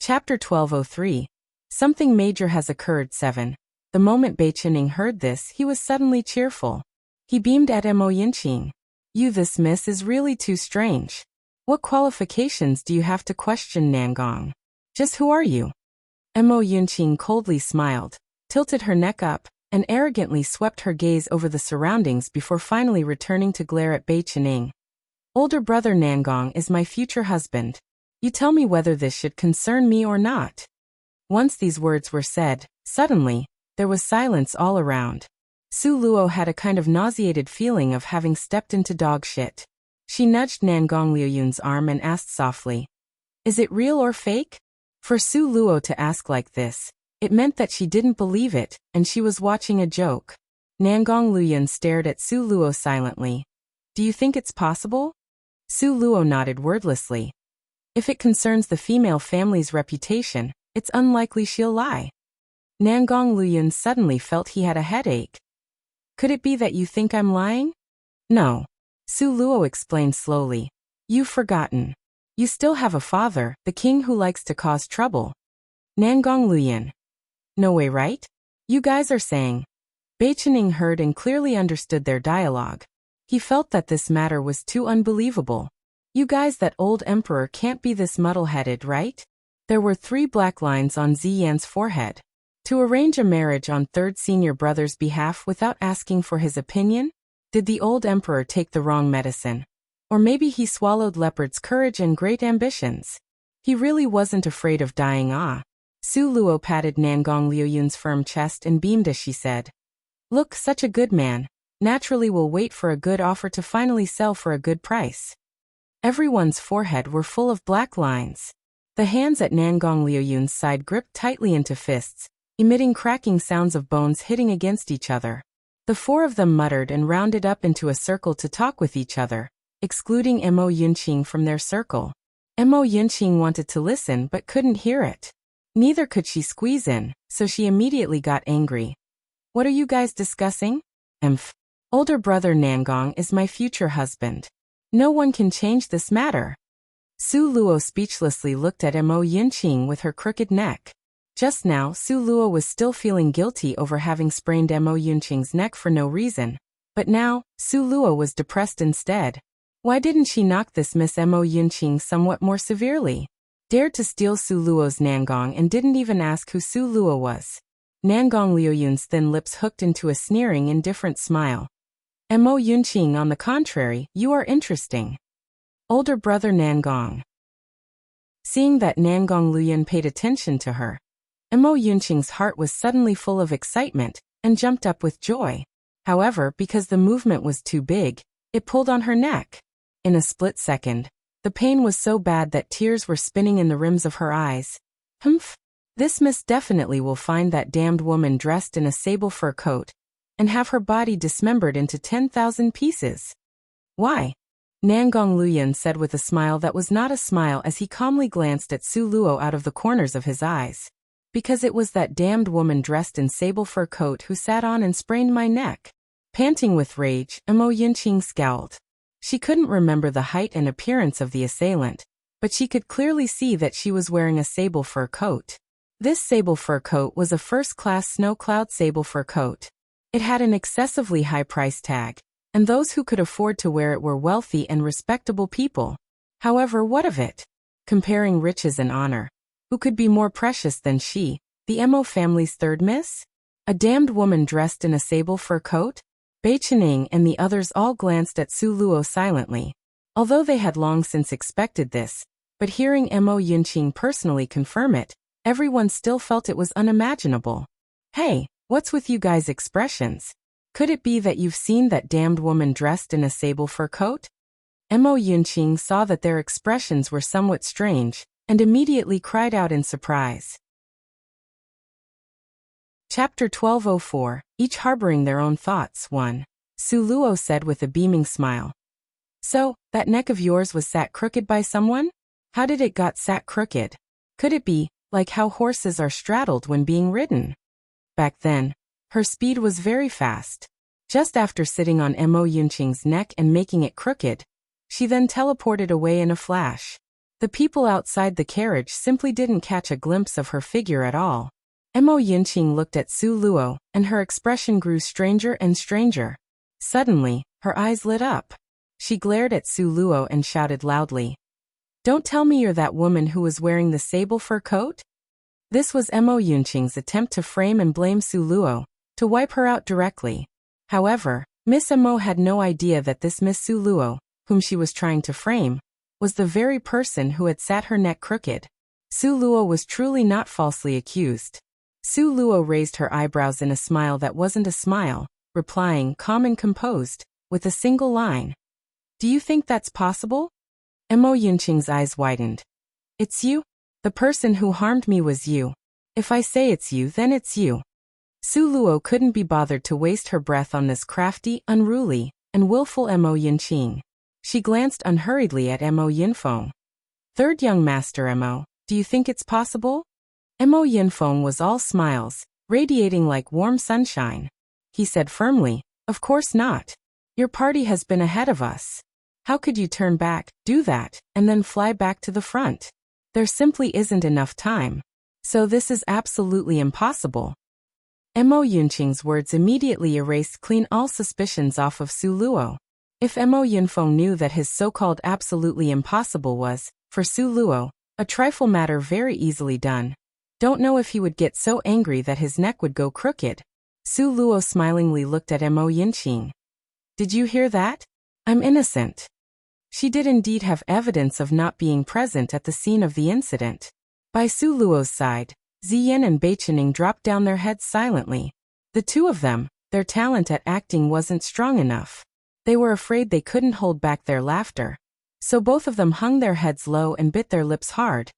Chapter 1203. Something major has occurred. 7. The moment Bai Qining heard this, he was suddenly cheerful. He beamed at Mo Yunqing. You, this miss is really too strange. What qualifications do you have to question Nangong? Just who are you? Mo Yunqing coldly smiled, tilted her neck up, and arrogantly swept her gaze over the surroundings before finally returning to glare at Bai Qining. Older brother Nangong is my future husband. You tell me whether this should concern me or not. Once these words were said, suddenly, there was silence all around. Su Luo had a kind of nauseated feeling of having stepped into dog shit. She nudged Nangong Liuyun's arm and asked softly, "Is it real or fake?" For Su Luo to ask like this, it meant that she didn't believe it, and she was watching a joke. Nangong Liuyun stared at Su Luo silently. Do you think it's possible? Su Luo nodded wordlessly. If it concerns the female family's reputation, it's unlikely she'll lie. Nangong Liuyun suddenly felt he had a headache. Could it be that you think I'm lying? No. Su Luo explained slowly. You've forgotten. You still have a father, the king who likes to cause trouble. Nangong Liuyun. No way, right? You guys are saying. Bai Qining heard and clearly understood their dialogue. He felt that this matter was too unbelievable. You guys, that old emperor can't be this muddle-headed, right? There were 3 black lines on Ziyan's forehead. To arrange a marriage on third senior brother's behalf without asking for his opinion? Did the old emperor take the wrong medicine? Or maybe he swallowed leopard's courage and great ambitions. He really wasn't afraid of dying. Su Luo patted Nangong Liuyun's firm chest and beamed as she said, Look, such a good man. Naturally will wait for a good offer to finally sell for a good price. Everyone's forehead were full of black lines. The hands at Nangong Liuyun's side gripped tightly into fists, emitting cracking sounds of bones hitting against each other. The 4 of them muttered and rounded up into a circle to talk with each other, excluding Mo Yunqing from their circle. Mo Yunqing wanted to listen but couldn't hear it. Neither could she squeeze in, so she immediately got angry. What are you guys discussing? Older brother Nangong is my future husband. No one can change this matter. Su Luo speechlessly looked at Mo Yunqing with her crooked neck. Just now, Su Luo was still feeling guilty over having sprained Mo Yunqing's neck for no reason. But now, Su Luo was depressed instead. Why didn't she knock this Miss Mo Yunqing somewhat more severely? Dared to steal Su Luo's Nangong and didn't even ask who Su Luo was. Nangong Liuyun's thin lips hooked into a sneering, indifferent smile. Mo Yunqing, on the contrary, you are interesting. Older brother Nangong. Seeing that Nangong Liuyun paid attention to her, Mo Yunqing's heart was suddenly full of excitement, and jumped up with joy. However, because the movement was too big, it pulled on her neck. In a split second, the pain was so bad that tears were spinning in the rims of her eyes. This miss definitely will find that damned woman dressed in a sable fur coat, and have her body dismembered into 10,000 pieces. Why? Nangong Liuyun said with a smile that was not a smile as he calmly glanced at Su Luo out of the corners of his eyes. Because it was that damned woman dressed in sable fur coat who sat on and sprained my neck. Panting with rage, Mo Yunqing scowled. She couldn't remember the height and appearance of the assailant, but she could clearly see that she was wearing a sable fur coat. This sable fur coat was a first-class snow cloud sable fur coat. It had an excessively high price tag, and those who could afford to wear it were wealthy and respectable people. However, what of it? Comparing riches and honor. Who could be more precious than she, the Mo family's third miss? A damned woman dressed in a sable fur coat? Bai Qining and the others all glanced at Su Luo silently, although they had long since expected this, but hearing Mo Yunqing personally confirm it, everyone still felt it was unimaginable. Hey, what's with you guys' expressions? Could it be that you've seen that damned woman dressed in a sable fur coat? Mo Yunqing saw that their expressions were somewhat strange, and immediately cried out in surprise. Chapter 1204, Each harboring their own thoughts. 1. Su Luo said with a beaming smile. So, that neck of yours was sat crooked by someone? How did it got sat crooked? Could it be, like how horses are straddled when being ridden? Back then, her speed was very fast. Just after sitting on Mo Yunqing's neck and making it crooked, she then teleported away in a flash. The people outside the carriage simply didn't catch a glimpse of her figure at all. Mo Yinqing looked at Su Luo, and her expression grew stranger and stranger. Suddenly, her eyes lit up. She glared at Su Luo and shouted loudly, "Don't tell me you're that woman who was wearing the sable fur coat?" This was Mo Yunqing's attempt to frame and blame Su Luo, to wipe her out directly. However, Miss Mo had no idea that this Miss Su Luo, whom she was trying to frame, was the very person who had sat her neck crooked. Su Luo was truly not falsely accused. Su Luo raised her eyebrows in a smile that wasn't a smile, replying, calm and composed, with a single line. "Do you think that's possible?" Mo Yunqing's eyes widened. "It's you? The person who harmed me was you. If I say it's you, then it's you." Su Luo couldn't be bothered to waste her breath on this crafty, unruly, and willful Mo Yunqing. She glanced unhurriedly at Mo Yinfeng. "Third young master Mo, do you think it's possible?" Mo Yinfeng was all smiles, radiating like warm sunshine. He said firmly, "Of course not. Your party has been ahead of us. How could you turn back, do that, and then fly back to the front? There simply isn't enough time. So this is absolutely impossible." Mo Yunqing's words immediately erased clean all suspicions off of Su Luo. If Mo Yinfeng knew that his so-called absolutely impossible was, for Su Luo, a trifle matter very easily done, don't know if he would get so angry that his neck would go crooked. Su Luo smilingly looked at Mo Yinqing. "Did you hear that? I'm innocent." She did indeed have evidence of not being present at the scene of the incident. By Su Luo's side, Ziyin and Beichening dropped down their heads silently. The two of them, their talent at acting wasn't strong enough. They were afraid they couldn't hold back their laughter. So both of them hung their heads low and bit their lips hard,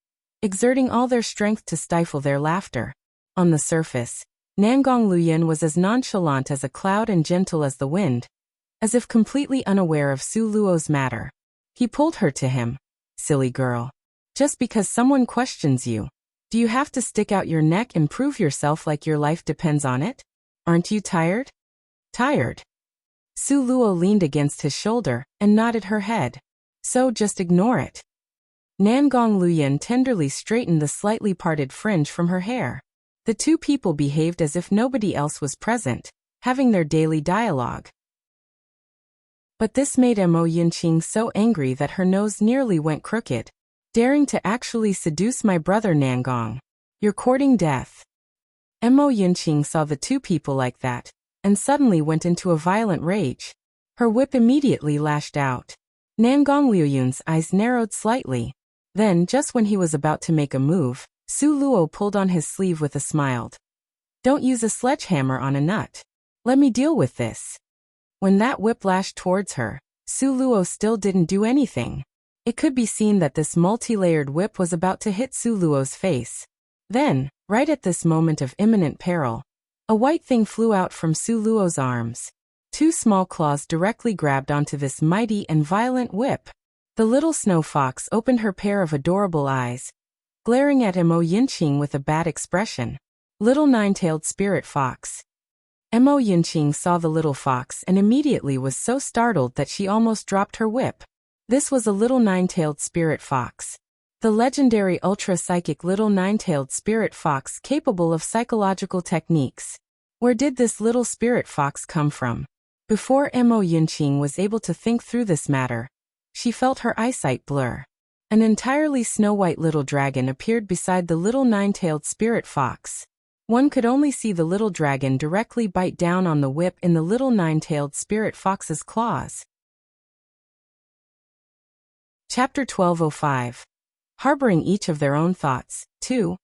exerting all their strength to stifle their laughter. On the surface, Nangong Luyin was as nonchalant as a cloud and gentle as the wind, as if completely unaware of Su Luo's matter. He pulled her to him. "Silly girl. Just because someone questions you, do you have to stick out your neck and prove yourself like your life depends on it? Aren't you tired?" "Tired?" Su Luo leaned against his shoulder and nodded her head. "So just ignore it." Nangong Luyin tenderly straightened the slightly parted fringe from her hair. The two people behaved as if nobody else was present, having their daily dialogue. But this made Mo Yinqing so angry that her nose nearly went crooked. "Daring to actually seduce my brother Nangong. You're courting death." Mo Yinqing saw the two people like that, and suddenly went into a violent rage. Her whip immediately lashed out. Nangong Liuyun's eyes narrowed slightly. Then, just when he was about to make a move, Su Luo pulled on his sleeve with a smile. "Don't use a sledgehammer on a nut. Let me deal with this." When that whip lashed towards her, Su Luo still didn't do anything. It could be seen that this multi-layered whip was about to hit Su Luo's face. Then, right at this moment of imminent peril, a white thing flew out from Su Luo's arms. Two small claws directly grabbed onto this mighty and violent whip. The little snow fox opened her pair of adorable eyes, glaring at Mo Yinqing with a bad expression. "Little nine-tailed spirit fox." Mo Yinqing saw the little fox and immediately was so startled that she almost dropped her whip. This was a little nine-tailed spirit fox. The legendary ultra-psychic little nine-tailed spirit fox capable of psychological techniques. Where did this little spirit fox come from? Before Mo Yinqing was able to think through this matter, she felt her eyesight blur. An entirely snow-white little dragon appeared beside the little nine-tailed spirit fox. One could only see the little dragon directly bite down on the whip in the little nine-tailed spirit fox's claws. Chapter 1205. Harboring each of their own thoughts, too,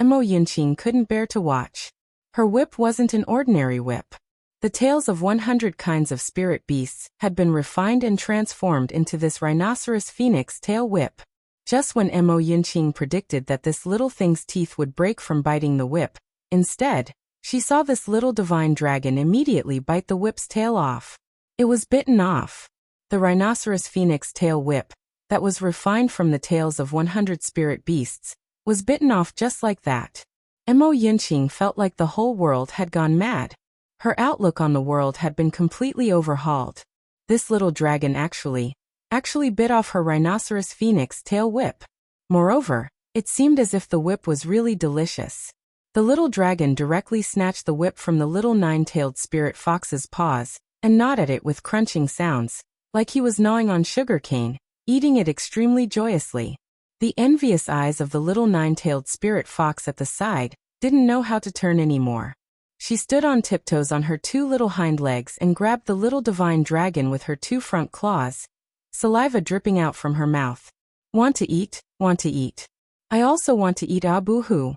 Mo Yinqing couldn't bear to watch. Her whip wasn't an ordinary whip. The tails of 100 kinds of spirit beasts had been refined and transformed into this rhinoceros phoenix tail whip. Just when Mo Yinqing predicted that this little thing's teeth would break from biting the whip, instead, she saw this little divine dragon immediately bite the whip's tail off. It was bitten off. The rhinoceros phoenix tail whip, that was refined from the tails of 100 spirit beasts, was bitten off just like that. Mo Yinqing felt like the whole world had gone mad. Her outlook on the world had been completely overhauled. This little dragon actually bit off her rhinoceros phoenix tail whip. Moreover, it seemed as if the whip was really delicious. The little dragon directly snatched the whip from the little nine-tailed spirit fox's paws, and gnawed at it with crunching sounds, like he was gnawing on sugar cane, eating it extremely joyously. The envious eyes of the little nine-tailed spirit fox at the side didn't know how to turn anymore. She stood on tiptoes on her two little hind legs and grabbed the little divine dragon with her two front claws, saliva dripping out from her mouth. Want to eat, want to eat. I also want to eat, ah boo-hoo.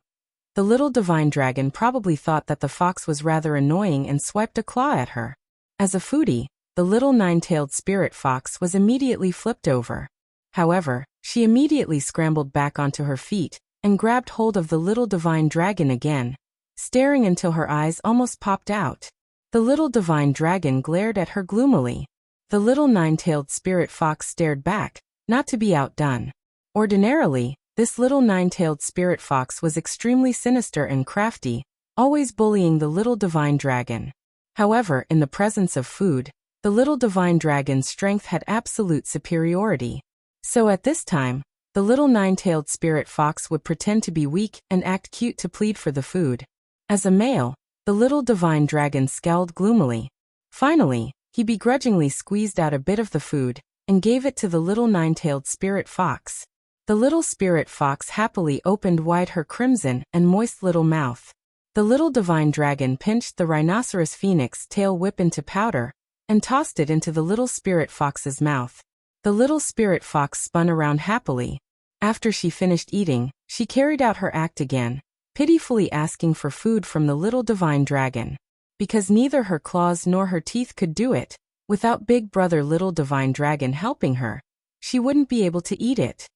The little divine dragon probably thought that the fox was rather annoying and swiped a claw at her. As a foodie, the little nine-tailed spirit fox was immediately flipped over. However, she immediately scrambled back onto her feet and grabbed hold of the little divine dragon again, staring until her eyes almost popped out. The little divine dragon glared at her gloomily. The little nine-tailed spirit fox stared back, not to be outdone. Ordinarily, this little nine-tailed spirit fox was extremely sinister and crafty, always bullying the little divine dragon. However, in the presence of food, the little divine dragon's strength had absolute superiority. So at this time, the little nine-tailed spirit fox would pretend to be weak and act cute to plead for the food. As a male, the little divine dragon scowled gloomily. Finally, he begrudgingly squeezed out a bit of the food and gave it to the little nine-tailed spirit fox. The little spirit fox happily opened wide her crimson and moist little mouth. The little divine dragon pinched the rhinoceros phoenix tail whip into powder and tossed it into the little spirit fox's mouth. The little spirit fox spun around happily. After she finished eating, she carried out her act again, pitifully asking for food from the little divine dragon. Because neither her claws nor her teeth could do it, without big brother little divine dragon helping her, she wouldn't be able to eat it.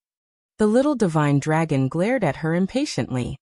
The little divine dragon glared at her impatiently.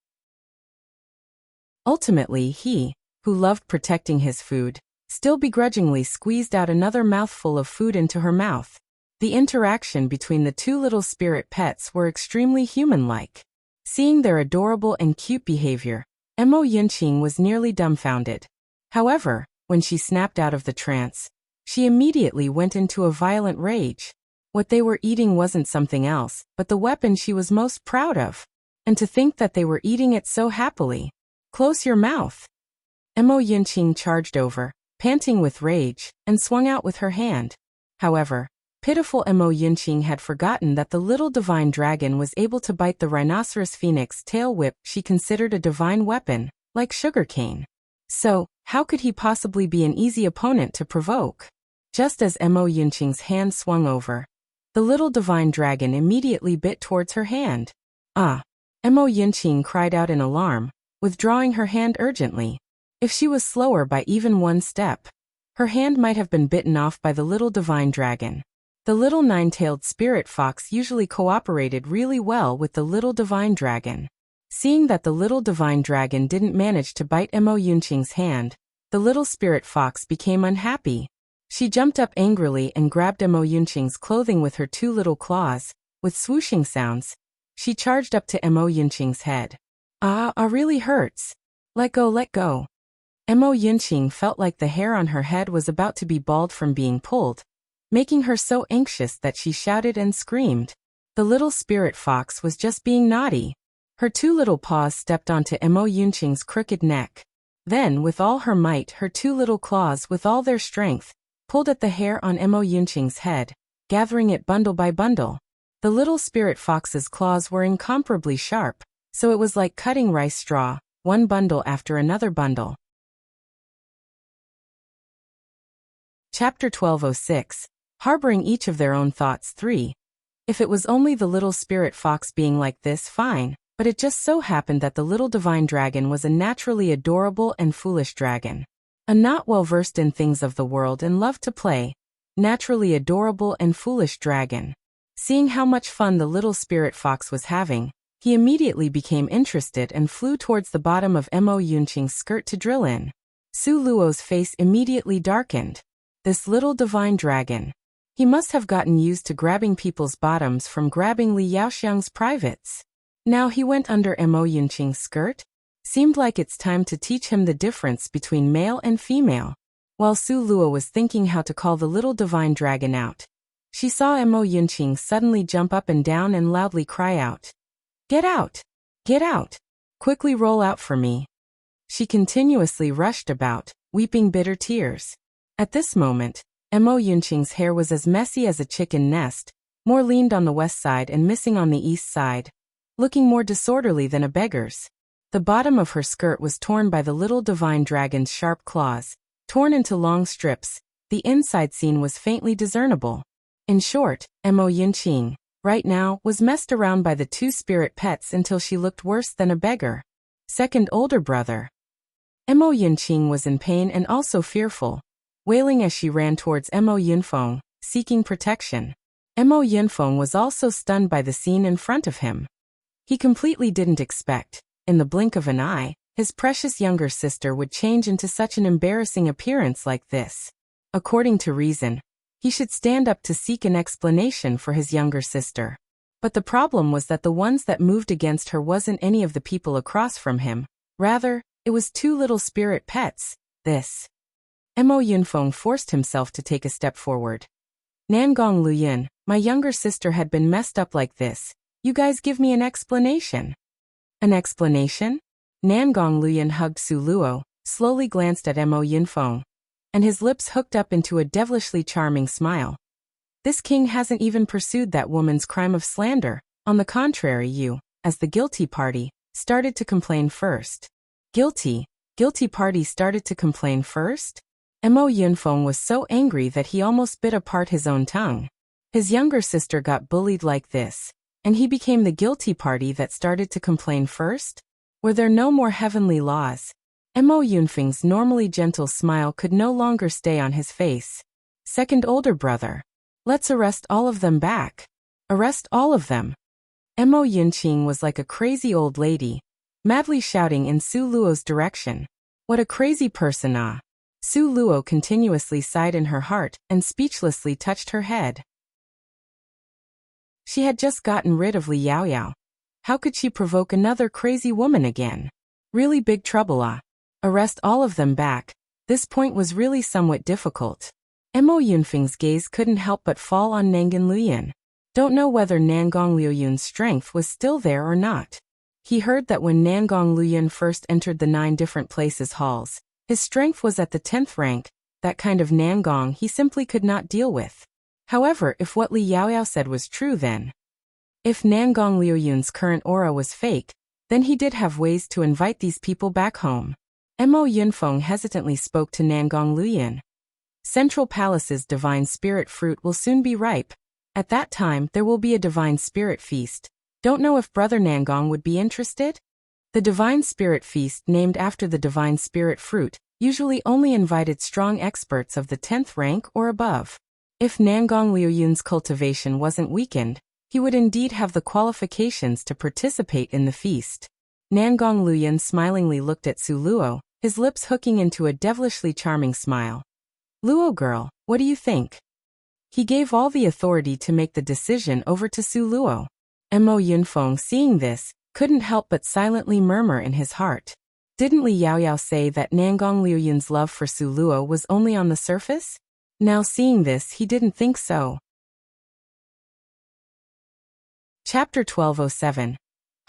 Ultimately he, who loved protecting his food, still begrudgingly squeezed out another mouthful of food into her mouth. The interaction between the two little spirit pets were extremely human-like. Seeing their adorable and cute behavior, Mo Yunqing was nearly dumbfounded. However, when she snapped out of the trance, she immediately went into a violent rage. What they were eating wasn't something else, but the weapon she was most proud of. And to think that they were eating it so happily. Close your mouth. Mo Yunqing charged over, panting with rage, and swung out with her hand. However, pitiful Mo Yunqing had forgotten that the little divine dragon was able to bite the rhinoceros phoenix tail whip she considered a divine weapon, like sugarcane. So, how could he possibly be an easy opponent to provoke? Just as Mo Yunqing's hand swung over, the little divine dragon immediately bit towards her hand. Ah! Mo Yunqing cried out in alarm, withdrawing her hand urgently. If she was slower by even one step, her hand might have been bitten off by the little divine dragon. The little nine-tailed spirit fox usually cooperated really well with the little divine dragon. Seeing that the little divine dragon didn't manage to bite Mo Yunqing's hand, the little spirit fox became unhappy. She jumped up angrily and grabbed Mo Yunqing's clothing with her two little claws. With swooshing sounds, she charged up to Mo Yunqing's head. Ah, really hurts. Let go, let go. Mo Yunqing felt like the hair on her head was about to be bald from being pulled, making her so anxious that she shouted and screamed. The little spirit fox was just being naughty. Her two little paws stepped onto Mo Yunqing's crooked neck. Then, with all her might, her two little claws with all their strength, pulled at the hair on Mo Yunqing's head, gathering it bundle by bundle. The little spirit fox's claws were incomparably sharp, so it was like cutting rice straw, one bundle after another bundle. Chapter 1206. Harboring each of their own thoughts. 3. If it was only the little spirit fox being like this, fine, but it just so happened that the little divine dragon was a naturally adorable and foolish dragon. A not well-versed in things of the world and loved to play, naturally adorable and foolish dragon. Seeing how much fun the little spirit fox was having, he immediately became interested and flew towards the bottom of Mo Yunqing's skirt to drill in. Su Luo's face immediately darkened. This little divine dragon. He must have gotten used to grabbing people's bottoms from grabbing Li Yaoxiang's privates. Now he went under Mo Yunqing's skirt? Seemed like it's time to teach him the difference between male and female. While Su Luo was thinking how to call the little divine dragon out, she saw Mo Yunqing suddenly jump up and down and loudly cry out, Get out! Get out! Quickly roll out for me. She continuously rushed about, weeping bitter tears. At this moment, Mo Yunqing's hair was as messy as a chicken nest, more leaned on the west side and missing on the east side, looking more disorderly than a beggar's. The bottom of her skirt was torn by the little divine dragon's sharp claws, torn into long strips. The inside scene was faintly discernible. In short, Mo Yunqing, right now, was messed around by the two spirit pets until she looked worse than a beggar. Second older brother. Mo Yunqing was in pain and also fearful, wailing as she ran towards Mo Yunfeng, seeking protection. Mo Yunfeng was also stunned by the scene in front of him. He completely didn't expect, in the blink of an eye, his precious younger sister would change into such an embarrassing appearance like this. According to reason, he should stand up to seek an explanation for his younger sister. But the problem was that the ones that moved against her wasn't any of the people across from him. Rather, it was two little spirit pets. Mo Yunfeng forced himself to take a step forward. Nangong Luyin, my younger sister had been messed up like this. You guys give me an explanation. An explanation? Nangong Luyin hugged Su Luo, slowly glanced at Mo Yunfeng, and his lips hooked up into a devilishly charming smile. This king hasn't even pursued that woman's crime of slander. On the contrary, you, as the guilty party, started to complain first. Guilty party started to complain first? Mo Yunfeng was so angry that he almost bit apart his own tongue. His younger sister got bullied like this, and he became the guilty party that started to complain first? Were there no more heavenly laws? Mo Yunfeng's normally gentle smile could no longer stay on his face. Second older brother. Let's arrest all of them back. Arrest all of them. Mo Yunqing was like a crazy old lady, madly shouting in Su Luo's direction. What a crazy person, ah! Su Luo continuously sighed in her heart and speechlessly touched her head. She had just gotten rid of Li Yaoyao. How could she provoke another crazy woman again? Really big trouble, ah! Arrest all of them back. This point was really somewhat difficult. Mo Yunfeng's gaze couldn't help but fall on Nangan Luyin. Don't know whether Nangong Liuyun's strength was still there or not. He heard that when Nangong Luyin first entered the 9 different places halls, his strength was at the 10th rank. That kind of Nangong he simply could not deal with. However, if what Li Yaoyao said was true, then if Nangong Liuyun's current aura was fake, then he did have ways to invite these people back home. Mo Yunfeng hesitantly spoke to Nangong Luyin. Central Palace's divine spirit fruit will soon be ripe. At that time, there will be a divine spirit feast. Don't know if Brother Nangong would be interested? The divine spirit feast, named after the divine spirit fruit, usually only invited strong experts of the 10th rank or above. If Nangong Liuyun's cultivation wasn't weakened, he would indeed have the qualifications to participate in the feast. Nangong Luyin smilingly looked at Su Luo, his lips hooking into a devilishly charming smile. Luo girl, what do you think? He gave all the authority to make the decision over to Su Luo. Mo Yunfeng, seeing this, couldn't help but silently murmur in his heart. Didn't Li Yaoyao say that Nangong Liuyun's love for Su Luo was only on the surface? Now seeing this, he didn't think so. Chapter 1207.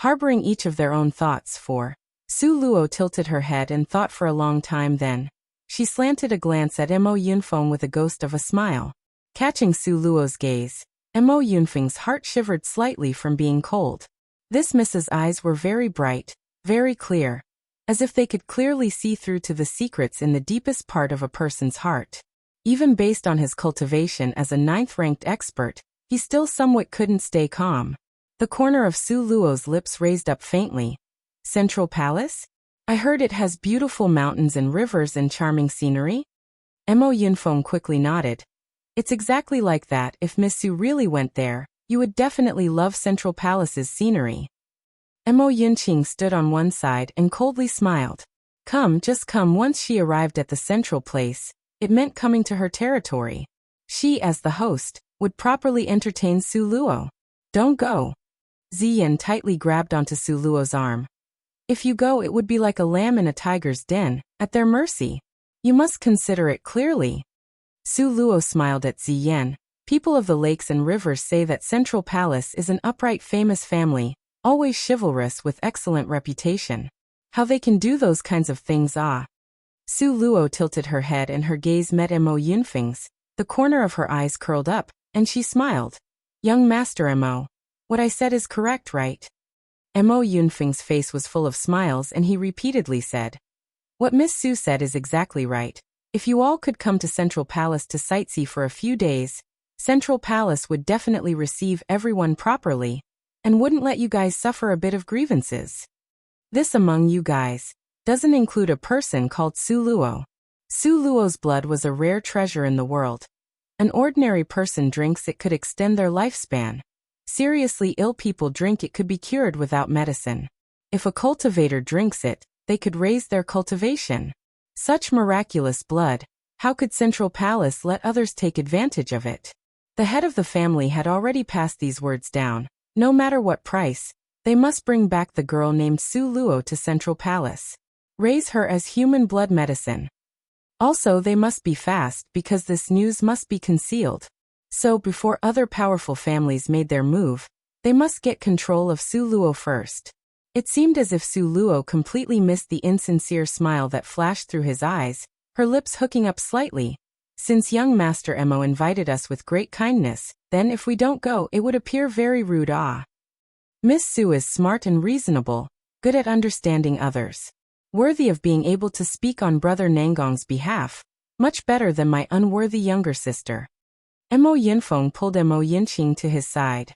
Harboring each of their own thoughts. 4. Su Luo tilted her head and thought for a long time, then she slanted a glance at Mo Yunfeng with a ghost of a smile. Catching Su Luo's gaze, Mo Yunfeng's heart shivered slightly from being cold. This Miss's eyes were very bright, very clear, as if they could clearly see through to the secrets in the deepest part of a person's heart. Even based on his cultivation as a 9th-ranked expert, he still somewhat couldn't stay calm. The corner of Su Luo's lips raised up faintly. Central Palace? I heard it has beautiful mountains and rivers and charming scenery. Mo Yunfeng quickly nodded. It's exactly like that. If Miss Su really went there, you would definitely love Central Palace's scenery. Mo Yunqing stood on one side and coldly smiled. Come, just come. Once she arrived at the central place, it meant coming to her territory. She, as the host, would properly entertain Su Luo. Don't go. Ziyan tightly grabbed onto Su Luo's arm. If you go, it would be like a lamb in a tiger's den, at their mercy. You must consider it clearly. Su Luo smiled at Ziyan. People of the lakes and rivers say that Central Palace is an upright famous family, Always chivalrous with excellent reputation. How they can do those kinds of things, ah. Su Luo tilted her head and her gaze met Mo Yunfeng's. The corner of her eyes curled up, and she smiled. Young Master Mo. What I said is correct, right? Mo Yunfeng's face was full of smiles and he repeatedly said. What Miss Su said is exactly right. If you all could come to Central Palace to sightsee for a few days, Central Palace would definitely receive everyone properly, and wouldn't let you guys suffer a bit of grievances. This among you guys doesn't include a person called Su Luo. Su Luo's blood was a rare treasure in the world. An ordinary person drinks it could extend their lifespan. Seriously ill people drink it could be cured without medicine. If a cultivator drinks it, they could raise their cultivation. Such miraculous blood, how could Central Palace let others take advantage of it? The head of the family had already passed these words down. No matter what price, they must bring back the girl named Su Luo to Central Palace. Raise her as human blood medicine. Also, they must be fast because this news must be concealed. So, before other powerful families made their move, they must get control of Su Luo first. It seemed as if Su Luo completely missed the insincere smile that flashed through his eyes, her lips hooking up slightly. Since young Master Mo invited us with great kindness, then if we don't go, it would appear very rude, ah. Miss Su is smart and reasonable, good at understanding others. Worthy of being able to speak on Brother Nangong's behalf, much better than my unworthy younger sister. Mo Yunfeng pulled Mo Yunqing to his side.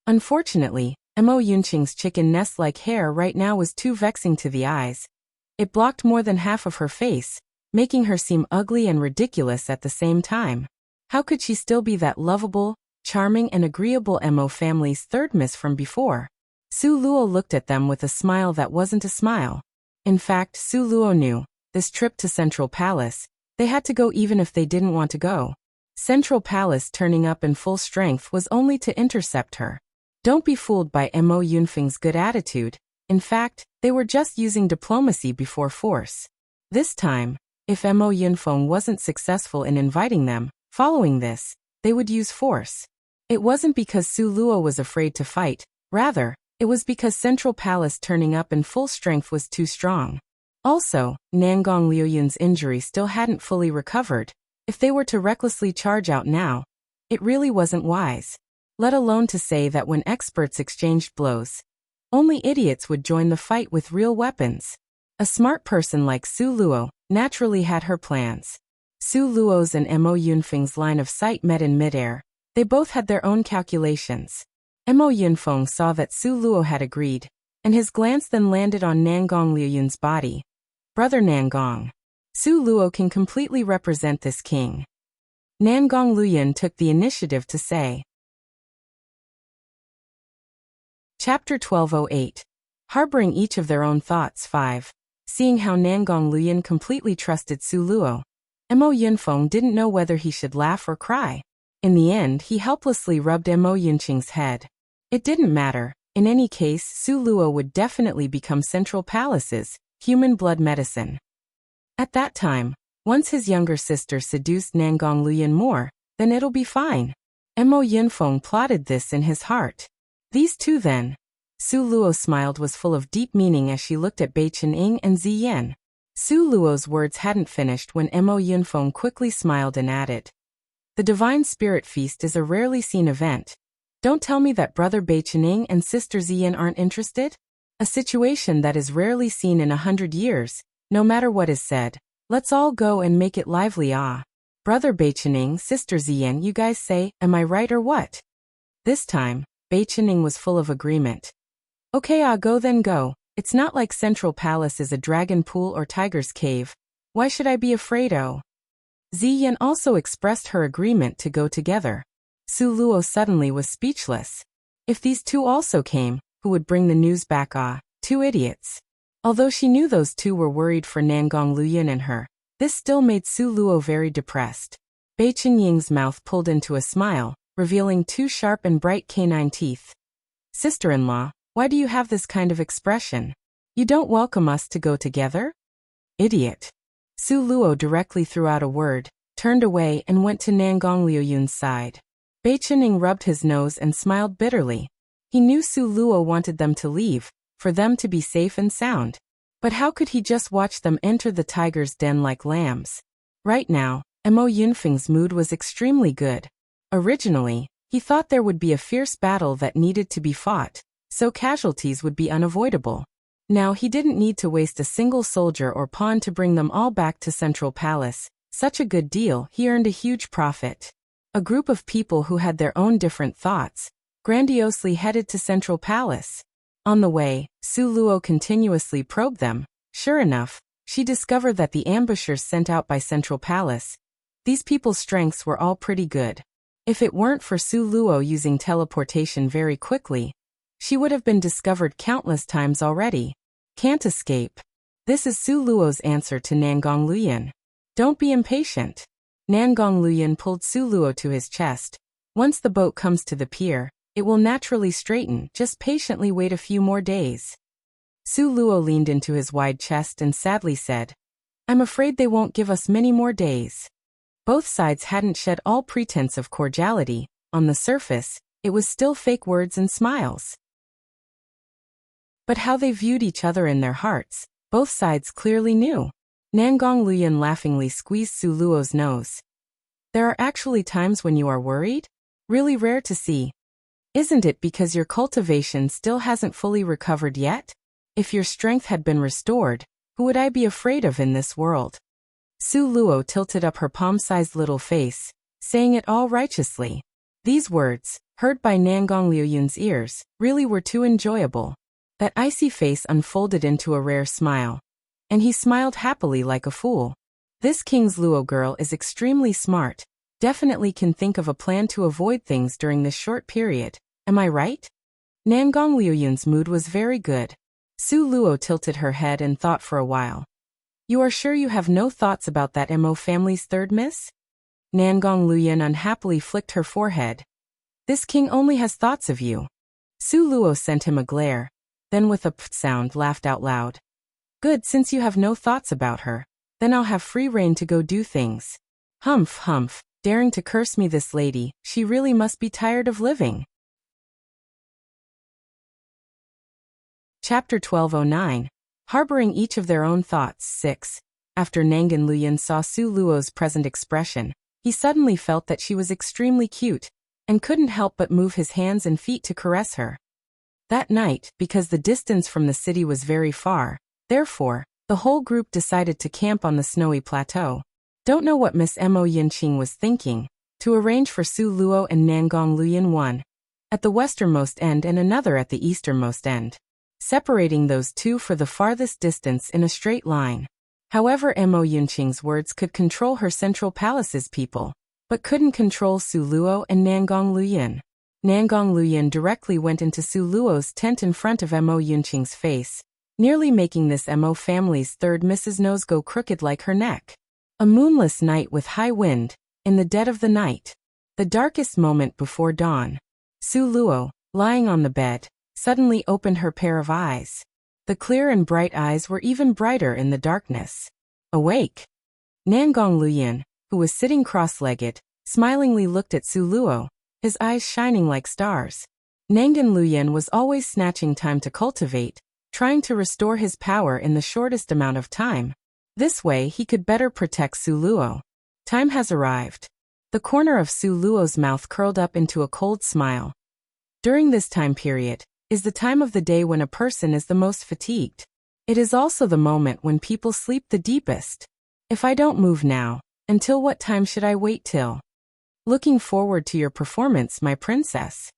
Unfortunately, Mo Yunqing's chicken nest-like hair right now was too vexing to the eyes. It blocked more than half of her face, making her seem ugly and ridiculous at the same time. How could she still be that lovable, charming and agreeable Mo family's third miss from before? Su Luo looked at them with a smile that wasn't a smile. In fact, Su Luo knew, this trip to Central Palace, they had to go even if they didn't want to go. Central Palace turning up in full strength was only to intercept her. Don't be fooled by Mo Yunfeng's good attitude. In fact, they were just using diplomacy before force. This time, if Mo Yunfeng wasn't successful in inviting them, following this, they would use force. It wasn't because Su Luo was afraid to fight, rather, it was because Central Palace turning up in full strength was too strong. Also, Nangong Liuyun's injury still hadn't fully recovered. If they were to recklessly charge out now, it really wasn't wise. Let alone to say that when experts exchanged blows, only idiots would join the fight with real weapons. A smart person like Su Luo naturally had her plans. Su Luo's and Mo Yunfeng's line of sight met in midair. They both had their own calculations. Mo Yunfeng saw that Su Luo had agreed, and his glance then landed on Nangong Liuyun's body. Brother Nangong. Su Luo can completely represent this king. Nangong Liuyun took the initiative to say. Chapter 1208. Harboring each of their own thoughts 5. Seeing how Nangong Liuyun completely trusted Su Luo, Mo Yunfeng didn't know whether he should laugh or cry. In the end, he helplessly rubbed Mo Yunqing's head. It didn't matter. In any case, Su Luo would definitely become Central Palace's human blood medicine. At that time, once his younger sister seduced Nangong Liuyun more, then it'll be fine. Mo Yunfeng plotted this in his heart. These two then. Su Luo smiled was full of deep meaning as she looked at Bai Qinying and Ziyan. Su Luo's words hadn't finished when Mo Yunfeng quickly smiled and added. The Divine Spirit Feast is a rarely seen event. Don't tell me that Brother Bai Qinying and Sister Ziyan aren't interested? A situation that is rarely seen in 100 years, no matter what is said. Let's all go and make it lively, ah. Brother Bai Qinying, Sister Ziyan, you guys say, am I right or what? This time, Bai Qinying was full of agreement. Okay, go then go. It's not like Central Palace is a dragon pool or tiger's cave. Why should I be afraid, oh? Ziyan also expressed her agreement to go together. Su Luo suddenly was speechless. If these two also came, who would bring the news back, ah? Two idiots. Although she knew those two were worried for Nangong Liuyun and her, this still made Su Luo very depressed. Bai Qinying's mouth pulled into a smile, revealing two sharp and bright canine teeth. Sister-in-law, why do you have this kind of expression? You don't welcome us to go together? Idiot. Su Luo directly threw out a word, turned away and went to Nangong Liuyun's side. Bai Qinying rubbed his nose and smiled bitterly. He knew Su Luo wanted them to leave, for them to be safe and sound. But how could he just watch them enter the tiger's den like lambs? Right now, Mo Yunfeng's mood was extremely good. Originally, he thought there would be a fierce battle that needed to be fought, so casualties would be unavoidable. Now he didn't need to waste a single soldier or pawn to bring them all back to Central Palace. Such a good deal, he earned a huge profit. A group of people who had their own different thoughts grandiosely headed to Central Palace. On the way, Su Luo continuously probed them. Sure enough, she discovered that the ambushers sent out by Central Palace, these people's strengths were all pretty good. If it weren't for Su Luo using teleportation very quickly, she would have been discovered countless times already. Can't escape. This is Su Luo's answer to Nangong Luyan. Don't be impatient. Nangong Luyan pulled Su Luo to his chest. Once the boat comes to the pier, it will naturally straighten, just patiently wait a few more days. Su Luo leaned into his wide chest and sadly said, I'm afraid they won't give us many more days. Both sides hadn't shed all pretense of cordiality. On the surface, it was still fake words and smiles. But how they viewed each other in their hearts, both sides clearly knew. Nangong Luyan laughingly squeezed Su Luo's nose. There are actually times when you are worried? Really rare to see. Isn't it because your cultivation still hasn't fully recovered yet? If your strength had been restored, who would I be afraid of in this world? Su Luo tilted up her palm-sized little face, saying it all righteously. These words, heard by Nangong Liuyun's ears, really were too enjoyable. That icy face unfolded into a rare smile. And he smiled happily like a fool. This King's Luo girl is extremely smart, definitely can think of a plan to avoid things during this short period. Am I right? Nangong Liuyun's mood was very good. Su Luo tilted her head and thought for a while. You are sure you have no thoughts about that Mo family's third miss? Nangong Luyan unhappily flicked her forehead. This king only has thoughts of you. Su Luo sent him a glare, then with a pft sound laughed out loud. Good, since you have no thoughts about her, then I'll have free rein to go do things. Humph, humph, daring to curse me, this lady, she really must be tired of living. Chapter 1209. Harboring each of their own thoughts. 6. After Nangong Luyan saw Su Luo's present expression, he suddenly felt that she was extremely cute, and couldn't help but move his hands and feet to caress her. That night, because the distance from the city was very far, therefore, the whole group decided to camp on the snowy plateau. Don't know what Miss Mo Yinqing was thinking, to arrange for Su Luo and Nangong Luyan one at the westernmost end and another at the easternmost end, separating those two for the farthest distance in a straight line. However, Mo Yunqing's words could control her Central Palace's people, but couldn't control Su Luo and Nangong Luyan. Nangong Luyan directly went into Su Luo's tent in front of Mo Yunqing's face, nearly making this Mo family's third Mrs. Nose go crooked like her neck. A moonless night with high wind, in the dead of the night. The darkest moment before dawn. Su Luo, lying on the bed, suddenly opened her pair of eyes. The clear and bright eyes were even brighter in the darkness. Awake! Nangong Luyan, who was sitting cross-legged, smilingly looked at Su Luo, his eyes shining like stars. Nangong Luyan was always snatching time to cultivate, trying to restore his power in the shortest amount of time. This way he could better protect Su Luo. Time has arrived. The corner of Su Luo's mouth curled up into a cold smile. During this time period, is the time of the day when a person is the most fatigued. It is also the moment when people sleep the deepest. If I don't move now, until what time should I wait till? Looking forward to your performance, my princess.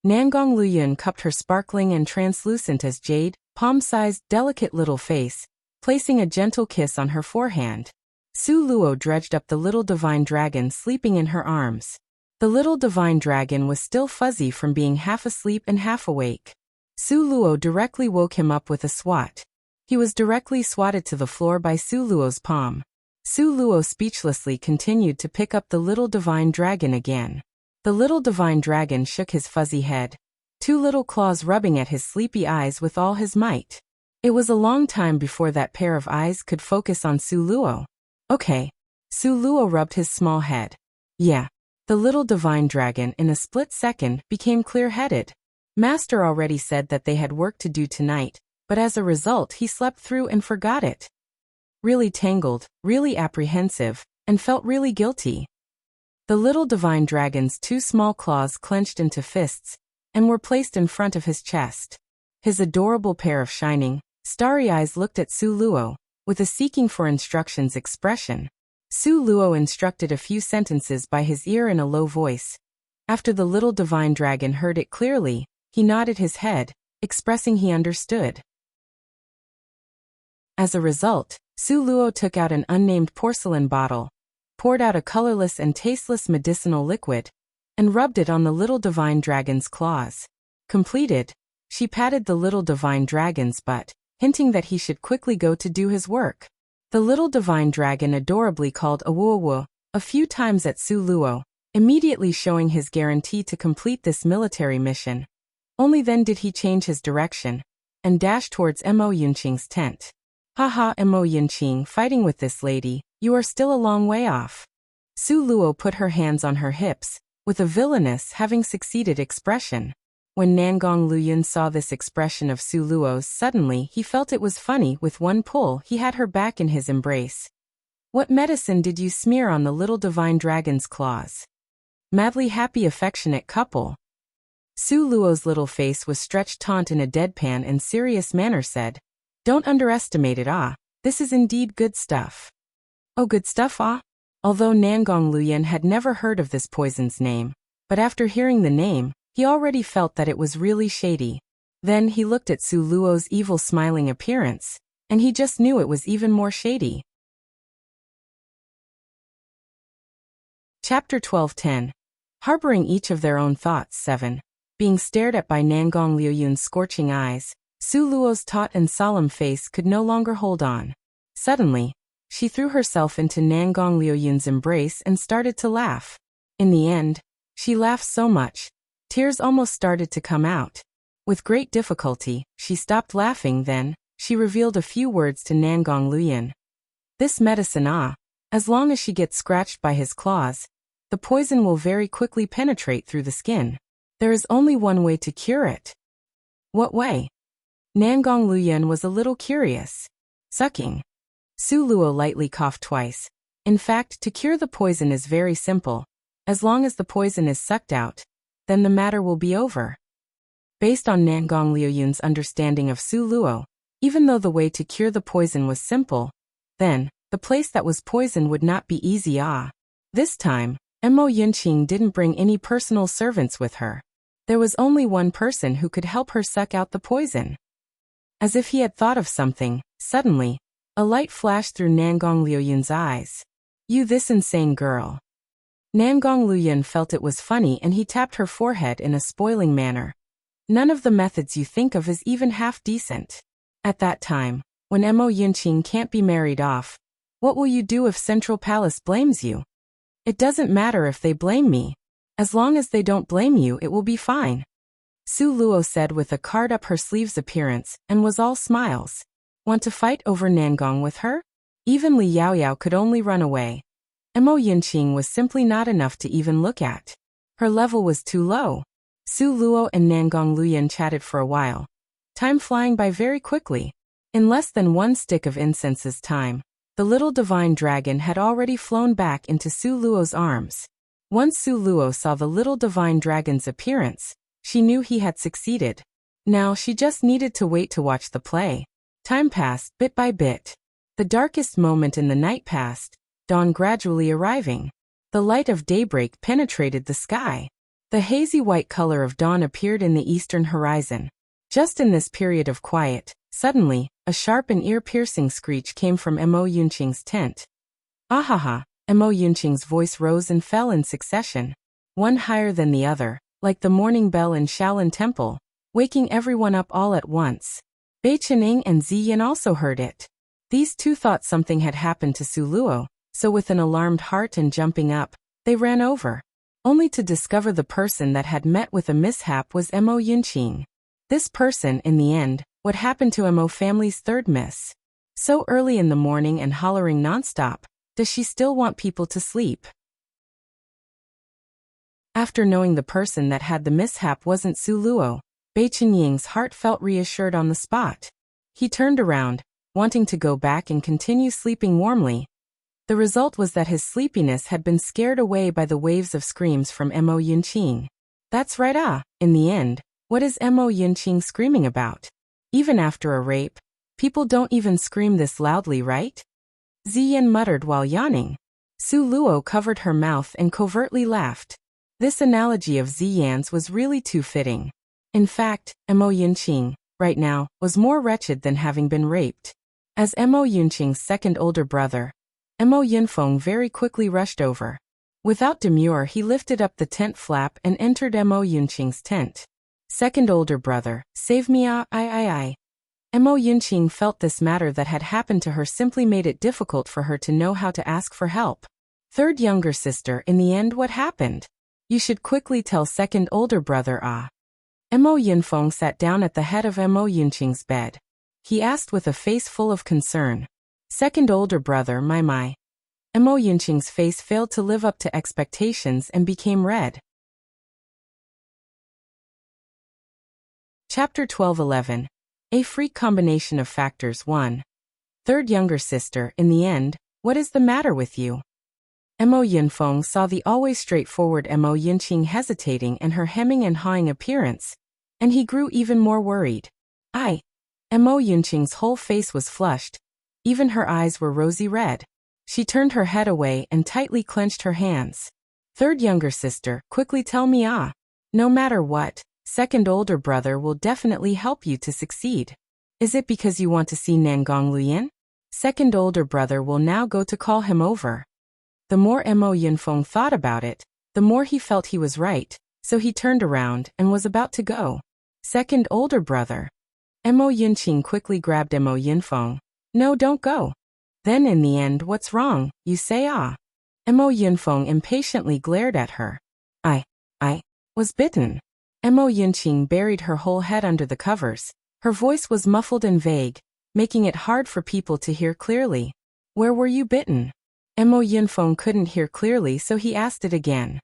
Nangong Luyan cupped her sparkling and translucent as jade, palm-sized, delicate little face, placing a gentle kiss on her forehand. Su Luo dredged up the little divine dragon sleeping in her arms. The little divine dragon was still fuzzy from being half asleep and half awake. Su Luo directly woke him up with a swat. He was directly swatted to the floor by Su Luo's palm. Su Luo speechlessly continued to pick up the little divine dragon again. The little divine dragon shook his fuzzy head, two little claws rubbing at his sleepy eyes with all his might. It was a long time before that pair of eyes could focus on Su Luo. Okay. Su Luo rubbed his small head. Yeah. The little divine dragon in a split second became clear-headed. Master already said that they had work to do tonight, but as a result he slept through and forgot it. Really tangled, really apprehensive, and felt really guilty. The little divine dragon's two small claws clenched into fists, and were placed in front of his chest. His adorable pair of shining, starry eyes looked at Su Luo, with a seeking for instructions expression. Su Luo instructed a few sentences by his ear in a low voice. After the little divine dragon heard it clearly, he nodded his head, expressing he understood. As a result, Su Luo took out an unnamed porcelain bottle, poured out a colorless and tasteless medicinal liquid, and rubbed it on the little divine dragon's claws. Completed, she patted the little divine dragon's butt, hinting that he should quickly go to do his work. The little divine dragon adorably called awoo a few times at Su Luo, immediately showing his guarantee to complete this military mission. Only then did he change his direction, and dash towards Mo Yunqing's tent. Haha, Mo Yunqing, fighting with this lady, you are still a long way off. Su Luo put her hands on her hips, with a villainous having succeeded expression. When Nangong Luyun saw this expression of Su Luo's, suddenly he felt it was funny. With one pull he had her back in his embrace. What medicine did you smear on the little divine dragon's claws? Madly happy affectionate couple. Su Luo's little face was stretched taut in a deadpan and serious manner said, don't underestimate it this is indeed good stuff. Oh, good stuff Although Nangong Luyun had never heard of this poison's name, but after hearing the name, he already felt that it was really shady. Then he looked at Su Luo's evil smiling appearance, and he just knew it was even more shady. Chapter 12:10. Harboring each of their own thoughts. 7. Being stared at by Nangong Luyun's scorching eyes, Su Luo's taut and solemn face could no longer hold on. Suddenly, she threw herself into Nangong Luyun's embrace and started to laugh. In the end, she laughed so much, tears almost started to come out. With great difficulty, she stopped laughing. Then, she revealed a few words to Nangong Luyun. This medicine as long as she gets scratched by his claws, the poison will very quickly penetrate through the skin. There is only one way to cure it. What way? Nangong Luyun was a little curious. Sucking. Su Luo lightly coughed twice. In fact, to cure the poison is very simple. As long as the poison is sucked out, then the matter will be over. Based on Nangong Luyun's understanding of Su Luo, even though the way to cure the poison was simple, then, the place that was poisoned would not be easy. This time, Mo Yunqing didn't bring any personal servants with her. There was only one person who could help her suck out the poison. As if he had thought of something, suddenly, a light flashed through Nangong Luyun's eyes. You this insane girl. Nangong Luyun felt it was funny and he tapped her forehead in a spoiling manner. None of the methods you think of is even half decent. At that time, when Mo Yunqing can't be married off, what will you do if Central Palace blames you? It doesn't matter if they blame me. As long as they don't blame you, it will be fine. Su Luo said with a card-up-her-sleeves appearance, and was all smiles. Want to fight over Nangong with her? Even Li Yaoyao could only run away. Mo Yunqing was simply not enough to even look at. Her level was too low. Su Luo and Nangong Luyun chatted for a while, time flying by very quickly. In less than one stick of incense's time, the little divine dragon had already flown back into Su Luo's arms. Once Su Luo saw the little divine dragon's appearance, she knew he had succeeded. Now she just needed to wait to watch the play. Time passed, bit by bit. The darkest moment in the night passed, dawn gradually arriving. The light of daybreak penetrated the sky. The hazy white color of dawn appeared in the eastern horizon. Just in this period of quiet, suddenly, a sharp and ear-piercing screech came from Mo Yunqing's tent. Ahaha! Mo Yunqing's voice rose and fell in succession, one higher than the other, like the morning bell in Shaolin Temple, waking everyone up all at once. Bei Qining and Ziyin also heard it. These two thought something had happened to Su Luo, so with an alarmed heart and jumping up, they ran over, only to discover the person that had met with a mishap was Mo Yunqing. This person, in the end, what happened to Mo family's third miss. So early in the morning and hollering nonstop, does she still want people to sleep? After knowing the person that had the mishap wasn't Su Luo, Bei Qinying's heart felt reassured on the spot. He turned around, wanting to go back and continue sleeping warmly. The result was that his sleepiness had been scared away by the waves of screams from Mo Yunqing. That's right, in the end, what is Mo Yunqing screaming about? Even after a rape, people don't even scream this loudly, right? Ziyan muttered while yawning. Su Luo covered her mouth and covertly laughed. This analogy of Ziyan's was really too fitting. In fact, Mo Yunqing, right now, was more wretched than having been raped. As Mo Yunqing's second older brother, Mo Yunfeng very quickly rushed over. Without demur, he lifted up the tent flap and entered Mo Yunqing's tent. Second older brother, save me, I. Mo Yunqing felt this matter that had happened to her simply made it difficult for her to know how to ask for help. Third younger sister, in the end, what happened? You should quickly tell second older brother, Mo Yunfeng sat down at the head of Mo Yunqing's bed. He asked with a face full of concern. Second older brother, my. Mo Yunqing's face failed to live up to expectations and became red. Chapter 12:11. A freak combination of factors 1. Third younger sister, in the end, what is the matter with you? Mo Yunfeng saw the always straightforward Mo Yunqing hesitating and her hemming and hawing appearance, and he grew even more worried. Mo Yunqing's whole face was flushed. Even her eyes were rosy red. She turned her head away and tightly clenched her hands. Third younger sister, quickly tell me, No matter what, second older brother will definitely help you to succeed. Is it because you want to see Nangong Luyan? Second older brother will now go to call him over. The more Mo Yunfeng thought about it, the more he felt he was right, so he turned around and was about to go. Second older brother. Mo Yunqing quickly grabbed Mo Yunfeng. No, don't go. Then in the end, what's wrong, you say, Mo Yunfeng impatiently glared at her. I was bitten. Mo Yunqing buried her whole head under the covers. Her voice was muffled and vague, making it hard for people to hear clearly. Where were you bitten? Mo Yunfeng couldn't hear clearly, so he asked it again.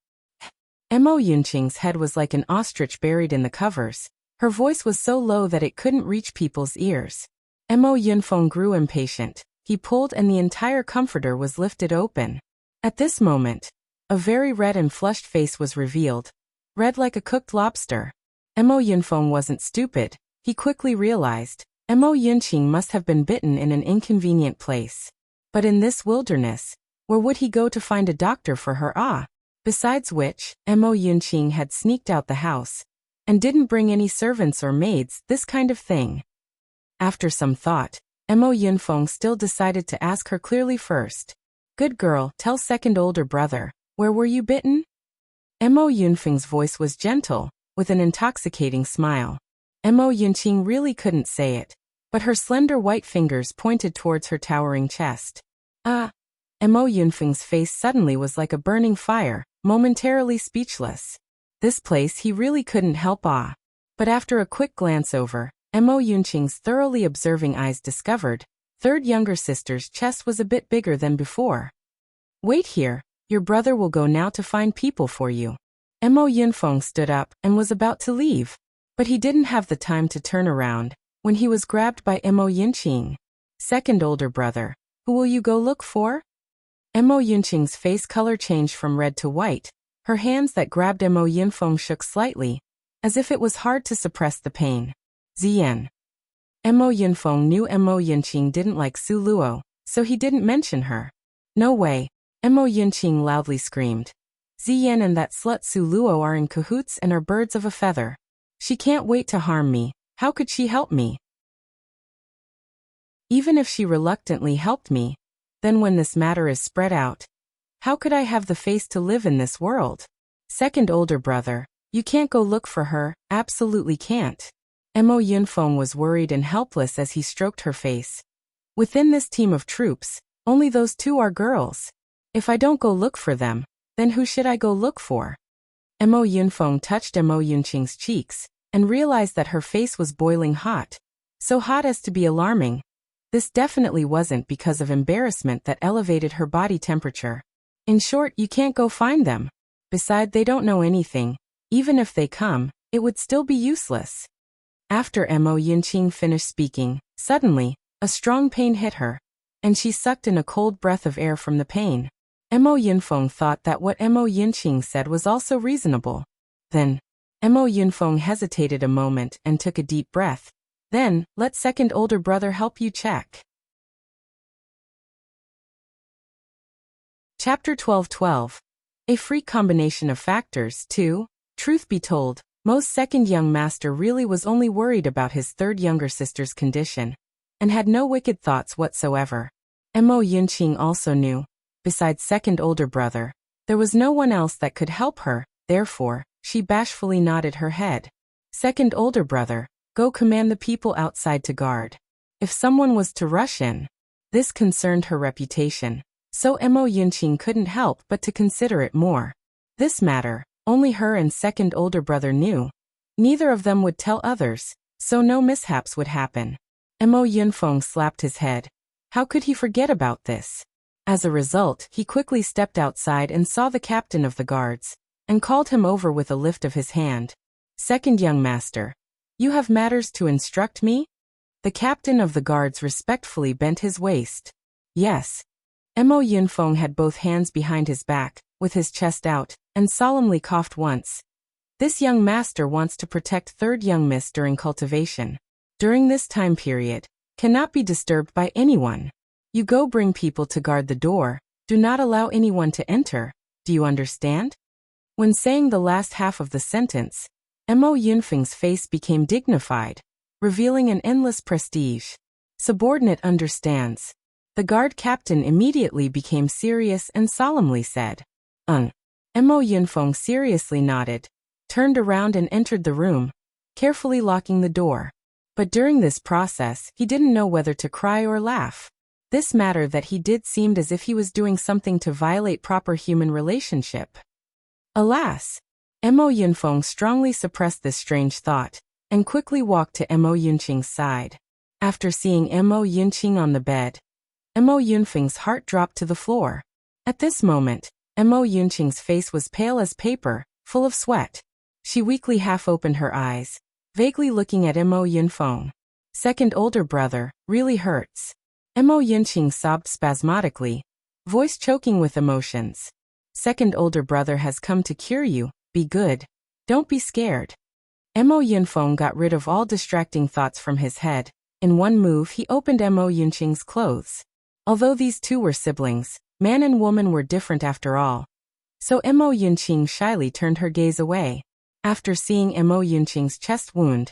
Mo Yunqing's head was like an ostrich buried in the covers. Her voice was so low that it couldn't reach people's ears. Mo Yunfeng grew impatient. He pulled and the entire comforter was lifted open. At this moment, a very red and flushed face was revealed. Red like a cooked lobster. Mo Yunfeng wasn't stupid. He quickly realized, Mo Yunqing must have been bitten in an inconvenient place. But in this wilderness, where would he go to find a doctor for her? Besides which, Mo Yunqing had sneaked out the house and didn't bring any servants or maids, this kind of thing. After some thought, Mo Yunfeng still decided to ask her clearly first. Good girl, tell second older brother, where were you bitten? Mo Yunfeng's voice was gentle, with an intoxicating smile. Mo Yunqing really couldn't say it, but her slender white fingers pointed towards her towering chest. Mo Yunfeng's face suddenly was like a burning fire, momentarily speechless. This place he really couldn't help. But after a quick glance over, Mo Yunqing's thoroughly observing eyes discovered, third younger sister's chest was a bit bigger than before. Wait here, your brother will go now to find people for you. Mo Yunfeng stood up and was about to leave, but he didn't have the time to turn around when he was grabbed by Mo Yunqing. Second older brother, who will you go look for? Mo Yunqing's face color changed from red to white. Her hands that grabbed Mo Yunfeng shook slightly, as if it was hard to suppress the pain. Ziyan. Mo Yunfeng knew Mo Yunqing didn't like Su Luo, so he didn't mention her. No way, Mo Yunqing loudly screamed. Ziyan and that slut Su Luo are in cahoots and are birds of a feather. She can't wait to harm me. How could she help me? Even if she reluctantly helped me, then when this matter is spread out, how could I have the face to live in this world? Second older brother, you can't go look for her, absolutely can't. Mo Yunfeng was worried and helpless as he stroked her face. Within this team of troops, only those two are girls. If I don't go look for them, then who should I go look for? Mo Yunfeng touched Mo Yunqing's cheeks, and realized that her face was boiling hot. So hot as to be alarming. This definitely wasn't because of embarrassment that elevated her body temperature. In short, you can't go find them. Besides, they don't know anything. Even if they come, it would still be useless. After Mo Yinqing finished speaking, suddenly, a strong pain hit her, and she sucked in a cold breath of air from the pain. Mo Yunfeng thought that what Mo Yinqing said was also reasonable. Then, Mo Yunfeng hesitated a moment and took a deep breath. Then, let second older brother help you check. Chapter 12:12. A freak combination of factors, 2. Truth be told, Mo's second young master really was only worried about his third younger sister's condition, and had no wicked thoughts whatsoever. Mo Yunqing also knew, besides second older brother, there was no one else that could help her, therefore, she bashfully nodded her head. Second older brother, go command the people outside to guard. If someone was to rush in, this concerned her reputation, so Mo Yunqing couldn't help but to consider it more. This matter, only her and second older brother knew. Neither of them would tell others, so no mishaps would happen. Mo Yunfeng slapped his head. How could he forget about this? As a result, he quickly stepped outside and saw the captain of the guards, and called him over with a lift of his hand. Second young master, you have matters to instruct me? The captain of the guards respectfully bent his waist. Yes. Mo Yunfeng had both hands behind his back, with his chest out, and solemnly coughed once. This young master wants to protect third young miss during cultivation. During this time period, cannot be disturbed by anyone. You go bring people to guard the door, do not allow anyone to enter, do you understand? When saying the last half of the sentence, Mo Yunfeng's face became dignified, revealing an endless prestige. Subordinate understands. The guard captain immediately became serious and solemnly said, Mo Yunfeng seriously nodded, turned around and entered the room, carefully locking the door. But during this process, he didn't know whether to cry or laugh. This matter that he did seemed as if he was doing something to violate proper human relationship. Alas! Mo Yunfeng strongly suppressed this strange thought, and quickly walked to Mo Yunqing's side. After seeing Mo Yunqing on the bed, Mo Yunfeng's heart dropped to the floor. At this moment, Mo Yunqing's face was pale as paper, full of sweat. She weakly half-opened her eyes, vaguely looking at Mo Yunfeng. Second older brother, really hurts. Mo Yunqing sobbed spasmodically, voice choking with emotions. Second older brother has come to cure you, be good. Don't be scared. Mo Yunfeng got rid of all distracting thoughts from his head. In one move he opened Mo Yunqing's clothes. Although these two were siblings, man and woman were different after all. So Mo Yunqing shyly turned her gaze away. After seeing Mo Yunqing's chest wound,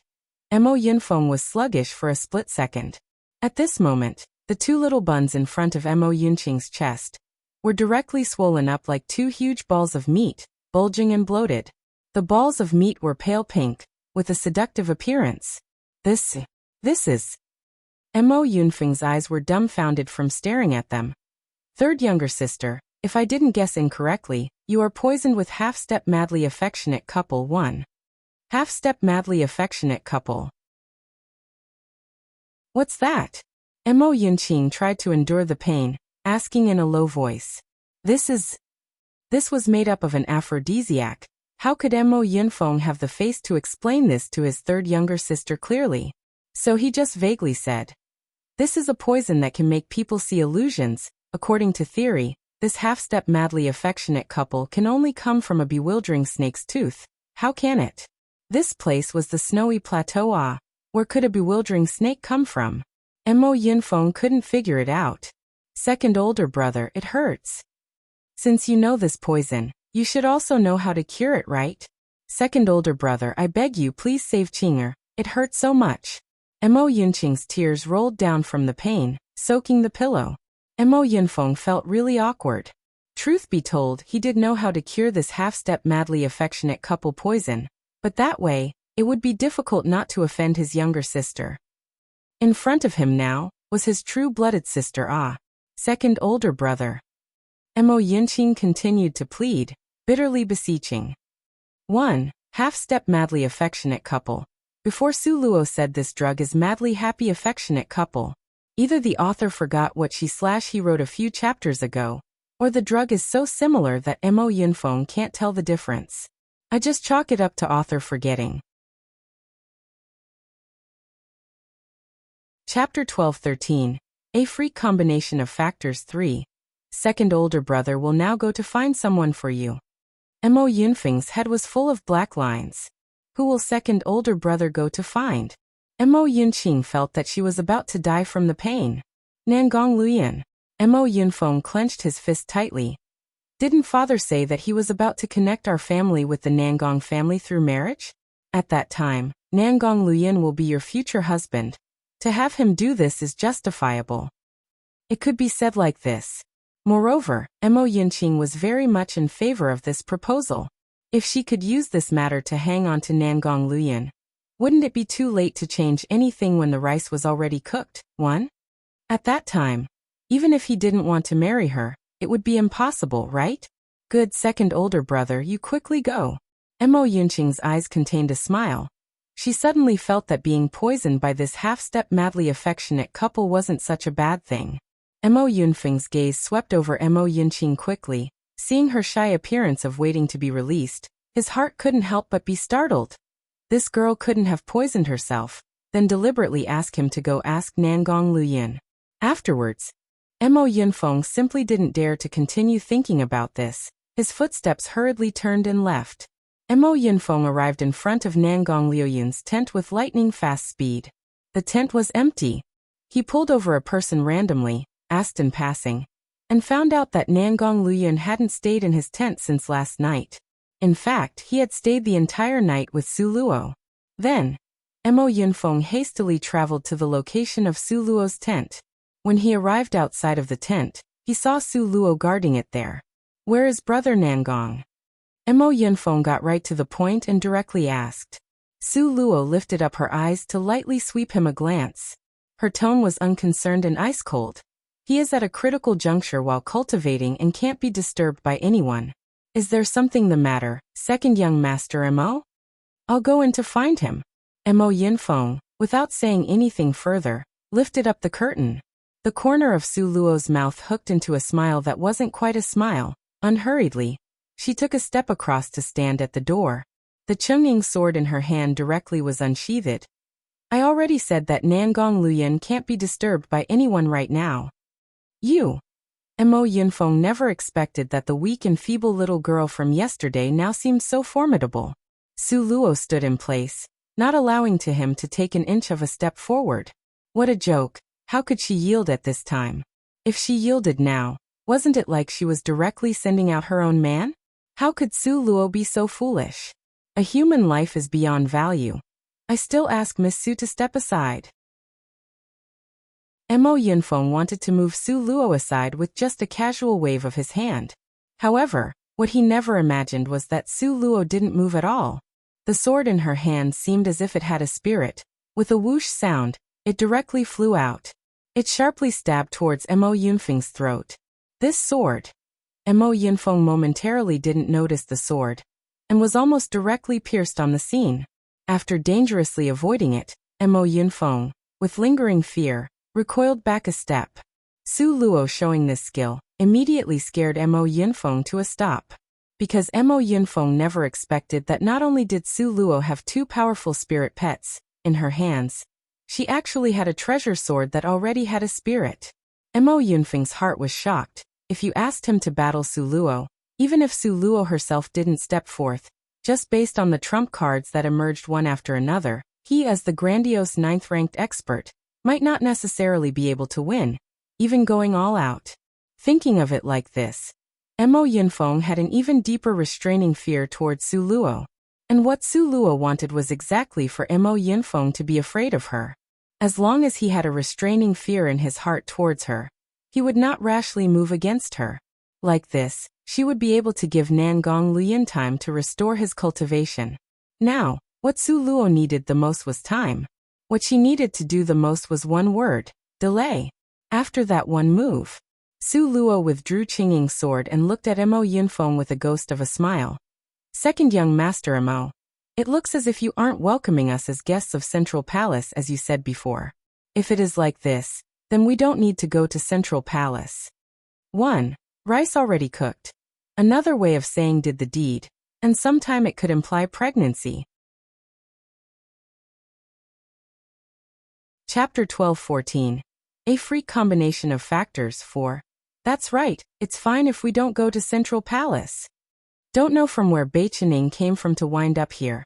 Mo Yunfeng was sluggish for a split second. At this moment, the two little buns in front of Mo Yunqing's chest were directly swollen up like two huge balls of meat, bulging and bloated. The balls of meat were pale pink, with a seductive appearance. This is... Mo Yunfeng's eyes were dumbfounded from staring at them. Third younger sister, if I didn't guess incorrectly, you are poisoned with half-step madly affectionate couple 1. Half-step madly affectionate couple. What's that? Mo Yunqing tried to endure the pain, asking in a low voice. This was made up of an aphrodisiac. How could Mo Yunfeng have the face to explain this to his third younger sister clearly? So he just vaguely said, this is a poison that can make people see illusions. According to theory, this half-step madly affectionate couple can only come from a bewildering snake's tooth. How can it? This place was the snowy plateau. Where could a bewildering snake come from? Mo Yunfeng couldn't figure it out. Second older brother, it hurts. Since you know this poison, you should also know how to cure it, right? Second older brother, I beg you please save Qinger, it hurts so much. Mo Yunqing's tears rolled down from the pain, soaking the pillow. Mo Yunfeng felt really awkward. Truth be told, he did know how to cure this half-step madly affectionate couple poison, but that way, it would be difficult not to offend his younger sister. In front of him now, was his true-blooded sister second older brother. Mo Yunqing continued to plead, bitterly beseeching. 1. Half-step madly affectionate couple. Before Su Luo said this drug is madly happy affectionate couple. Either the author forgot what he wrote a few chapters ago, or the drug is so similar that Mo Yunfeng can't tell the difference. I just chalk it up to author forgetting. Chapter 12-13. A freak combination of factors 3. Second older brother will now go to find someone for you. Mo Yunfeng's head was full of black lines. Who will second older brother go to find? Mo Yunqing felt that she was about to die from the pain. Nangong Luyan. Mo Yunfeng clenched his fist tightly. Didn't father say that he was about to connect our family with the Nangong family through marriage? At that time, Nangong Luyan will be your future husband. To have him do this is justifiable. It could be said like this. Moreover, Mo Yunqing was very much in favor of this proposal. If she could use this matter to hang on to Nangong Luyan, wouldn't it be too late to change anything when the rice was already cooked? 1. At that time, even if he didn't want to marry her, it would be impossible, right? Good second older brother, you quickly go. Mo Yunqing's eyes contained a smile. She suddenly felt that being poisoned by this half-step madly affectionate couple wasn't such a bad thing. Mo Yunfeng's gaze swept over Mo Yunqing quickly. Seeing her shy appearance of waiting to be released, his heart couldn't help but be startled. This girl couldn't have poisoned herself, then deliberately ask him to go ask Nangong Luyan. Afterwards, Mo Yunfeng simply didn't dare to continue thinking about this. His footsteps hurriedly turned and left. Mo Yunfeng arrived in front of Nangong Luyan's tent with lightning-fast speed. The tent was empty. He pulled over a person randomly, asked in passing, and found out that Nangong Luyan hadn't stayed in his tent since last night. In fact, he had stayed the entire night with Su Luo. Then, Mo Yunfeng hastily traveled to the location of Su Luo's tent. When he arrived outside of the tent, he saw Su Luo guarding it there. Where is brother Nangong? Mo Yunfeng got right to the point and directly asked. Su Luo lifted up her eyes to lightly sweep him a glance. Her tone was unconcerned and ice-cold. He is at a critical juncture while cultivating and can't be disturbed by anyone. Is there something the matter, second young master Mo? I'll go in to find him. Mo Yunfeng, without saying anything further, lifted up the curtain. The corner of Su Luo's mouth hooked into a smile that wasn't quite a smile. Unhurriedly, she took a step across to stand at the door. The Chengning sword in her hand directly was unsheathed. I already said that Nangong Luyan can't be disturbed by anyone right now. You. Mo Yunfeng never expected that the weak and feeble little girl from yesterday now seemed so formidable. Su Luo stood in place, not allowing him to take an inch of a step forward. What a joke. How could she yield at this time? If she yielded now, wasn't it like she was directly sending out her own man? How could Su Luo be so foolish? A human life is beyond value. I still ask Miss Su to step aside. Mo Yunfeng wanted to move Su Luo aside with just a casual wave of his hand. However, what he never imagined was that Su Luo didn't move at all. The sword in her hand seemed as if it had a spirit. With a whoosh sound, it directly flew out. It sharply stabbed towards Mo Yunfeng's throat. This sword. Mo Yunfeng momentarily didn't notice the sword, and was almost directly pierced on the scene. After dangerously avoiding it, Mo Yunfeng, with lingering fear, recoiled back a step. Su Luo, showing this skill, immediately scared Mo Yunfeng to a stop. Because Mo Yunfeng never expected that not only did Su Luo have two powerful spirit pets in her hands, she actually had a treasure sword that already had a spirit. Mo Yunfeng's heart was shocked. If you asked him to battle Su Luo, even if Su Luo herself didn't step forth, just based on the trump cards that emerged one after another, he as the grandiose 9th-ranked expert, might not necessarily be able to win, even going all out. Thinking of it like this, Mo Yunfeng had an even deeper restraining fear towards Su Luo. And what Su Luo wanted was exactly for Mo Yunfeng to be afraid of her. As long as he had a restraining fear in his heart towards her, he would not rashly move against her. Like this, she would be able to give Nangong Luyan time to restore his cultivation. Now, what Su Luo needed the most was time. What she needed to do the most was one word: delay. After that one move, Su Luo withdrew Qingying's sword and looked at Mo Yunfeng with a ghost of a smile. Second young master Mo, it looks as if you aren't welcoming us as guests of Central Palace as you said before. If it is like this, then we don't need to go to Central Palace. 1. Rice already cooked. Another way of saying did the deed, and sometime it could imply pregnancy. Chapter 12:14. A freak combination of factors. 4. That's right, it's fine if we don't go to Central Palace. Don't know from where Bai Qining came from to wind up here.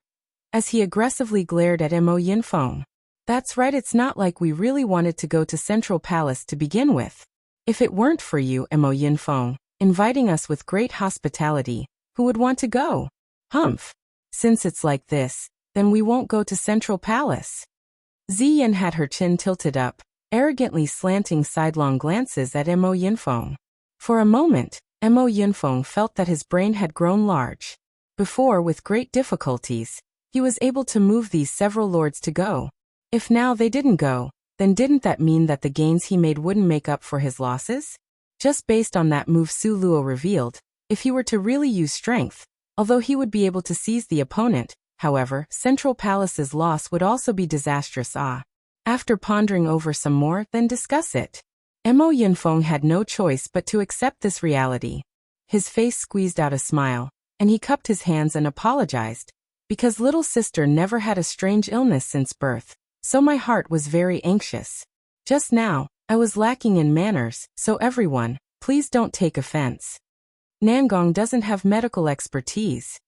As he aggressively glared at Mo Yinfeng. That's right, it's not like we really wanted to go to Central Palace to begin with. If it weren't for you, Mo Yinfeng, inviting us with great hospitality, who would want to go? Humph. Since it's like this, then we won't go to Central Palace. Ziyan had her chin tilted up, arrogantly slanting sidelong glances at Mo Yinfeng. For a moment, Mo Yinfeng felt that his brain had grown large. Before, with great difficulties, he was able to move these several lords to go. If now they didn't go, then didn't that mean that the gains he made wouldn't make up for his losses? Just based on that move, Su Luo revealed, if he were to really use strength, although he would be able to seize the opponent, however, Central Palace's loss would also be disastrous. After pondering over some more, then discuss it. Mo Yinfeng had no choice but to accept this reality. His face squeezed out a smile, and he cupped his hands and apologized. Because little sister never had a strange illness since birth, so my heart was very anxious. Just now, I was lacking in manners, so everyone, please don't take offense. Nangong doesn't have medical expertise.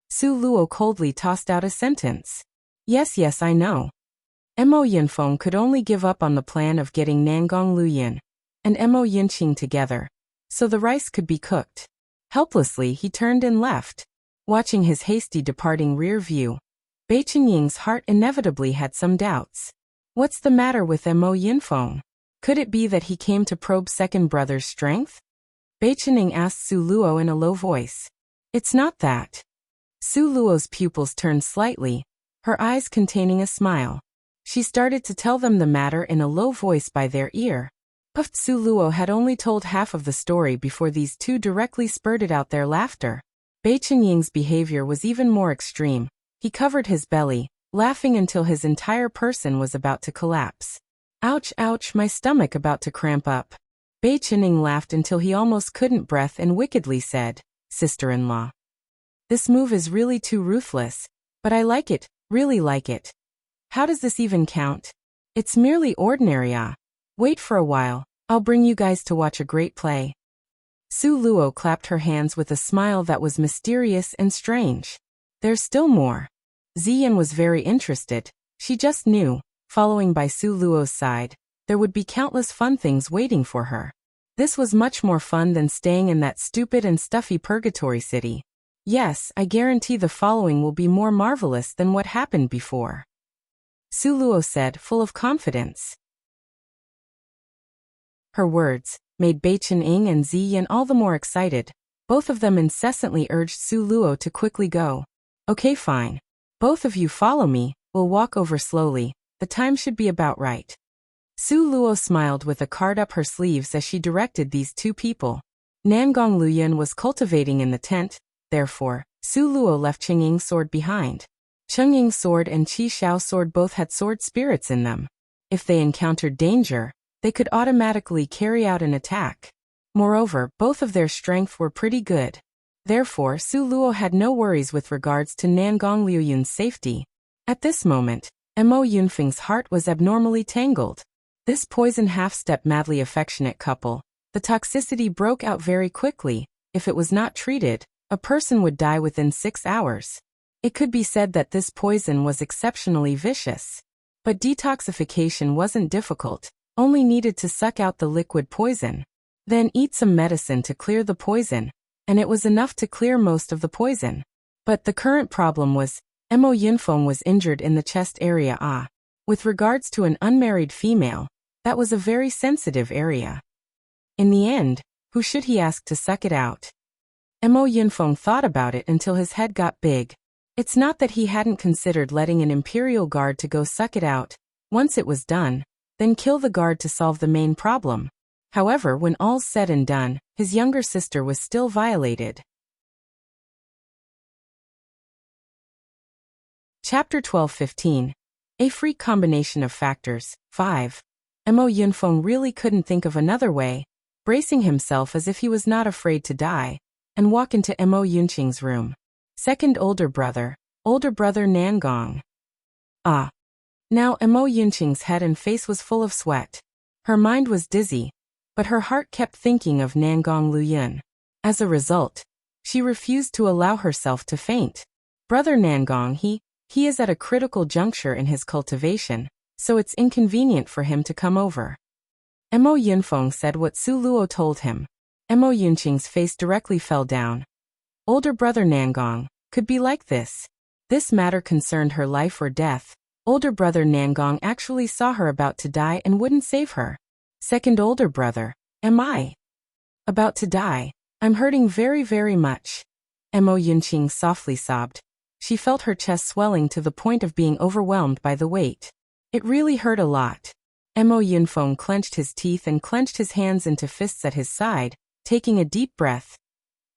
Su Luo coldly tossed out a sentence. Yes, I know. Mo Yinfeng could only give up on the plan of getting Nangong Luyin and Mo Yinqing together, so the rice could be cooked. Helplessly, he turned and left. Watching his hasty departing rear view, Bai Qinying's heart inevitably had some doubts. What's the matter with Mo Yinfeng? Could it be that he came to probe second brother's strength? Bai Qining asked Su Luo in a low voice. It's not that. Su Luo's pupils turned slightly, her eyes containing a smile. She started to tell them the matter in a low voice by their ear. But Su Luo had only told half of the story before these two directly spurted out their laughter. Bai Qinying's behavior was even more extreme. He covered his belly, laughing until his entire person was about to collapse. Ouch, my stomach about to cramp up. Bai Qining laughed until he almost couldn't breathe and wickedly said, Sister-in-law. This move is really too ruthless, but I like it, really like it. How does this even count? It's merely ordinary. Wait for a while, I'll bring you guys to watch a great play. Su Luo clapped her hands with a smile that was mysterious and strange. There's still more. Ziyan was very interested. She just knew, following by Su Luo's side, there would be countless fun things waiting for her. This was much more fun than staying in that stupid and stuffy purgatory city. Yes, I guarantee the following will be more marvelous than what happened before. Su Luo said, full of confidence. Her words made Bai Qining and Ziyan all the more excited. Both of them incessantly urged Su Luo to quickly go. Okay, fine. Both of you follow me, we'll walk over slowly, the time should be about right. Su Luo smiled with a card up her sleeves as she directed these two people. Nangong Luyin was cultivating in the tent, therefore, Su Luo left Qingying's sword behind. Qingying's sword and Qi Xiao's sword both had sword spirits in them. If they encountered danger, they could automatically carry out an attack. Moreover, both of their strength were pretty good. Therefore, Su Luo had no worries with regards to Nangong Liuyun's safety. At this moment, Mo Yunfeng's heart was abnormally tangled. This poison half-step madly affectionate couple, the toxicity broke out very quickly. If it was not treated, a person would die within 6 hours. It could be said that this poison was exceptionally vicious. But detoxification wasn't difficult, only needed to suck out the liquid poison. Then eat some medicine to clear the poison, and it was enough to clear most of the poison. But the current problem was, Mo Yinfeng was injured in the chest area. With regards to an unmarried female, that was a very sensitive area. In the end, who should he ask to suck it out? Mo Yinfeng thought about it until his head got big. It's not that he hadn't considered letting an imperial guard to go suck it out. Once it was done, then kill the guard to solve the main problem. However, when all's said and done, his younger sister was still violated. Chapter 12:15. A freak combination of factors. 5. Mo Yinfeng really couldn't think of another way, bracing himself as if he was not afraid to die, and walk into Mo Yunqing's room. Second older brother Nangong. Now Mo Yunqing's head and face was full of sweat. Her mind was dizzy, but her heart kept thinking of Nangong Luyun. As a result, she refused to allow herself to faint. Brother Nangong, he is at a critical juncture in his cultivation, so it's inconvenient for him to come over. Mo Yunfeng said what Su Luo told him. Mo Yunqing's face directly fell down. Older brother Nangong could be like this. This matter concerned her life or death. Older brother Nangong actually saw her about to die and wouldn't save her. Second older brother, am I about to die? I'm hurting very, very much. Mo Yunqing softly sobbed. She felt her chest swelling to the point of being overwhelmed by the weight. It really hurt a lot. Mo Yunfeng clenched his teeth and clenched his hands into fists at his side, taking a deep breath.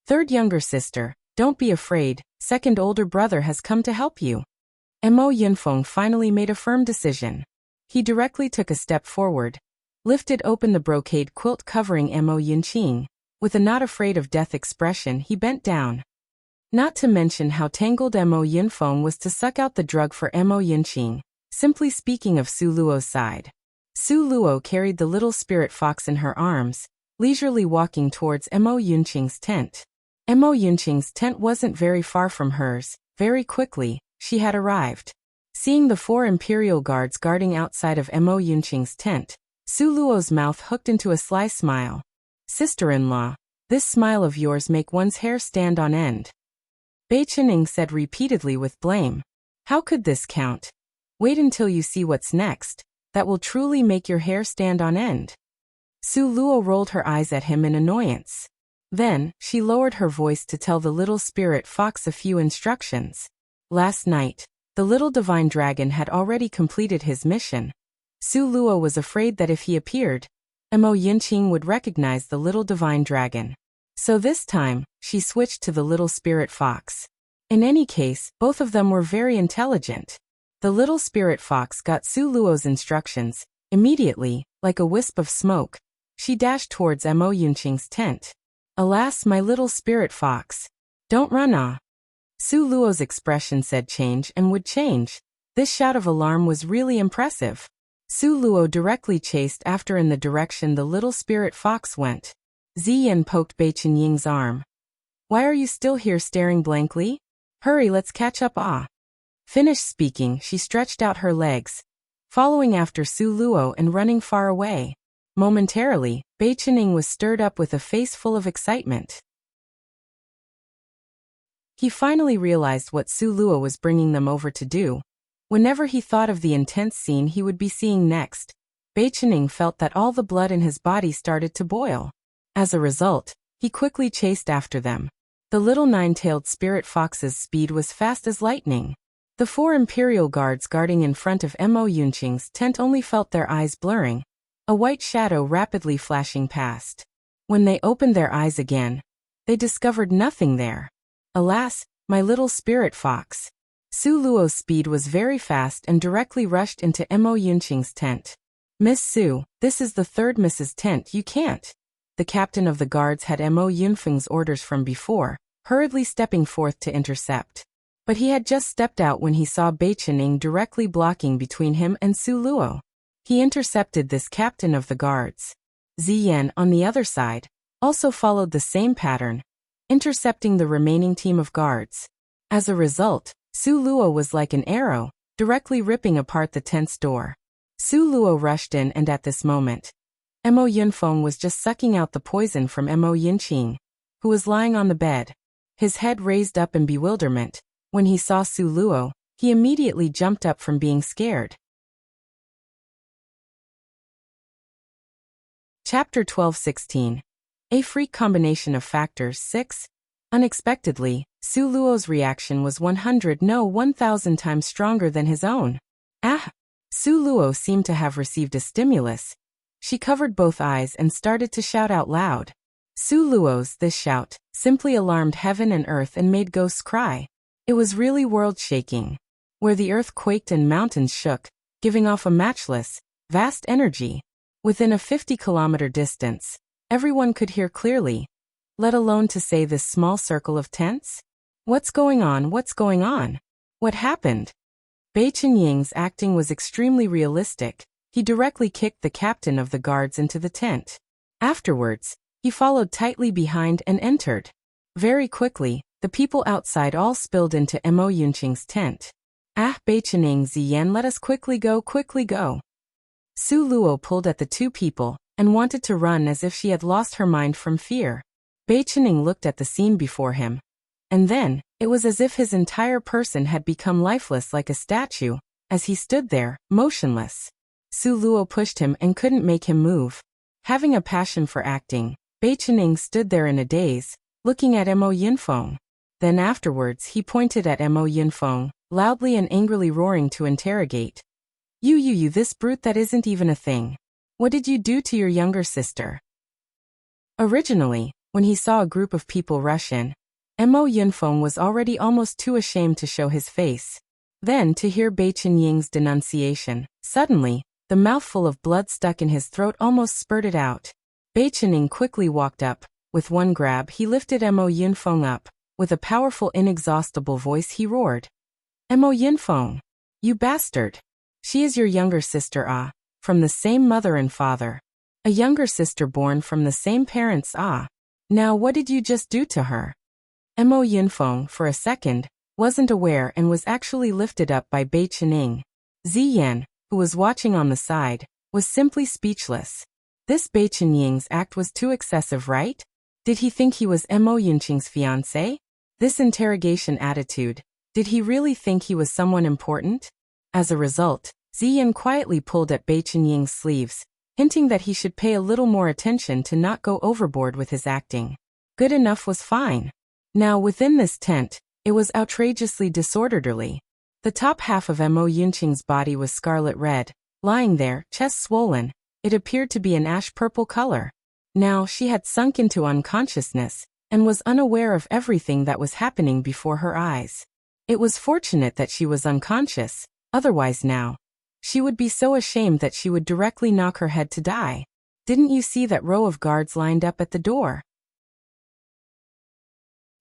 Third younger sister, don't be afraid, second older brother has come to help you. Mo Yunfeng finally made a firm decision. He directly took a step forward, lifted open the brocade quilt covering Mo Yunqing. With a not afraid of death expression, he bent down. Not to mention how tangled Mo Yunfeng was to suck out the drug for Mo Yunqing. Simply speaking of Su Luo's side. Su Luo carried the little spirit fox in her arms, leisurely walking towards Mo Yunqing's tent. Mo Yunqing's tent wasn't very far from hers. Very quickly, she had arrived. Seeing the 4 imperial guards guarding outside of Mo Yunqing's tent, Su Luo's mouth hooked into a sly smile. Sister-in-law, this smile of yours make one's hair stand on end. Bei Qining said repeatedly with blame. How could this count? Wait until you see what's next. That will truly make your hair stand on end. Su Luo rolled her eyes at him in annoyance. Then, she lowered her voice to tell the little spirit fox a few instructions. Last night, the little divine dragon had already completed his mission. Su Luo was afraid that if he appeared, Mo Yunqing would recognize the little divine dragon. So this time, she switched to the little spirit fox. In any case, both of them were very intelligent. The little spirit fox got Su Luo's instructions. Immediately, like a wisp of smoke, she dashed towards Mo Yunqing's tent. Alas, my little spirit fox. Don't run, ah. Su Luo's expression said change and would change. This shout of alarm was really impressive. Su Luo directly chased after in the direction the little spirit fox went. Ziyan poked Bei Qinying's arm. Why are you still here staring blankly? Hurry, let's catch up, ah. Finished speaking, she stretched out her legs, following after Su Luo and running far away. Momentarily, Bei Qining was stirred up with a face full of excitement. He finally realized what Su Luo was bringing them over to do. Whenever he thought of the intense scene he would be seeing next, Bei Qining felt that all the blood in his body started to boil. As a result, he quickly chased after them. The little 9-tailed spirit fox's speed was fast as lightning. The 4 imperial guards guarding in front of Mo Yunqing's tent only felt their eyes blurring, a white shadow rapidly flashing past. When they opened their eyes again, they discovered nothing there. Alas, my little spirit fox. Su Luo's speed was very fast and directly rushed into Mo Yunqing's tent. Miss Su, this is the 3rd Mrs. Tent, you can't. The captain of the guards had Mo Yunfeng's orders from before, hurriedly stepping forth to intercept. But he had just stepped out when he saw Bei Qining directly blocking between him and Su Luo. He intercepted this captain of the guards. Ziyan, on the other side, also followed the same pattern, intercepting the remaining team of guards. As a result, Su Luo was like an arrow, directly ripping apart the tent's door. Su Luo rushed in and at this moment, Mo Yunfeng was just sucking out the poison from Mo Yunqing, who was lying on the bed. His head raised up in bewilderment. When he saw Su Luo, he immediately jumped up from being scared. Chapter 12:16. A freak combination of factors. 6. Unexpectedly, Su Luo's reaction was 1,000 times stronger than his own. Ah! Su Luo seemed to have received a stimulus. She covered both eyes and started to shout out loud. Su Luo's this shout simply alarmed heaven and earth and made ghosts cry. It was really world-shaking, where the earth quaked and mountains shook, giving off a matchless, vast energy. Within a 50-kilometer distance, everyone could hear clearly, let alone to say this small circle of tents. What's going on? What's going on? What happened? Bei Chenying's acting was extremely realistic. He directly kicked the captain of the guards into the tent. Afterwards, he followed tightly behind and entered. Very quickly, the people outside all spilled into Mo Yunqing's tent. Ah, Bei Chenying Ziyan, let us quickly go, quickly go. Su Luo pulled at the two people and wanted to run as if she had lost her mind from fear. Bei Chenying looked at the scene before him. And then, it was as if his entire person had become lifeless like a statue, as he stood there, motionless. Su Luo pushed him and couldn't make him move. Having a passion for acting, Bei Chenying stood there in a daze, looking at Mo Yunfeng. Then afterwards he pointed at Mo Yunfeng, loudly and angrily roaring to interrogate. You, this brute that isn't even a thing. What did you do to your younger sister? Originally, when he saw a group of people rush in, Mo Yunfeng was already almost too ashamed to show his face. Then to hear Bei Chenying's denunciation, suddenly, the mouthful of blood stuck in his throat almost spurted out. Bei Chenying quickly walked up. With one grab he lifted Mo Yunfeng up. With a powerful inexhaustible voice he roared. Mo Yunfeng! You bastard! She is your younger sister from the same mother and father. A younger sister born from the same parents Now what did you just do to her? Mo Yunfeng, for a second, wasn't aware and was actually lifted up by Bei Chenying. Ziyan, who was watching on the side, was simply speechless. This Bei Chenying's act was too excessive, right? Did he think he was Mo Yunqing's fiancé? This interrogation attitude, did he really think he was someone important? As a result, Ziyan quietly pulled at Bei Chenying's sleeves, hinting that he should pay a little more attention to not go overboard with his acting. Good enough was fine. Now within this tent, it was outrageously disorderly. The top half of Mo Yunqing's body was scarlet red, lying there, chest swollen. It appeared to be an ash-purple color. Now she had sunk into unconsciousness, and was unaware of everything that was happening before her eyes. It was fortunate that she was unconscious, otherwise now, she would be so ashamed that she would directly knock her head to die. Didn't you see that row of guards lined up at the door?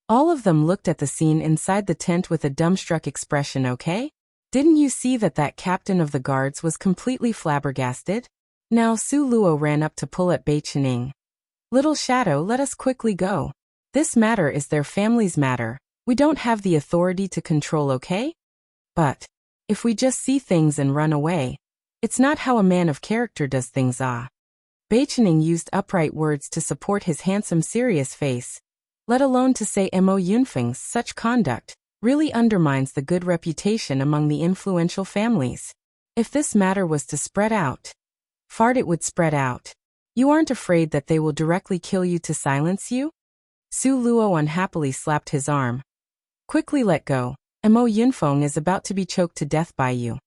All of them looked at the scene inside the tent with a dumbstruck expression, okay? Didn't you see that captain of the guards was completely flabbergasted? Now Su Luo ran up to pull at Bei Chenying. Little Shadow, let us quickly go. This matter is their family's matter. We don't have the authority to control, okay? But if we just see things and run away, it's not how a man of character does things. Bei Chenying used upright words to support his handsome serious face. Let alone to say Mo Yunfeng's such conduct really undermines the good reputation among the influential families. If this matter was to spread out, it would spread out. You aren't afraid that they will directly kill you to silence you? Su Luo unhappily slapped his arm. Quickly let go. Mo Yunfeng is about to be choked to death by you.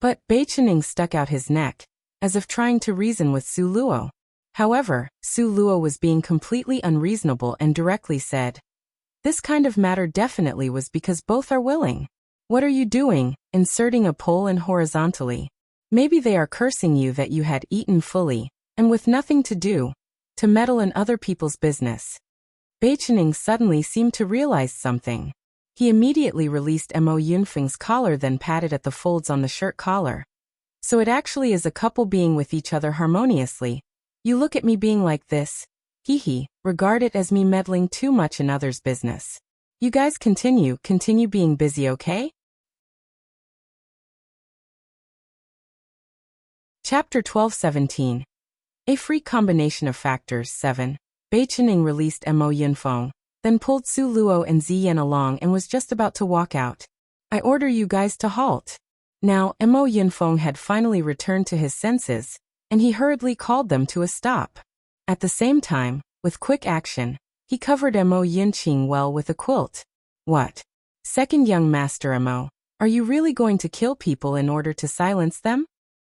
But Bei Chenying stuck out his neck, as if trying to reason with Su Luo. However, Su Luo was being completely unreasonable and directly said, this kind of matter definitely was because both are willing. What are you doing, inserting a pole in horizontally? Maybe they are cursing you that you had eaten fully, and with nothing to do, to meddle in other people's business. Bei Chenying suddenly seemed to realize something. He immediately released Mo Yunfeng's collar, then patted at the folds on the shirt collar. So it actually is a couple being with each other harmoniously. You look at me being like this. Hee, regard it as me meddling too much in others' business. You guys continue being busy, okay? Chapter 12:17. A free combination of factors. 7. Bei Chenying released Mo Yunfeng, then pulled Su Luo and Ziyan along and was just about to walk out. I order you guys to halt. Now, Mo Yunfeng had finally returned to his senses, and he hurriedly called them to a stop. At the same time, with quick action, he covered Mo Yunqing well with a quilt. What? Second young master Mo, are you really going to kill people in order to silence them?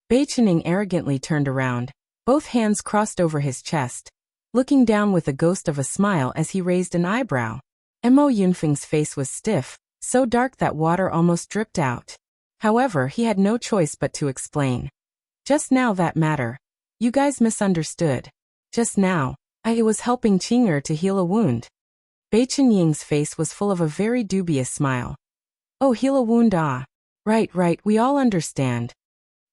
Bei Chenying arrogantly turned around, both hands crossed over his chest, looking down with a ghost of a smile as he raised an eyebrow. Mo Yunfeng's face was stiff, so dark that water almost dripped out. However, he had no choice but to explain. Just now that matter. You guys misunderstood. Just now, I was helping Qing'er to heal a wound. Bei Chenying's face was full of a very dubious smile. Oh, heal a wound, Right, we all understand.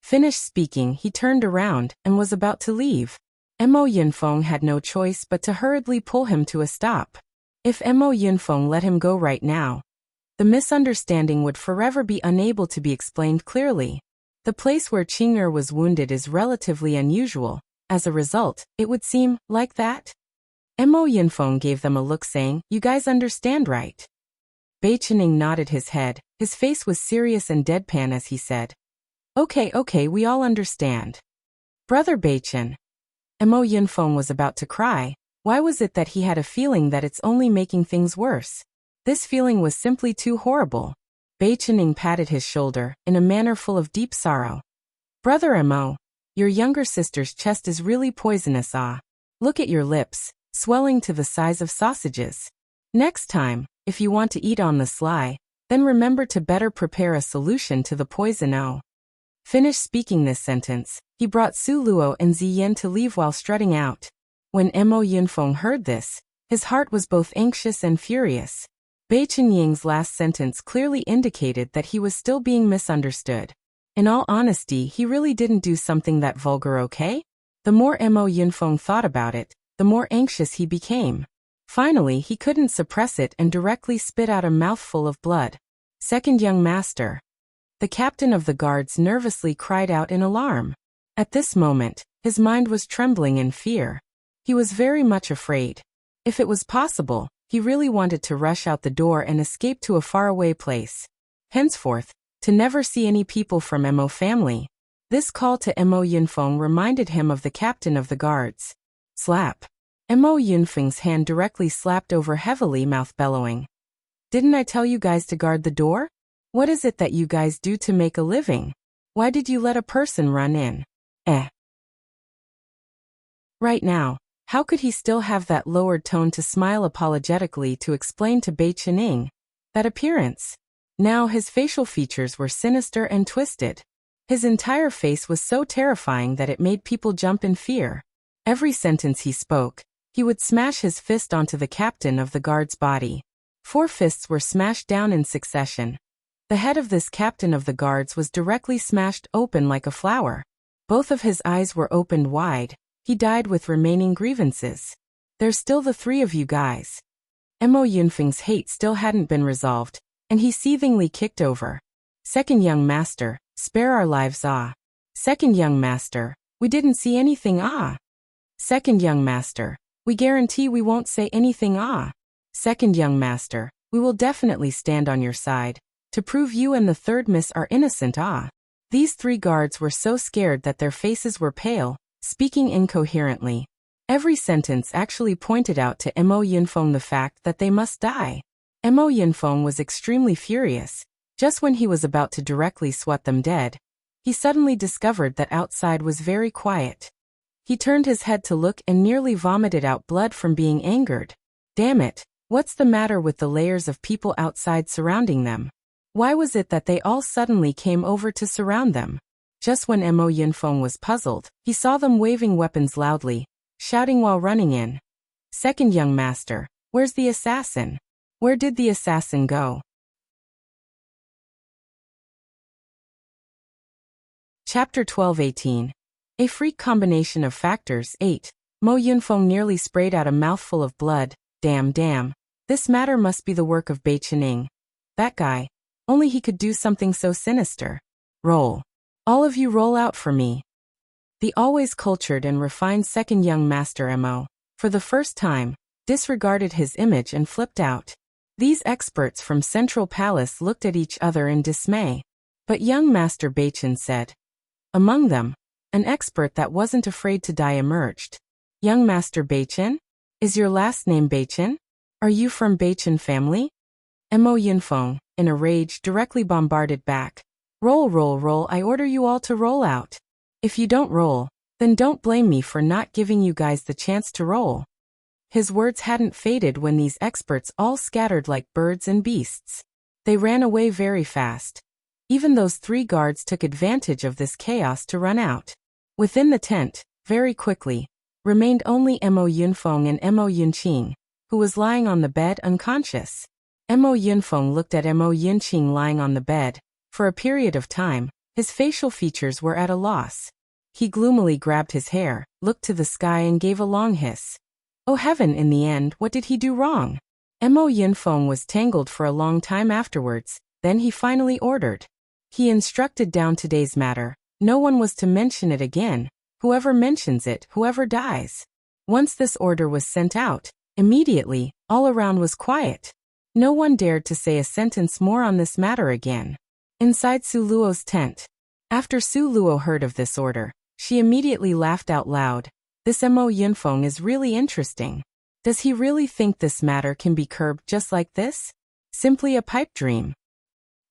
Finished speaking, he turned around and was about to leave. Mo Yunfeng had no choice but to hurriedly pull him to a stop. If Mo Yunfeng let him go right now, the misunderstanding would forever be unable to be explained clearly. The place where Qing'er was wounded is relatively unusual. As a result, it would seem like that. Mo Yunfeng gave them a look saying, "You guys understand, right?" Bei Qining nodded his head. His face was serious and deadpan as he said, Okay, we all understand. Brother Beichen. Mo Yunfeng was about to cry. Why was it that he had a feeling that it's only making things worse? This feeling was simply too horrible. Bei Qining patted his shoulder, in a manner full of deep sorrow. Brother Mo, your younger sister's chest is really poisonous, ah. Look at your lips, swelling to the size of sausages. Next time, if you want to eat on the sly, then remember to better prepare a solution to the poison. Oh. Finished speaking this sentence, he brought Su Luo and Ziyan to leave while strutting out. When Mo Yunfeng heard this, his heart was both anxious and furious. Bei Qinying's last sentence clearly indicated that he was still being misunderstood. In all honesty, he really didn't do something that vulgar, okay? The more Mo Yunfeng thought about it, the more anxious he became. Finally, he couldn't suppress it and directly spit out a mouthful of blood. Second young master. The captain of the guards nervously cried out in alarm. At this moment, his mind was trembling in fear. He was very much afraid. If it was possible, he really wanted to rush out the door and escape to a faraway place. Henceforth, to never see any people from Mo family. This call to Mo Yunfeng reminded him of the captain of the guards. Slap. Mo Yunfeng's hand directly slapped over heavily, mouth bellowing. Didn't I tell you guys to guard the door? What is it that you guys do to make a living? Why did you let a person run in? Right now, how could he still have that lowered tone to smile apologetically to explain to Bei Qining? That appearance. Now his facial features were sinister and twisted. His entire face was so terrifying that it made people jump in fear. Every sentence he spoke, he would smash his fist onto the captain of the guard's body. 4 fists were smashed down in succession. The head of this captain of the guards was directly smashed open like a flower. Both of his eyes were opened wide. He died with remaining grievances. There's still the 3 of you guys. Mo Yunfeng's hate still hadn't been resolved, and he seethingly kicked over. Second young master, spare our lives, ah. Second young master, we didn't see anything, ah. Second young master, we guarantee we won't say anything, ah. Second young master, we will definitely stand on your side. To prove you and the third miss are innocent, ah. These 3 guards were so scared that their faces were pale, speaking incoherently. Every sentence actually pointed out to Mo Yunfeng the fact that they must die. Mo Yunfeng was extremely furious. Just when he was about to directly swat them dead, he suddenly discovered that outside was very quiet. He turned his head to look and nearly vomited out blood from being angered. Damn it, what's the matter with the layers of people outside surrounding them? Why was it that they all suddenly came over to surround them? Just when Mo Yunfeng was puzzled, he saw them waving weapons loudly, shouting while running in. Second young master, where's the assassin? Where did the assassin go? Chapter 12:18. A freak combination of factors. 8. Mo Yunfeng nearly sprayed out a mouthful of blood. Damn. This matter must be the work of Bei Qining. That guy. Only he could do something so sinister. Roll. All of you roll out for me. The always cultured and refined second young master Mo, for the first time, disregarded his image and flipped out. These experts from Central Palace looked at each other in dismay. But young Master Beichen said. Among them, an expert that wasn't afraid to die emerged. Young Master Beichen? Is your last name Beichen? Are you from Beichen family? Mo Yunfeng, in a rage, directly bombarded back. Roll, I order you all to roll out. If you don't roll, then don't blame me for not giving you guys the chance to roll. His words hadn't faded when these experts all scattered like birds and beasts. They ran away very fast. Even those 3 guards took advantage of this chaos to run out. Within the tent, very quickly, remained only Mo Yunfeng and Mo Yunqing, who was lying on the bed unconscious. Mo Yunfeng looked at Mo Yunqing lying on the bed, For a period of time, his facial features were at a loss. He gloomily grabbed his hair, looked to the sky and gave a long hiss. Oh heaven, in the end, what did he do wrong? Mo Yunfeng was tangled for a long time afterwards, then he finally ordered. He instructed down today's matter. No one was to mention it again. Whoever mentions it, whoever dies. Once this order was sent out, immediately, all around was quiet. No one dared to say a sentence more on this matter again. Inside Su Luo's tent. After Su Luo heard of this order, she immediately laughed out loud. This Mo Yunfeng is really interesting. Does he really think this matter can be curbed just like this? Simply a pipe dream.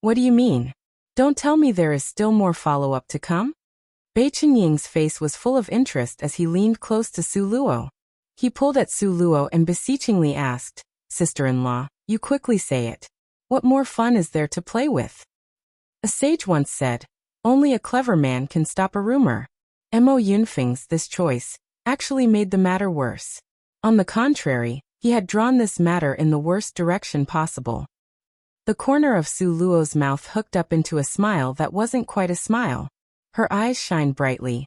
What do you mean? Don't tell me there is still more follow-up to come? Bei Chenying's face was full of interest as he leaned close to Su Luo. He pulled at Su Luo and beseechingly asked, "Sister-in-law, you quickly say it. What more fun is there to play with?" A sage once said, "Only a clever man can stop a rumor." Mo Yunfeng's this choice actually made the matter worse. On the contrary, he had drawn this matter in the worst direction possible. The corner of Su Luo's mouth hooked up into a smile that wasn't quite a smile. Her eyes shined brightly.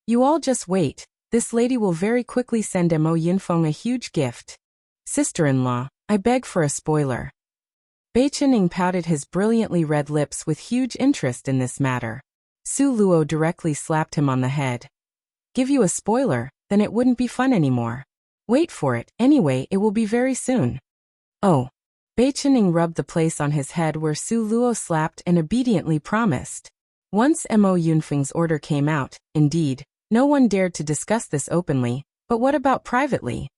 "You all just wait, this lady will very quickly send Mo Yunfeng a huge gift. Sister-in-law, I beg for a spoiler." Bei Chenying pouted his brilliantly red lips with huge interest in this matter. Su Luo directly slapped him on the head. "Give you a spoiler, then it wouldn't be fun anymore. Wait for it, anyway it will be very soon." "Oh." Bei Chenying rubbed the place on his head where Su Luo slapped and obediently promised. Once Mo Yunfeng's order came out, indeed, no one dared to discuss this openly, but what about privately?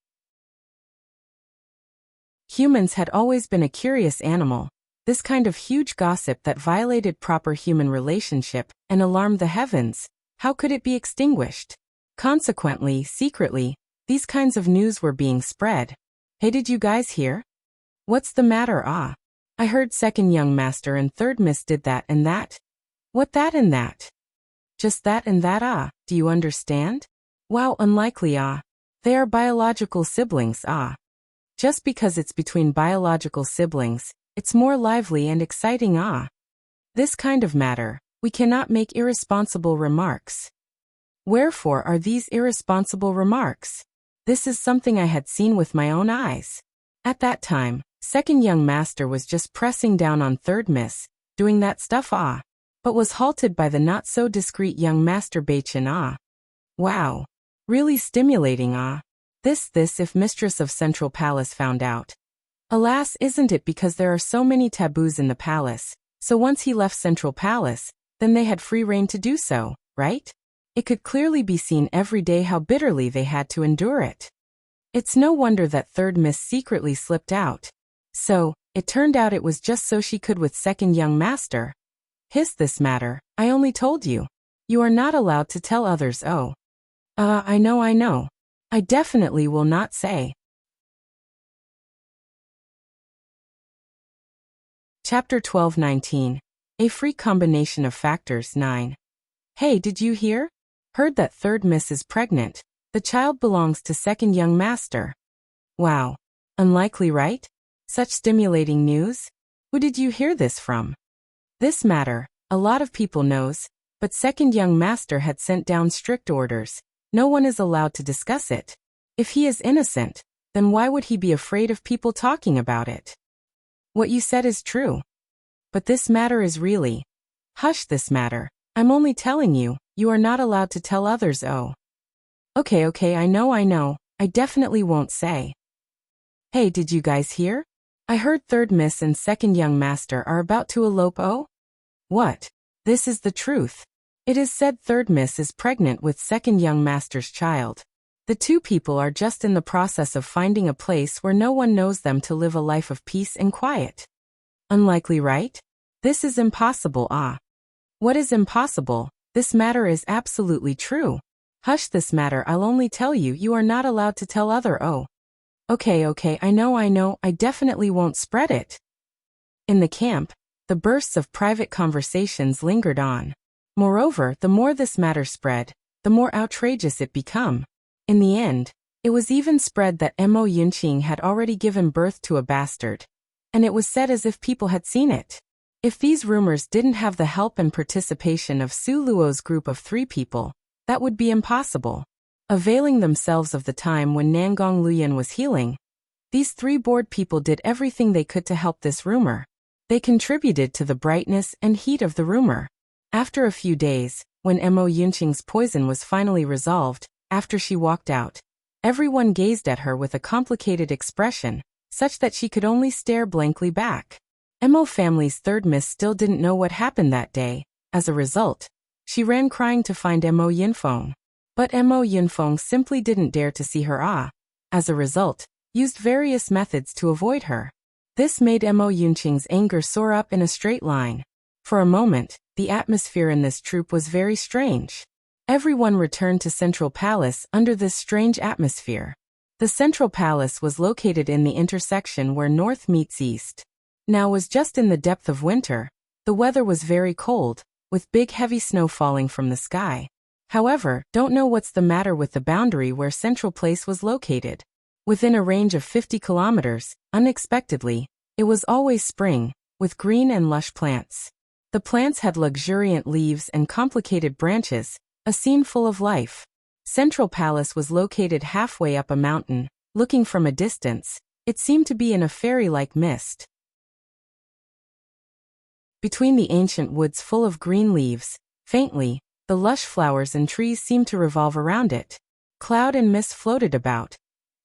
Humans had always been a curious animal. This kind of huge gossip that violated proper human relationship and alarmed the heavens, how could it be extinguished? Consequently, secretly, these kinds of news were being spread. "Hey, did you guys hear? What's the matter? I heard second young master and third miss did that and that." "What that and that?" "Just that and that do you understand? Wow, unlikely They are biological siblings Just because it's between biological siblings, it's more lively and exciting This kind of matter, we cannot make irresponsible remarks." "Wherefore are these irresponsible remarks?" "This is something I had seen with my own eyes." At that time, second young master was just pressing down on third miss, doing that stuff but was halted by the not-so-discreet young master Bei Chen Wow. Really stimulating This if Mistress of Central Palace found out. Alas, isn't it because there are so many taboos in the palace, so once he left Central Palace, then they had free rein to do so, right? It could clearly be seen every day how bitterly they had to endure it. It's no wonder that third miss secretly slipped out. So, it turned out it was just so she could with second young master. "Hiss this matter, I only told you. You are not allowed to tell others I know. I definitely will not say." Chapter 12-19. A free combination of factors 9. "Hey, did you hear? Heard that third miss is pregnant. The child belongs to second young master." "Wow. Unlikely, right? Such stimulating news? Who did you hear this from?" "This matter, a lot of people knows, but second young master had sent down strict orders. No one is allowed to discuss it. If he is innocent, then why would he be afraid of people talking about it?" "What you said is true. But this matter is really—" "Hush this matter. I'm only telling you, you are not allowed to tell others Okay, I know. I definitely won't say." "Hey, did you guys hear? I heard third miss and second young master are about to elope What? This is the truth. It is said third miss is pregnant with second young master's child. The two people are just in the process of finding a place where no one knows them to live a life of peace and quiet." "Unlikely, right? This is impossible What is impossible? This matter is absolutely true. Hush this matter, I'll only tell you, you are not allowed to tell other Okay, I know, I definitely won't spread it." In the camp, the bursts of private conversations lingered on. Moreover, the more this matter spread, the more outrageous it became. In the end, it was even spread that Mo Yunqing had already given birth to a bastard. And it was said as if people had seen it. If these rumors didn't have the help and participation of Su Luo's group of 3 people, that would be impossible. Availing themselves of the time when Nangong Luyan was healing, these 3 bored people did everything they could to help this rumor. They contributed to the brightness and heat of the rumor. After a few days, when Mo Yunqing's poison was finally resolved, after she walked out, everyone gazed at her with a complicated expression, such that she could only stare blankly back. Mo family's 3rd miss still didn't know what happened that day. As a result, she ran crying to find Mo Yunfeng. But Mo Yunfeng simply didn't dare to see her. As a result, used various methods to avoid her. This made Mo Yunqing's anger soar up in a straight line. For a moment, the atmosphere in this troop was very strange. Everyone returned to Central Palace under this strange atmosphere. The Central Palace was located in the intersection where north meets east. Now was just in the depth of winter. The weather was very cold, with big heavy snow falling from the sky. However, don't know what's the matter with the boundary where Central Place was located. Within a range of 50 kilometers, unexpectedly, it was always spring, with green and lush plants. The plants had luxuriant leaves and complicated branches, a scene full of life. Central Palace was located halfway up a mountain. Looking from a distance, it seemed to be in a fairy-like mist. Between the ancient woods full of green leaves, faintly, the lush flowers and trees seemed to revolve around it. Cloud and mist floated about.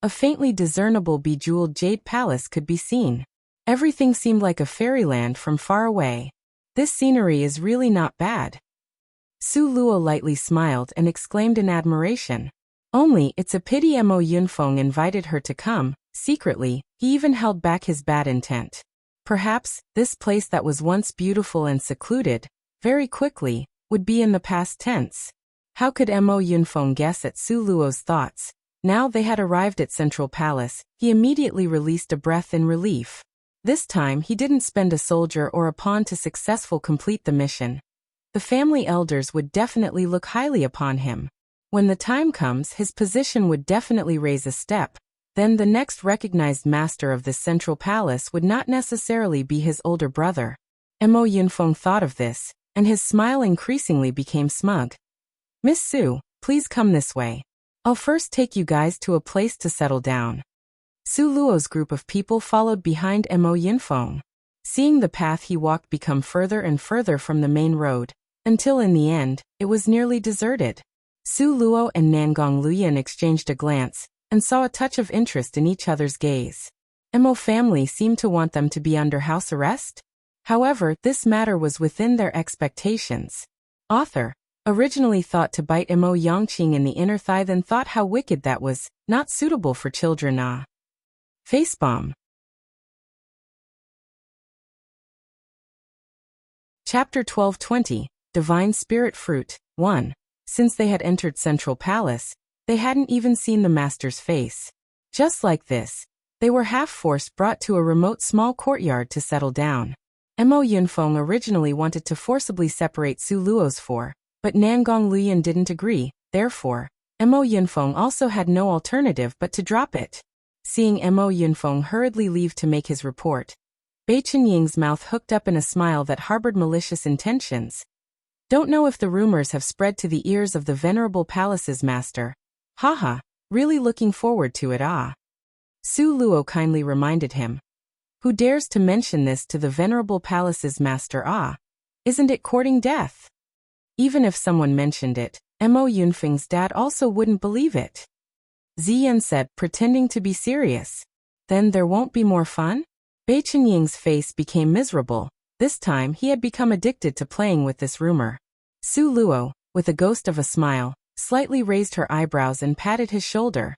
A faintly discernible bejeweled jade palace could be seen. Everything seemed like a fairyland from far away. This scenery is really not bad. Su Luo lightly smiled and exclaimed in admiration. Only it's a pity Mo Yunfeng invited her to come. Secretly, he even held back his bad intent. Perhaps, this place that was once beautiful and secluded, very quickly, would be in the past tense. How could Mo Yunfeng guess at Su Luo's thoughts? Now they had arrived at Central Palace, he immediately released a breath in relief. This time he didn't spend a soldier or a pawn to successfully complete the mission. The family elders would definitely look highly upon him. When the time comes, his position would definitely raise a step. Then the next recognized master of this Central Palace would not necessarily be his older brother. Mo Yunfeng thought of this, and his smile increasingly became smug. Miss Su, please come this way. I'll first take you guys to a place to settle down. Su Luo's group of people followed behind Mo Yunfeng. Seeing the path he walked become further and further from the main road, until in the end, it was nearly deserted. Su Luo and Nangong Luyan exchanged a glance, and saw a touch of interest in each other's gaze. Mo family seemed to want them to be under house arrest? However, this matter was within their expectations. Author originally thought to bite Mo Yangqing in the inner thigh, then thought how wicked that was, not suitable for children. Facepalm. Chapter 1220, Divine Spirit Fruit, 1. Since they had entered Central Palace, they hadn't even seen the master's face. Just like this, they were half-forced brought to a remote small courtyard to settle down. Mo Yunfeng originally wanted to forcibly separate Su Luo's four, but Nangong Luyan didn't agree. Therefore, Mo Yunfeng also had no alternative but to drop it. Seeing Mo Yunfeng hurriedly leave to make his report, Bei Qinying's mouth hooked up in a smile that harbored malicious intentions. Don't know if the rumors have spread to the ears of the venerable palace's master. Haha, really looking forward to it. Su Luo kindly reminded him. Who dares to mention this to the venerable palace's master? Isn't it courting death? Even if someone mentioned it, Mo Yunfeng's dad also wouldn't believe it. Ziyan said, pretending to be serious. Then there won't be more fun? Bei Qinying's face became miserable. This time he had become addicted to playing with this rumor. Su Luo, with a ghost of a smile, slightly raised her eyebrows and patted his shoulder.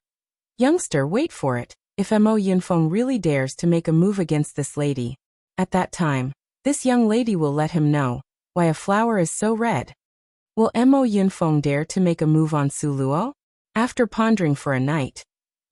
Youngster, wait for it. If Mo Yunfeng really dares to make a move against this lady, at that time, this young lady will let him know why a flower is so red. Will Mo Yunfeng dare to make a move on Su Luo? After pondering for a night,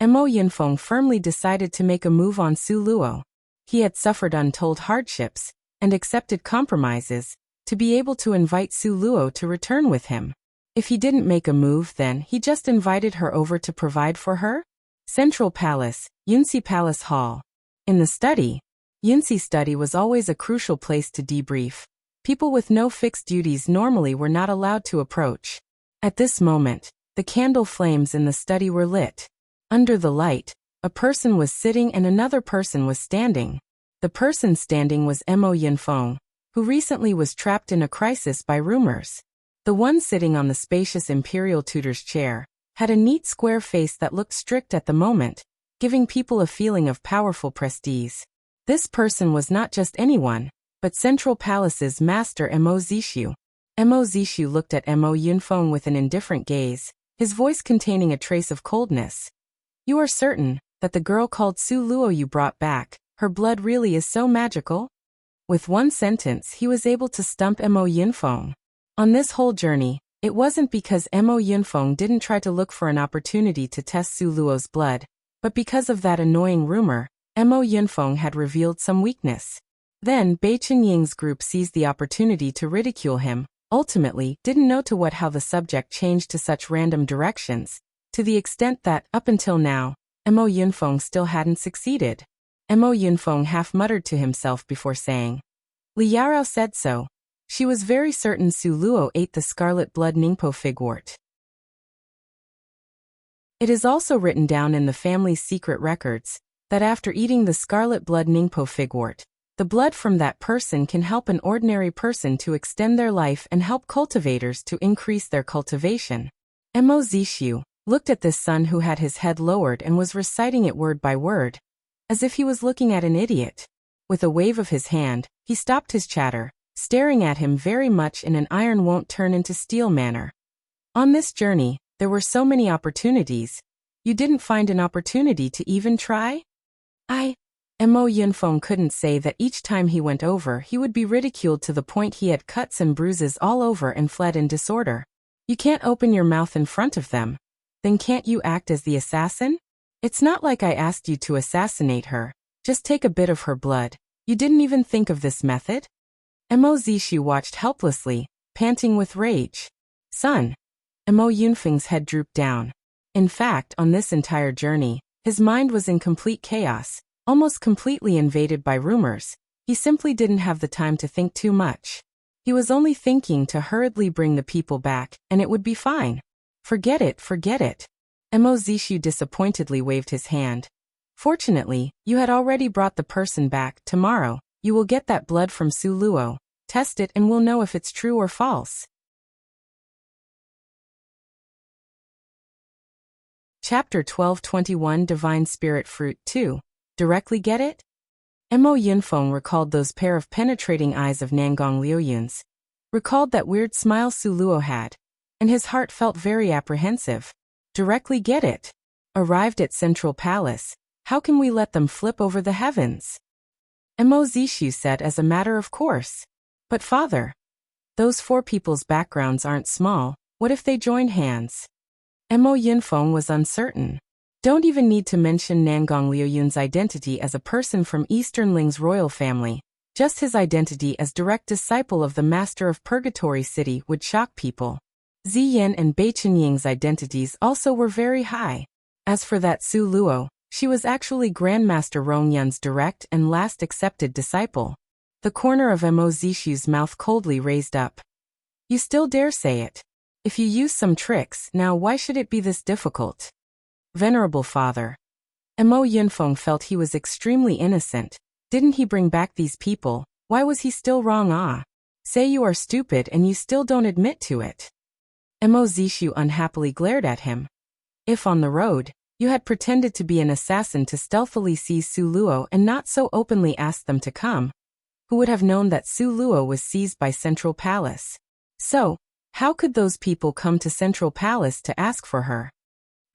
Mo Yunfeng firmly decided to make a move on Su Luo. He had suffered untold hardships and accepted compromises to be able to invite Su Luo to return with him. If he didn't make a move, then he just invited her over to provide for her? Central Palace, Yunxi Palace Hall. In the study, Yinsi study was always a crucial place to debrief. People with no fixed duties normally were not allowed to approach. At this moment, the candle flames in the study were lit. Under the light, a person was sitting and another person was standing. The person standing was Mo Yinfeng, who recently was trapped in a crisis by rumors. The one sitting on the spacious imperial tutor's chair had a neat square face that looked strict at the moment, giving people a feeling of powerful prestige. This person was not just anyone, but Central Palace's master Mo Zishu. Mo Zishu looked at Mo Yunfeng with an indifferent gaze, his voice containing a trace of coldness. You are certain that the girl called Su Luo you brought back, her blood really is so magical? With one sentence he was able to stump Mo Yunfeng. On this whole journey, it wasn't because Mo Yunfeng didn't try to look for an opportunity to test Su Luo's blood, but because of that annoying rumor, Mo Yunfeng had revealed some weakness. Then Bei Qinying's group seized the opportunity to ridicule him, ultimately didn't know to what how the subject changed to such random directions, to the extent that, up until now, Mo Yunfeng still hadn't succeeded. Mo Yunfeng half muttered to himself before saying, Li Yarao said so. She was very certain Su Luo ate the scarlet blood Ningpo figwort. It is also written down in the family's secret records that after eating the scarlet blood Ningpo figwort, the blood from that person can help an ordinary person to extend their life and help cultivators to increase their cultivation. Mo Zishu looked at this son who had his head lowered and was reciting it word by word, as if he was looking at an idiot. With a wave of his hand, he stopped his chatter, staring at him very much in an iron won't turn into steel manner. On this journey, there were so many opportunities. You didn't find an opportunity to even try? Mo Yunfeng couldn't say that each time he went over he would be ridiculed to the point he had cuts and bruises all over and fled in disorder. You can't open your mouth in front of them. Then can't you act as the assassin? It's not like I asked you to assassinate her. Just take a bit of her blood. You didn't even think of this method? Mo Zishu watched helplessly, panting with rage. Son. Mo Yunfeng's head drooped down. In fact, on this entire journey, his mind was in complete chaos, almost completely invaded by rumors. He simply didn't have the time to think too much. He was only thinking to hurriedly bring the people back, and it would be fine. Forget it, forget it. Mo Zishu disappointedly waved his hand. Fortunately, you had already brought the person back. Tomorrow, you will get that blood from Su Luo. Test it and we'll know if it's true or false. Chapter 12:21 Divine Spirit Fruit 2. Directly get it? Mo Yunfeng recalled those pair of penetrating eyes of Nangong Liuyun's, recalled that weird smile Su Luo had, and his heart felt very apprehensive. Directly get it. Arrived at Central Palace, how can we let them flip over the heavens? Mo Zishu said as a matter of course. But father, those four people's backgrounds aren't small, what if they join hands? Mo Yunfeng was uncertain. Don't even need to mention Nangong Liuyun's identity as a person from Eastern Ling's royal family. Just his identity as direct disciple of the Master of Purgatory City would shock people. Ziyan and Bei Qinying's identities also were very high. As for that Su Luo, she was actually Grandmaster Rongyun's direct and last accepted disciple. The corner of Mo Zishu's mouth coldly raised up. You still dare say it? If you use some tricks, now why should it be this difficult? Venerable father. Mo Yunfeng felt he was extremely innocent. Didn't he bring back these people? Why was he still wrong? Say you are stupid and you still don't admit to it. Mo Zishu unhappily glared at him. If on the road, you had pretended to be an assassin to stealthily seize Su Luo and not so openly asked them to come, who would have known that Su Luo was seized by Central Palace? So, how could those people come to Central Palace to ask for her?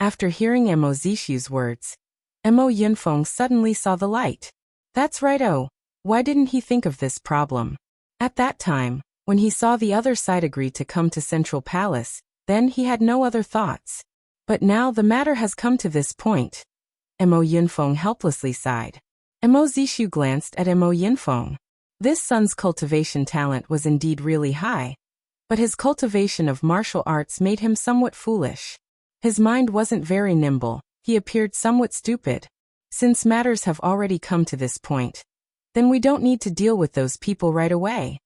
After hearing Mo Zishu's words, Mo Yunfeng suddenly saw the light. That's right. Why didn't he think of this problem? At that time, when he saw the other side agree to come to Central Palace, then he had no other thoughts. But now the matter has come to this point. Mo Yunfeng helplessly sighed. Mo Zishu glanced at Mo Yunfeng. This son's cultivation talent was indeed really high, but his cultivation of martial arts made him somewhat foolish. His mind wasn't very nimble, he appeared somewhat stupid. Since matters have already come to this point, Then we don't need to deal with those people right away.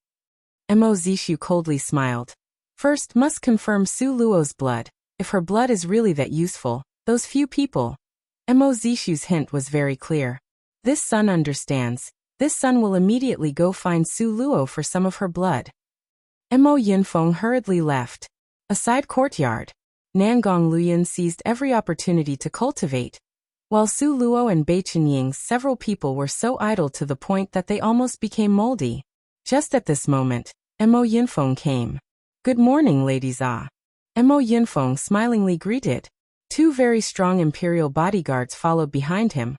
Mo Zishu coldly smiled. First must confirm Su Luo's blood. If her blood is really that useful, those few people. Mo Zishu's hint was very clear. This son understands. This son will immediately go find Su Luo for some of her blood. Mo Yunfeng hurriedly left. A side courtyard. Nangong Luyan seized every opportunity to cultivate. While Su Luo and Bei Chenying's several people were so idle to the point that they almost became moldy. Just at this moment, Mo Yunfeng came. Good morning, ladies. Mo Yunfeng smilingly greeted. Two very strong imperial bodyguards followed behind him.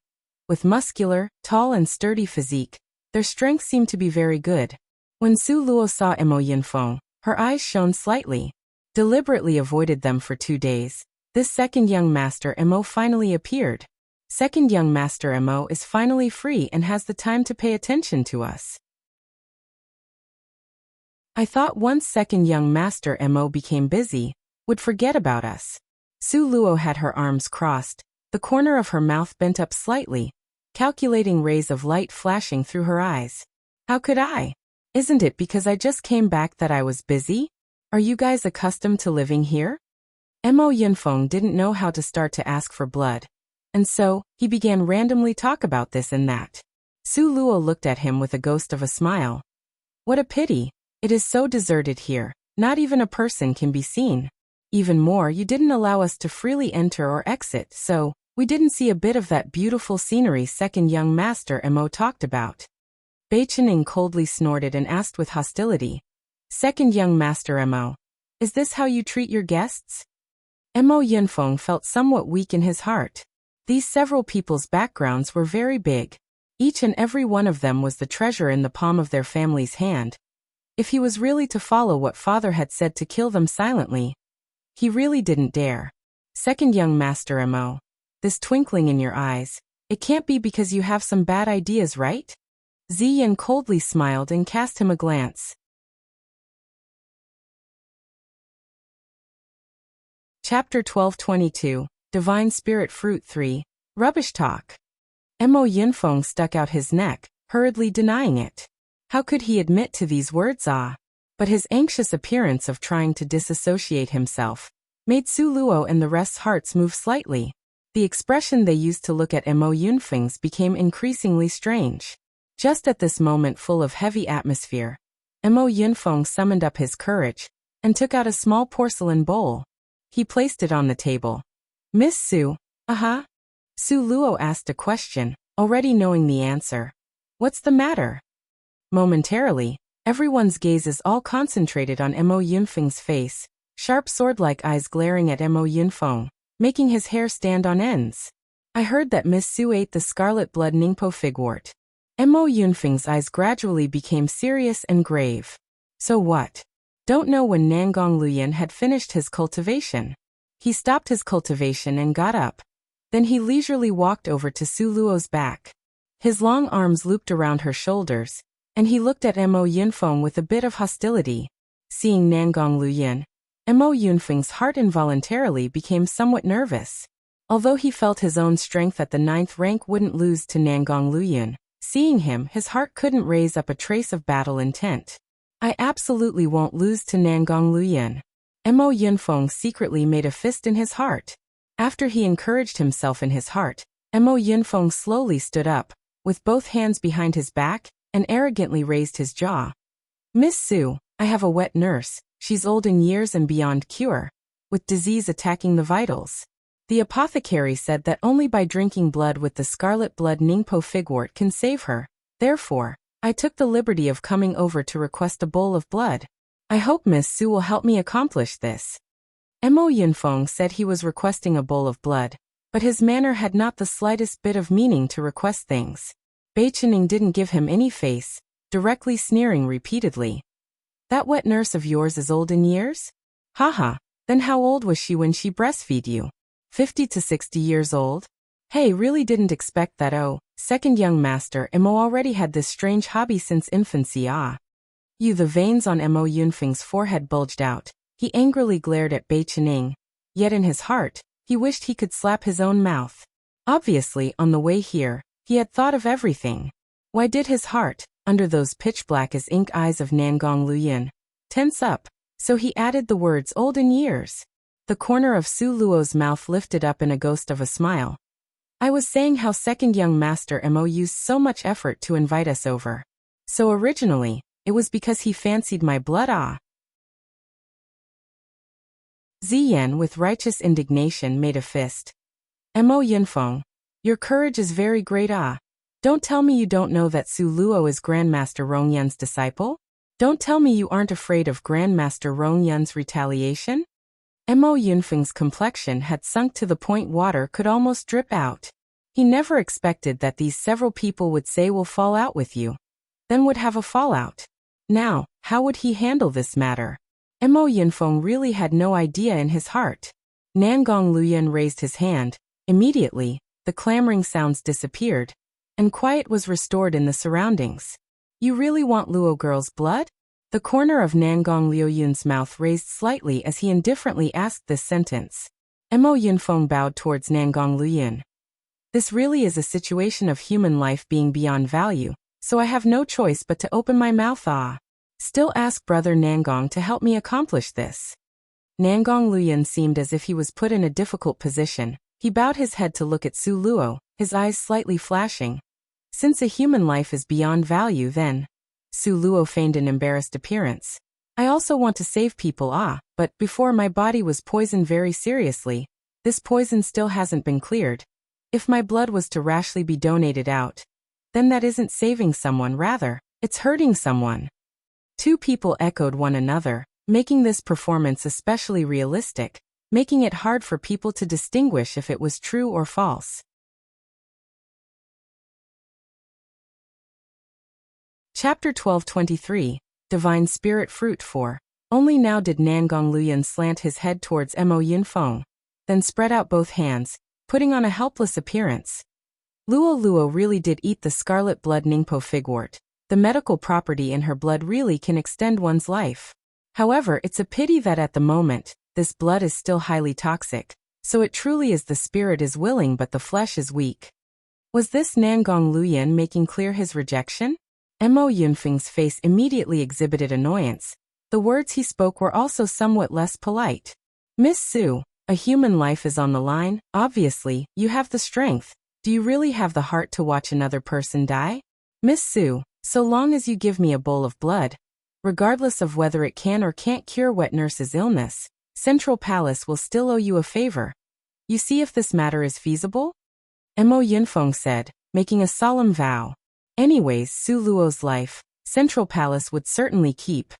With muscular, tall and sturdy physique, their strength seemed to be very good. When Su Luo saw Mo Yunfeng, her eyes shone slightly. Deliberately avoided them for 2 days. This second young master Mo finally appeared. Second young master Mo is finally free and has the time to pay attention to us. I thought once second young master Mo became busy, would forget about us. Su Luo had her arms crossed, the corner of her mouth bent up slightly, calculating rays of light flashing through her eyes. How could I? Isn't it because I just came back that I was busy? Are you guys accustomed to living here? Mo Yunfeng didn't know how to start to ask for blood, and so, he began randomly talk about this and that. Su Luo looked at him with a ghost of a smile. What a pity. It is so deserted here, not even a person can be seen. Even more, you didn't allow us to freely enter or exit, so we didn't see a bit of that beautiful scenery second young master Mo talked about. Bei Chenying coldly snorted and asked with hostility. Second young master Mo, is this how you treat your guests? Mo Yunfeng felt somewhat weak in his heart. These several people's backgrounds were very big. Each and every one of them was the treasure in the palm of their family's hand. If he was really to follow what father had said to kill them silently, he really didn't dare. Second young master Mo, this twinkling in your eyes, it can't be because you have some bad ideas, right? Ziyan coldly smiled and cast him a glance. Chapter 1222, Divine Spirit Fruit 3, Rubbish Talk. Mo Yunfeng stuck out his neck, hurriedly denying it. How could he admit to these words? But his anxious appearance of trying to disassociate himself made Su Luo and the rest's hearts move slightly. The expression they used to look at Mo Yunfeng's became increasingly strange. Just at this moment full of heavy atmosphere, Mo Yunfeng summoned up his courage and took out a small porcelain bowl. He placed it on the table. Miss Su, Su Luo asked a question, already knowing the answer. What's the matter? Momentarily, everyone's gaze is all concentrated on Mo Yunfeng's face, sharp sword-like eyes glaring at Mo Yunfeng, making his hair stand on ends. I heard that Miss Su ate the scarlet blood Ningpo figwort. Mo Yunfeng's eyes gradually became serious and grave. So what? Don't know when Nangong Luyan had finished his cultivation. He stopped his cultivation and got up. Then he leisurely walked over to Su Luo's back. His long arms looped around her shoulders, and he looked at Mo Yunfeng with a bit of hostility. Seeing Nangong Luyan, Mo Yunfeng's heart involuntarily became somewhat nervous. Although he felt his own strength at the 9th rank wouldn't lose to Nangong Luyan, seeing him, his heart couldn't raise up a trace of battle intent. I absolutely won't lose to Nangong Luyan. Mo Yunfeng secretly made a fist in his heart. After he encouraged himself in his heart, Mo Yunfeng slowly stood up, with both hands behind his back, and arrogantly raised his jaw. Miss Su, I have a wet nurse, she's old in years and beyond cure, with disease attacking the vitals. The apothecary said that only by drinking blood with the scarlet blood Ningpo figwort can save her. Therefore, I took the liberty of coming over to request a bowl of blood. I hope Miss Su will help me accomplish this. Mo Yunfeng said he was requesting a bowl of blood, but his manner had not the slightest bit of meaning to request things. Bei Chenying didn't give him any face, directly sneering repeatedly. That wet nurse of yours is old in years? Haha, then how old was she when she breastfed you? 50 to 60 years old? Hey, really didn't expect that. Oh, second young master Mo already had this strange hobby since infancy. The veins on Mo Yunfeng's forehead bulged out. He angrily glared at Bei Chenying. Yet in his heart, he wished he could slap his own mouth. Obviously, on the way here, he had thought of everything. Why did his heart, under those pitch-black as ink eyes of Nangong Luoyin, tense up? So he added the words old in years. The corner of Su Luo's mouth lifted up in a ghost of a smile. I was saying how second young master Mo used so much effort to invite us over. So originally, it was because he fancied my blood. Ziyan with righteous indignation made a fist. Mo Yunfeng, your courage is very great. Don't tell me you don't know that Su Luo is Grandmaster Rongyan's disciple? Don't tell me you aren't afraid of Grandmaster Rongyan's retaliation? Mo Yunfeng's complexion had sunk to the point water could almost drip out. He never expected that these several people would say we'll fall out with you. Then would have a fallout. Now, how would he handle this matter? Mo Yunfeng really had no idea in his heart. Nangong Luoyin raised his hand. Immediately, the clamoring sounds disappeared, and quiet was restored in the surroundings. You really want Luo girl's blood? The corner of Nangong Luoyin's mouth raised slightly as he indifferently asked this sentence. Mo Yunfeng bowed towards Nangong Luoyin. This really is a situation of human life being beyond value, so I have no choice but to open my mouth. Still ask brother Nangong to help me accomplish this. Nangong Luoyin seemed as if he was put in a difficult position. He bowed his head to look at Su Luo, his eyes slightly flashing. Since a human life is beyond value, then. Su Luo feigned an embarrassed appearance. I also want to save people, but before my body was poisoned very seriously. This poison still hasn't been cleared. If my blood was to rashly be donated out, then that isn't saving someone, rather, it's hurting someone. Two people echoed one another, making this performance especially realistic, making it hard for people to distinguish if it was true or false. Chapter 1223, Divine Spirit Fruit 4. Only now did Nangong Luoyin slant his head towards Mo Yunfeng, then spread out both hands, putting on a helpless appearance. Luo really did eat the scarlet blood Ningpo figwort. The medical property in her blood really can extend one's life. However, it's a pity that at the moment, this blood is still highly toxic, so it truly is the spirit is willing but the flesh is weak. Was this Nangong Luoyin making clear his rejection? Mo Yunfeng's face immediately exhibited annoyance. The words he spoke were also somewhat less polite. Miss Su, a human life is on the line. Obviously, you have the strength. Do you really have the heart to watch another person die? Miss Su, so long as you give me a bowl of blood, regardless of whether it can or can't cure wet nurse's illness, Central Palace will still owe you a favor. You see if this matter is feasible? Mo Yunfeng said, making a solemn vow. Anyways, Su Luo's life, Central Palace would certainly keep.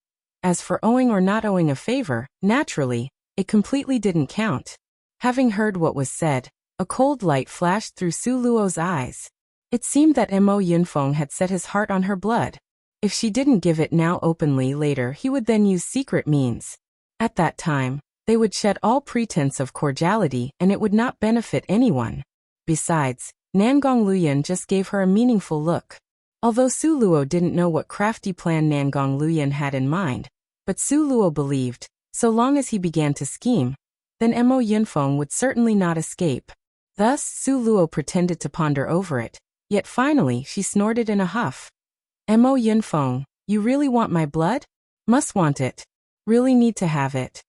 As for owing or not owing a favor, naturally, it completely didn't count. Having heard what was said, a cold light flashed through Su Luo's eyes. It seemed that Mo Yunfeng had set his heart on her blood. If she didn't give it now openly later, he would then use secret means. At that time, they would shed all pretense of cordiality and it would not benefit anyone. Besides, Nangong Luoyin just gave her a meaningful look. Although Su Luo didn't know what crafty plan Nangong Luoyin had in mind, but Su Luo believed, so long as he began to scheme, then Mo Yunfeng would certainly not escape. Thus, Su Luo pretended to ponder over it, yet finally she snorted in a huff. Mo Yunfeng, you really want my blood? Must want it. Really need to have it.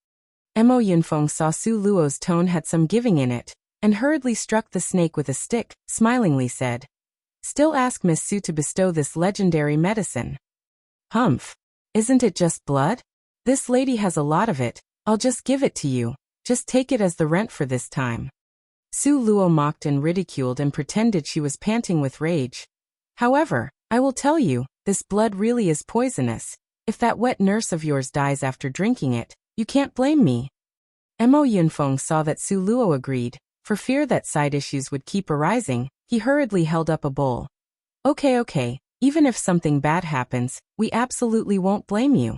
Mo Yunfeng saw Su Luo's tone had some giving in it, and hurriedly struck the snake with a stick, smilingly said, Still ask Miss Su to bestow this legendary medicine. Humph. Isn't it just blood? This lady has a lot of it, I'll just give it to you, just take it as the rent for this time. Su Luo mocked and ridiculed and pretended she was panting with rage. However, I will tell you, this blood really is poisonous. If that wet nurse of yours dies after drinking it, you can't blame me. Mo Yunfeng saw that Su Luo agreed. For fear that side issues would keep arising, he hurriedly held up a bowl. Okay, even if something bad happens, we absolutely won't blame you.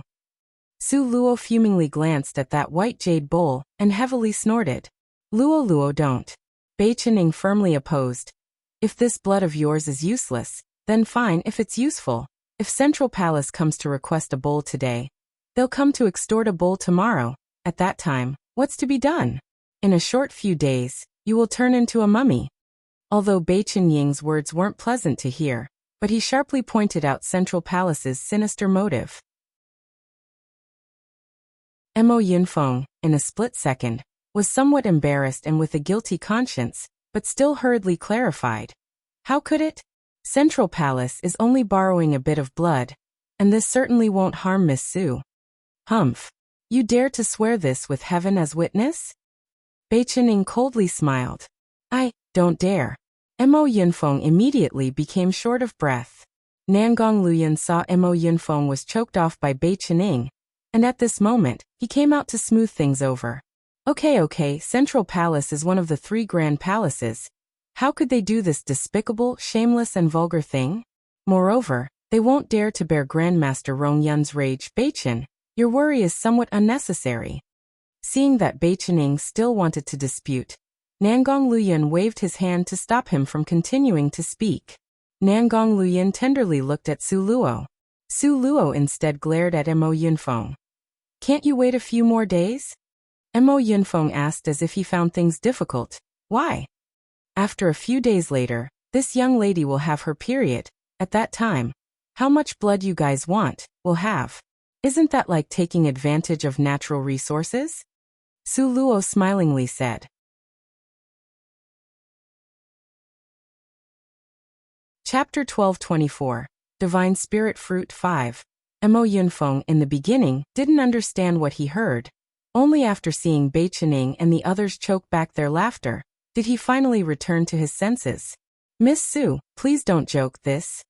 Su Luo fumingly glanced at that white jade bowl, and heavily snorted. Luo don't. Bei Qining firmly opposed. If this blood of yours is useless, then fine if it's useful. If Central Palace comes to request a bowl today, they'll come to extort a bowl tomorrow. At that time, what's to be done? In a short few days, you will turn into a mummy. Although Bei Qinying's words weren't pleasant to hear, but he sharply pointed out Central Palace's sinister motive. Mo Yunfeng, in a split second, was somewhat embarrassed and with a guilty conscience, but still hurriedly clarified. How could it? Central Palace is only borrowing a bit of blood, and this certainly won't harm Miss Su. Humph. You dare to swear this with heaven as witness? Bei Qining coldly smiled. I don't dare. Mo Yunfeng immediately became short of breath. Nangong Luyan saw Mo Yunfeng was choked off by Bei Qining, and at this moment, he came out to smooth things over. Okay, Central Palace is one of the 3 grand palaces. How could they do this despicable, shameless and vulgar thing? Moreover, they won't dare to bear Grandmaster Rong Yun's rage. Bei Qining, your worry is somewhat unnecessary. Seeing that Bei Qining still wanted to dispute, Nangong Luyan waved his hand to stop him from continuing to speak. Nangong Luyan tenderly looked at Su Luo. Su Luo instead glared at Mo Yunfeng. Can't you wait a few more days? Mo Yunfeng asked as if he found things difficult. Why? After a few days later, this young lady will have her period. At that time, how much blood you guys want, we'll have. Isn't that like taking advantage of natural resources? Su Luo smilingly said. Chapter 1224, Divine Spirit Fruit 5. Mo Yunfeng in the beginning didn't understand what he heard. Only after seeing Bei Qining and the others choke back their laughter, did he finally return to his senses. Miss Su, please don't joke this.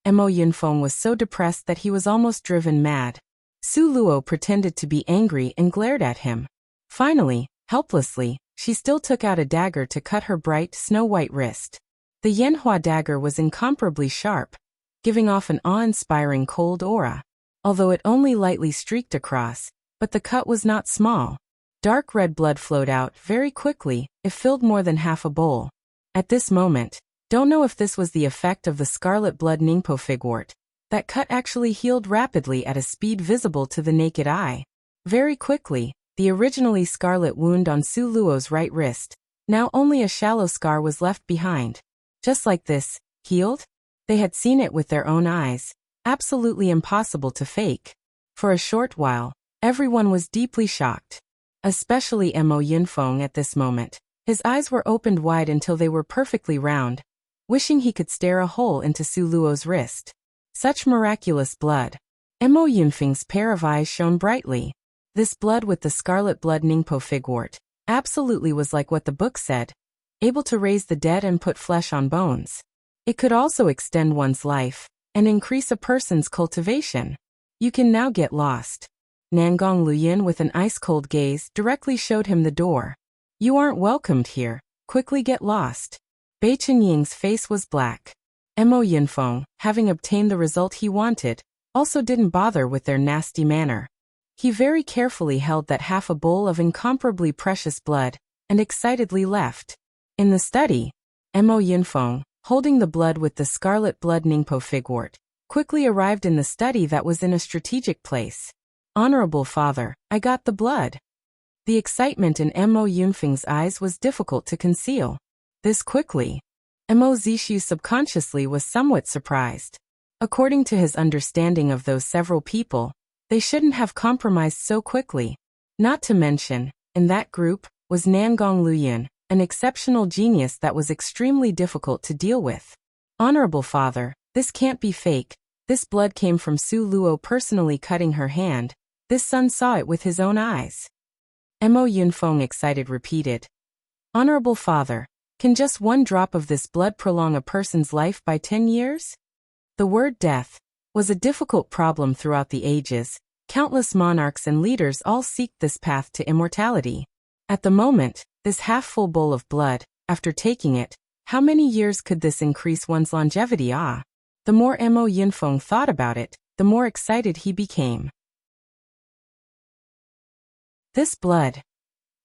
Mo Yunfeng was so depressed that he was almost driven mad. Su Luo pretended to be angry and glared at him. Finally, helplessly, she still took out a dagger to cut her bright, snow-white wrist. The Yanhua dagger was incomparably sharp, giving off an awe-inspiring cold aura. Although it only lightly streaked across, but the cut was not small. Dark red blood flowed out very quickly, it filled more than half a bowl. At this moment, don't know if this was the effect of the scarlet blood Ningpo figwort. That cut actually healed rapidly at a speed visible to the naked eye. Very quickly, the originally scarlet wound on Su Luo's right wrist, now only a shallow scar was left behind. Just like this, healed? They had seen it with their own eyes. Absolutely impossible to fake. For a short while, everyone was deeply shocked. Especially Mo Yunfeng at this moment. His eyes were opened wide until they were perfectly round, wishing he could stare a hole into Su Luo's wrist. Such miraculous blood. Mo Yunfeng's pair of eyes shone brightly. This blood with the scarlet blood Ningpo figwort absolutely was like what the book said, able to raise the dead and put flesh on bones. It could also extend one's life and increase a person's cultivation. You can now get lost. Nangong Luyan with an ice-cold gaze directly showed him the door. You aren't welcomed here, quickly get lost. Bei Qinying's face was black. Mo Yunfeng, having obtained the result he wanted, also didn't bother with their nasty manner. He very carefully held that half a bowl of incomparably precious blood, and excitedly left. In the study, Mo Yunfeng, holding the blood with the scarlet blood Ningpo figwort, quickly arrived in the study that was in a strategic place. Honorable Father, I got the blood. The excitement in Mo Yunfeng's eyes was difficult to conceal. This quickly. Mo Zishu subconsciously was somewhat surprised. According to his understanding of those several people, they shouldn't have compromised so quickly. Not to mention, in that group, was Nangong Luyan, an exceptional genius that was extremely difficult to deal with. Honorable Father, this can't be fake. This blood came from Su Luo personally cutting her hand. This son saw it with his own eyes. Mo Yunfeng excited repeated. Honorable Father, can just one drop of this blood prolong a person's life by 10 years? The word death was a difficult problem throughout the ages. Countless monarchs and leaders all seeked this path to immortality. At the moment, this half-full bowl of blood, after taking it, how many years could this increase one's longevity? The more Mo Yunfeng thought about it, the more excited he became. This blood.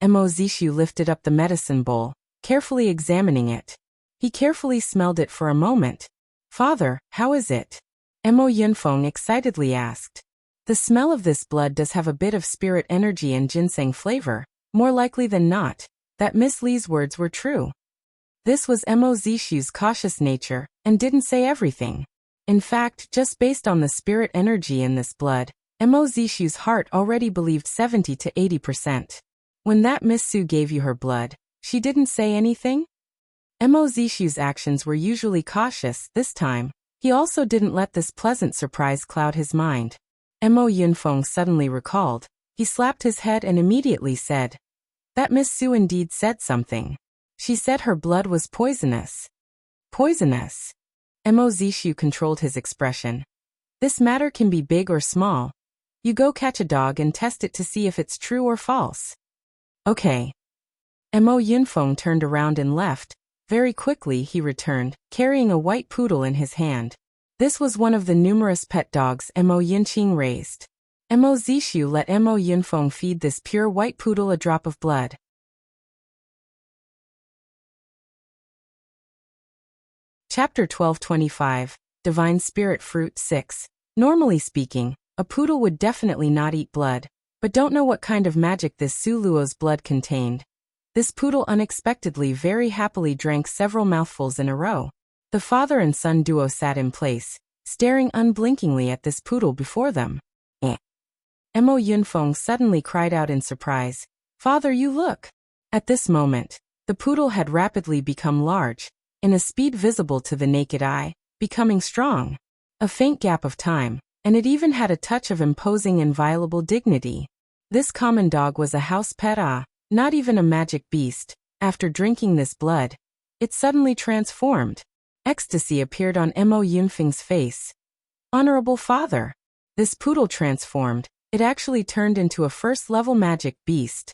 Mo Zishu lifted up the medicine bowl, carefully examining it. He carefully smelled it for a moment. Father, how is it? Mo Yunfeng excitedly asked. The smell of this blood does have a bit of spirit energy and ginseng flavor, more likely than not, that Miss Li's words were true. This was Mo Zishu's cautious nature, and didn't say everything. In fact, just based on the spirit energy in this blood, Mo Zishu's heart already believed 70 to 80%. When that Miss Su gave you her blood, she didn't say anything? Mo Zishu's actions were usually cautious. This time, he also didn't let this pleasant surprise cloud his mind. Mo Yunfeng suddenly recalled. He slapped his head and immediately said, "That Miss Su indeed said something. She said her blood was poisonous." Poisonous? Mo Zishu controlled his expression. This matter can be big or small. You go catch a dog and test it to see if it's true or false. Okay. Mo Yunfeng turned around and left. Very quickly he returned, carrying a white poodle in his hand. This was one of the numerous pet dogs Mo Yunqing raised. Mo Zishu let Mo Yunfeng feed this pure white poodle a drop of blood. Chapter 1225, Divine Spirit Fruit 6. Normally speaking, a poodle would definitely not eat blood, but don't know what kind of magic this Su Luo's blood contained. This poodle unexpectedly very happily drank several mouthfuls in a row. The father and son duo sat in place, staring unblinkingly at this poodle before them. Mo Yunfeng suddenly cried out in surprise, "Father, you look!" At this moment, the poodle had rapidly become large, in a speed visible to the naked eye, becoming strong. A faint gap of time, and it even had a touch of imposing inviolable dignity. This common dog was a house pet, not even a magic beast. After drinking this blood, it suddenly transformed. Ecstasy appeared on Mo Yunfeng's face. "Honorable father." This poodle transformed. It actually turned into a first-level magic beast.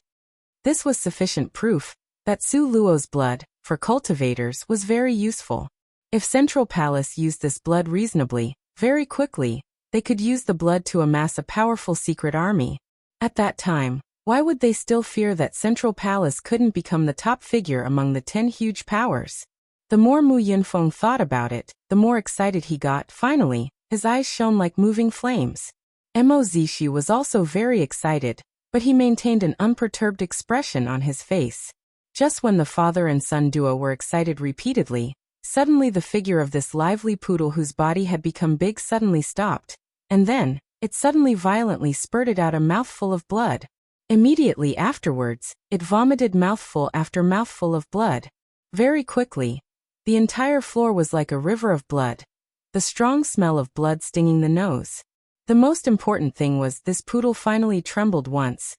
This was sufficient proof that Su Luo's blood, for cultivators, was very useful. If Central Palace used this blood reasonably, very quickly, they could use the blood to amass a powerful secret army. At that time, why would they still fear that Central Palace couldn't become the top figure among the 10 huge powers? The more Mu Yunfeng thought about it, the more excited he got. Finally, his eyes shone like moving flames. Mo Zishu was also very excited, but he maintained an unperturbed expression on his face. Just when the father and son duo were excited repeatedly, suddenly the figure of this lively poodle whose body had become big suddenly stopped, and then, it suddenly violently spurted out a mouthful of blood. Immediately afterwards, it vomited mouthful after mouthful of blood. Very quickly, the entire floor was like a river of blood, the strong smell of blood stinging the nose. The most important thing was this poodle finally trembled once,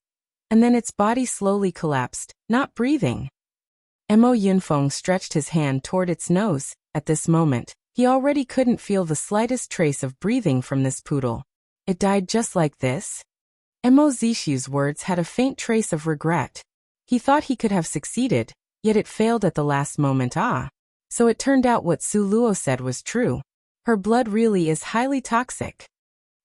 and then its body slowly collapsed, not breathing. Mo Yunfeng stretched his hand toward its nose. At this moment, he already couldn't feel the slightest trace of breathing from this poodle. It died just like this? Mo Zishu's words had a faint trace of regret. He thought he could have succeeded, yet it failed at the last moment. So it turned out what Su Luo said was true. Her blood really is highly toxic.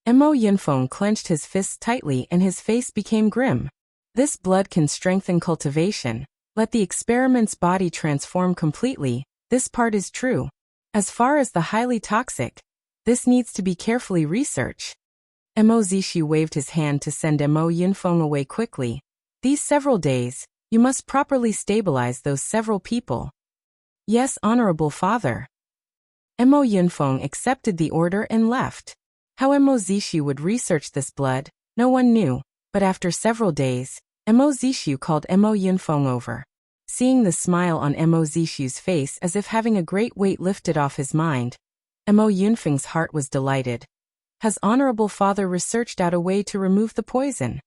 Mo Yunfeng clenched his fists tightly and his face became grim. This blood can strengthen cultivation. Let the experiment's body transform completely. This part is true. As far as the highly toxic, this needs to be carefully researched. Mo Zishu waved his hand to send Mo Yunfeng away quickly. These several days, you must properly stabilize those several people. Yes, honorable father. Mo Yunfeng accepted the order and left. How Mo Zishu would research this blood, no one knew, but after several days, Mo Zishu called Mo Yunfeng over. Seeing the smile on Mo Zishu's face as if having a great weight lifted off his mind, Mo Yunfeng's heart was delighted. Has honorable father researched out a way to remove the poison?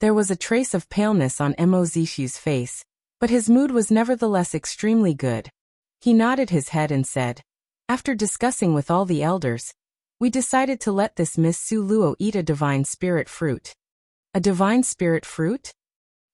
There was a trace of paleness on Mo Zishu's face, but his mood was nevertheless extremely good. He nodded his head and said, "After discussing with all the elders, we decided to let this Miss Su Luo eat a divine spirit fruit." A divine spirit fruit?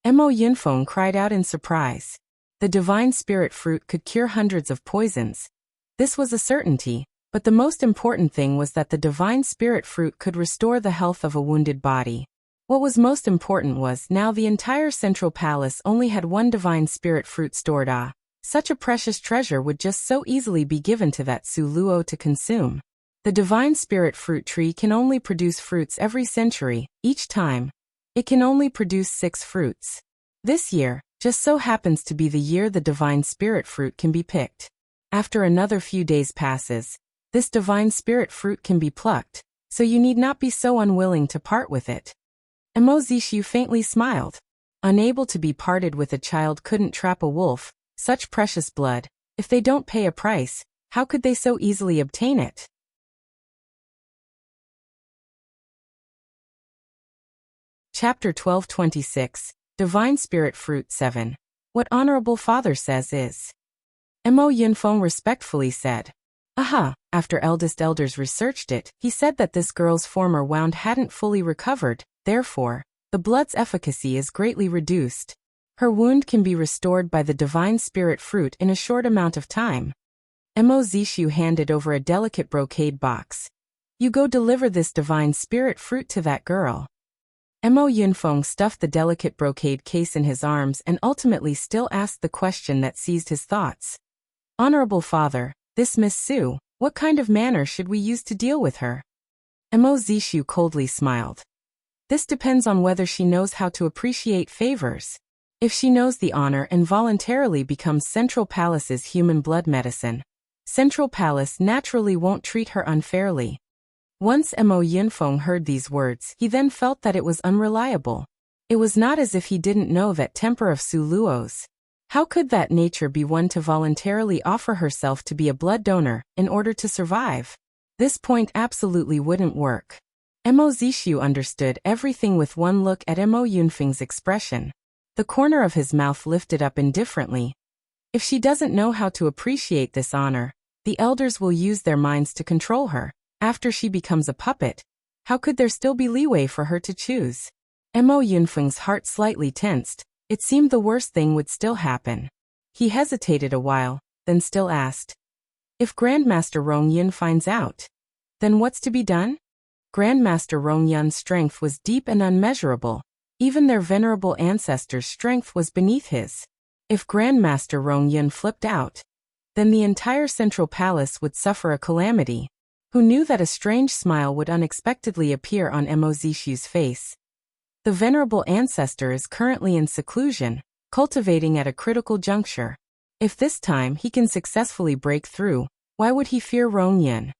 Mo Yunfeng cried out in surprise. The divine spirit fruit could cure hundreds of poisons. This was a certainty, but the most important thing was that the divine spirit fruit could restore the health of a wounded body. What was most important was now the entire Central Palace only had one divine spirit fruit stored. Such a precious treasure would just so easily be given to that Su Luo to consume. The divine spirit fruit tree can only produce fruits every century. Each time, it can only produce 6 fruits. This year just so happens to be the year the divine spirit fruit can be picked. After another few days passes, this divine spirit fruit can be plucked, so you need not be so unwilling to part with it. Mo Zishu faintly smiled. Unable to be parted with, a child couldn't trap a wolf, such precious blood. If they don't pay a price, how could they so easily obtain it? Chapter 12:26, Divine Spirit Fruit 7. What Honorable Father says is. Mo Yunfeng respectfully said. Aha, after eldest elders researched it, he said that this girl's former wound hadn't fully recovered, therefore, the blood's efficacy is greatly reduced. Her wound can be restored by the divine spirit fruit in a short amount of time. Mo Zishu handed over a delicate brocade box. You go deliver this divine spirit fruit to that girl. Mo Yunfeng stuffed the delicate brocade case in his arms and ultimately still asked the question that seized his thoughts. Honorable Father, this Miss Su, what kind of manner should we use to deal with her? Mo Zishu coldly smiled. This depends on whether she knows how to appreciate favors. If she knows the honor and voluntarily becomes Central Palace's human blood medicine, Central Palace naturally won't treat her unfairly. Once Mo Yunfeng heard these words, he then felt that it was unreliable. It was not as if he didn't know that temper of Su Luo's. How could that nature be one to voluntarily offer herself to be a blood donor in order to survive? This point absolutely wouldn't work. Mo Zishu understood everything with one look at Mo Yunfeng's expression. The corner of his mouth lifted up indifferently. If she doesn't know how to appreciate this honor, the elders will use their minds to control her. After she becomes a puppet, how could there still be leeway for her to choose? Mo Yunfeng's heart slightly tensed. It seemed the worst thing would still happen. He hesitated a while, then still asked. If Grandmaster Rong Yun finds out, then what's to be done? Grandmaster Rong Yun's strength was deep and unmeasurable. Even their venerable ancestors' strength was beneath his. If Grandmaster Rong Yun flipped out, then the entire Central Palace would suffer a calamity. Who knew that a strange smile would unexpectedly appear on Mo Zishu's face? The venerable ancestor is currently in seclusion, cultivating at a critical juncture. If this time he can successfully break through, why would he fear Rong Yun?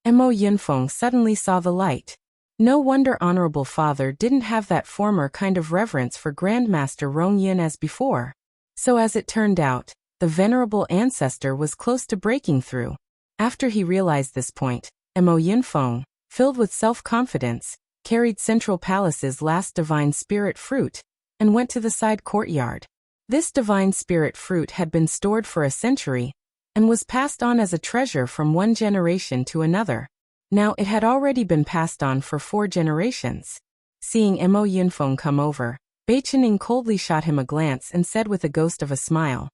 Mo Yunfeng suddenly saw the light. No wonder Honorable Father didn't have that former kind of reverence for Grandmaster Rong Yun as before. So as it turned out, the venerable ancestor was close to breaking through. After he realized this point, Mo Yunfeng, filled with self-confidence, carried Central Palace's last divine spirit fruit, and went to the side courtyard. This divine spirit fruit had been stored for a century, and was passed on as a treasure from one generation to another. Now it had already been passed on for 4 generations. Seeing Mo Yunfeng come over, Bei Qining coldly shot him a glance and said with a ghost of a smile.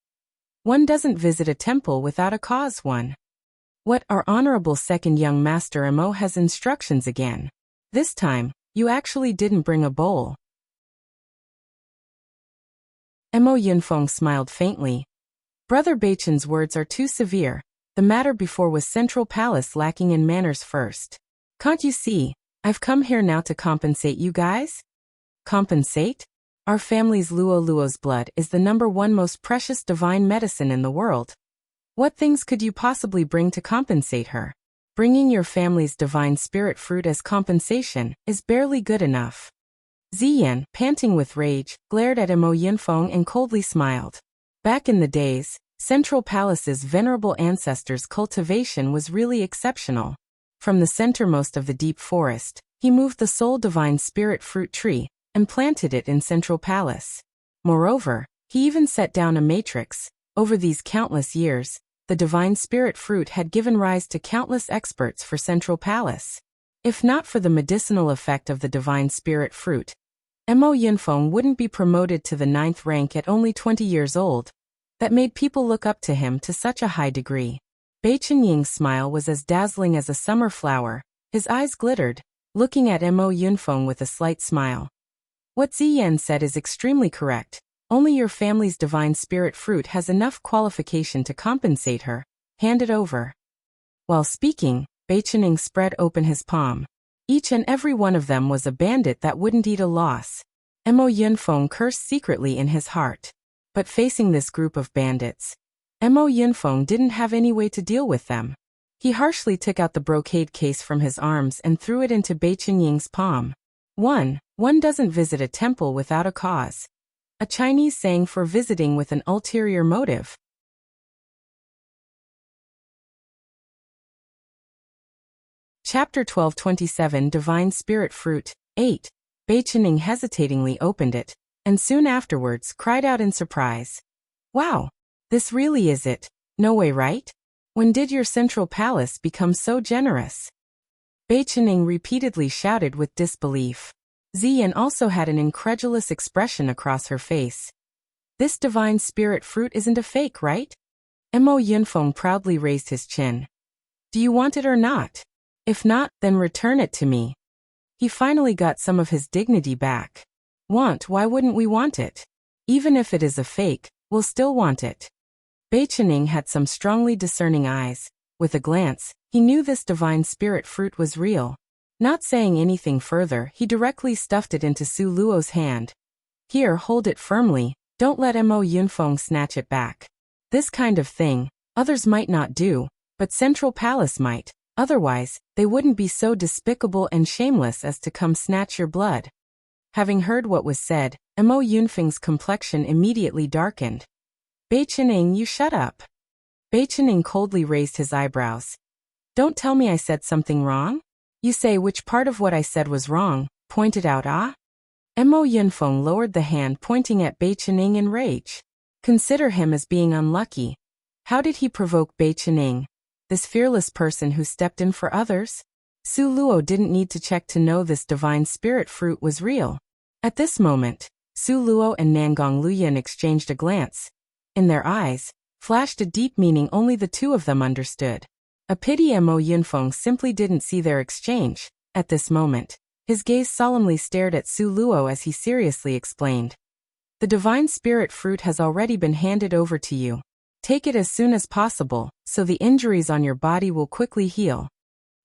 One doesn't visit a temple without a cause. One. What, our honorable second young master Mo has instructions again. This time, you actually didn't bring a bowl. Mo Yunfeng smiled faintly. Brother Beichen's words are too severe. The matter before was Central Palace lacking in manners first. Can't you see, I've come here now to compensate you guys? Compensate? Our family's Luo's blood is the #1 most precious divine medicine in the world. What things could you possibly bring to compensate her? Bringing your family's divine spirit fruit as compensation is barely good enough. Ziyan, panting with rage, glared at Mo Yunfeng and coldly smiled. Back in the days, Central Palace's venerable ancestors' cultivation was really exceptional. From the centermost of the deep forest, he moved the sole divine spirit fruit tree and planted it in Central Palace. Moreover, he even set down a matrix. Over these countless years, the divine spirit fruit had given rise to countless experts for Central Palace. If not for the medicinal effect of the divine spirit fruit, Mo Yunfeng wouldn't be promoted to the 9th rank at only 20 years old. That made people look up to him to such a high degree. Bei Qinying's smile was as dazzling as a summer flower. His eyes glittered, looking at Mo Yunfeng with a slight smile. What Ziyan said is extremely correct. Only your family's divine spirit fruit has enough qualification to compensate her. Hand it over. While speaking, Bei Qining spread open his palm. Each and every one of them was a bandit that wouldn't eat a loss. Mo Yunfeng cursed secretly in his heart. But facing this group of bandits, Mo Yunfeng didn't have any way to deal with them. He harshly took out the brocade case from his arms and threw it into Bai Qinying's palm. One doesn't visit a temple without a cause. A Chinese saying for visiting with an ulterior motive. Chapter 1227 Divine Spirit Fruit 8. Bai Qinying hesitatingly opened it, and soon afterwards cried out in surprise. Wow! This really is it. No way, right? When did your central palace become so generous? Bai Qinying repeatedly shouted with disbelief. Ziyan also had an incredulous expression across her face. This divine spirit fruit isn't a fake, right? Mo Yunfeng proudly raised his chin. Do you want it or not? If not, then return it to me. He finally got some of his dignity back. Want? Why wouldn't we want it? Even if it is a fake, we'll still want it. Bai Qinying had some strongly discerning eyes. With a glance, he knew this divine spirit fruit was real. Not saying anything further, he directly stuffed it into Su Luo's hand. Here, hold it firmly, don't let Mo Yunfeng snatch it back. This kind of thing, others might not do, but Central Palace might. Otherwise, they wouldn't be so despicable and shameless as to come snatch your blood. Having heard what was said, Mo Yunfeng's complexion immediately darkened. Bai Qinying, you shut up. Bai Qinying coldly raised his eyebrows. Don't tell me I said something wrong? You say which part of what I said was wrong, pointed out Mo Yunfeng lowered the hand pointing at Bai Qinying in rage. Consider him as being unlucky. How did he provoke Bai Qinying? This fearless person who stepped in for others? Su Luo didn't need to check to know this divine spirit fruit was real. At this moment, Su Luo and Nangong Luyan exchanged a glance. In their eyes, flashed a deep meaning only the two of them understood. A pity Mo Yunfeng simply didn't see their exchange. At this moment, his gaze solemnly stared at Su Luo as he seriously explained. The divine spirit fruit has already been handed over to you. Take it as soon as possible, so the injuries on your body will quickly heal.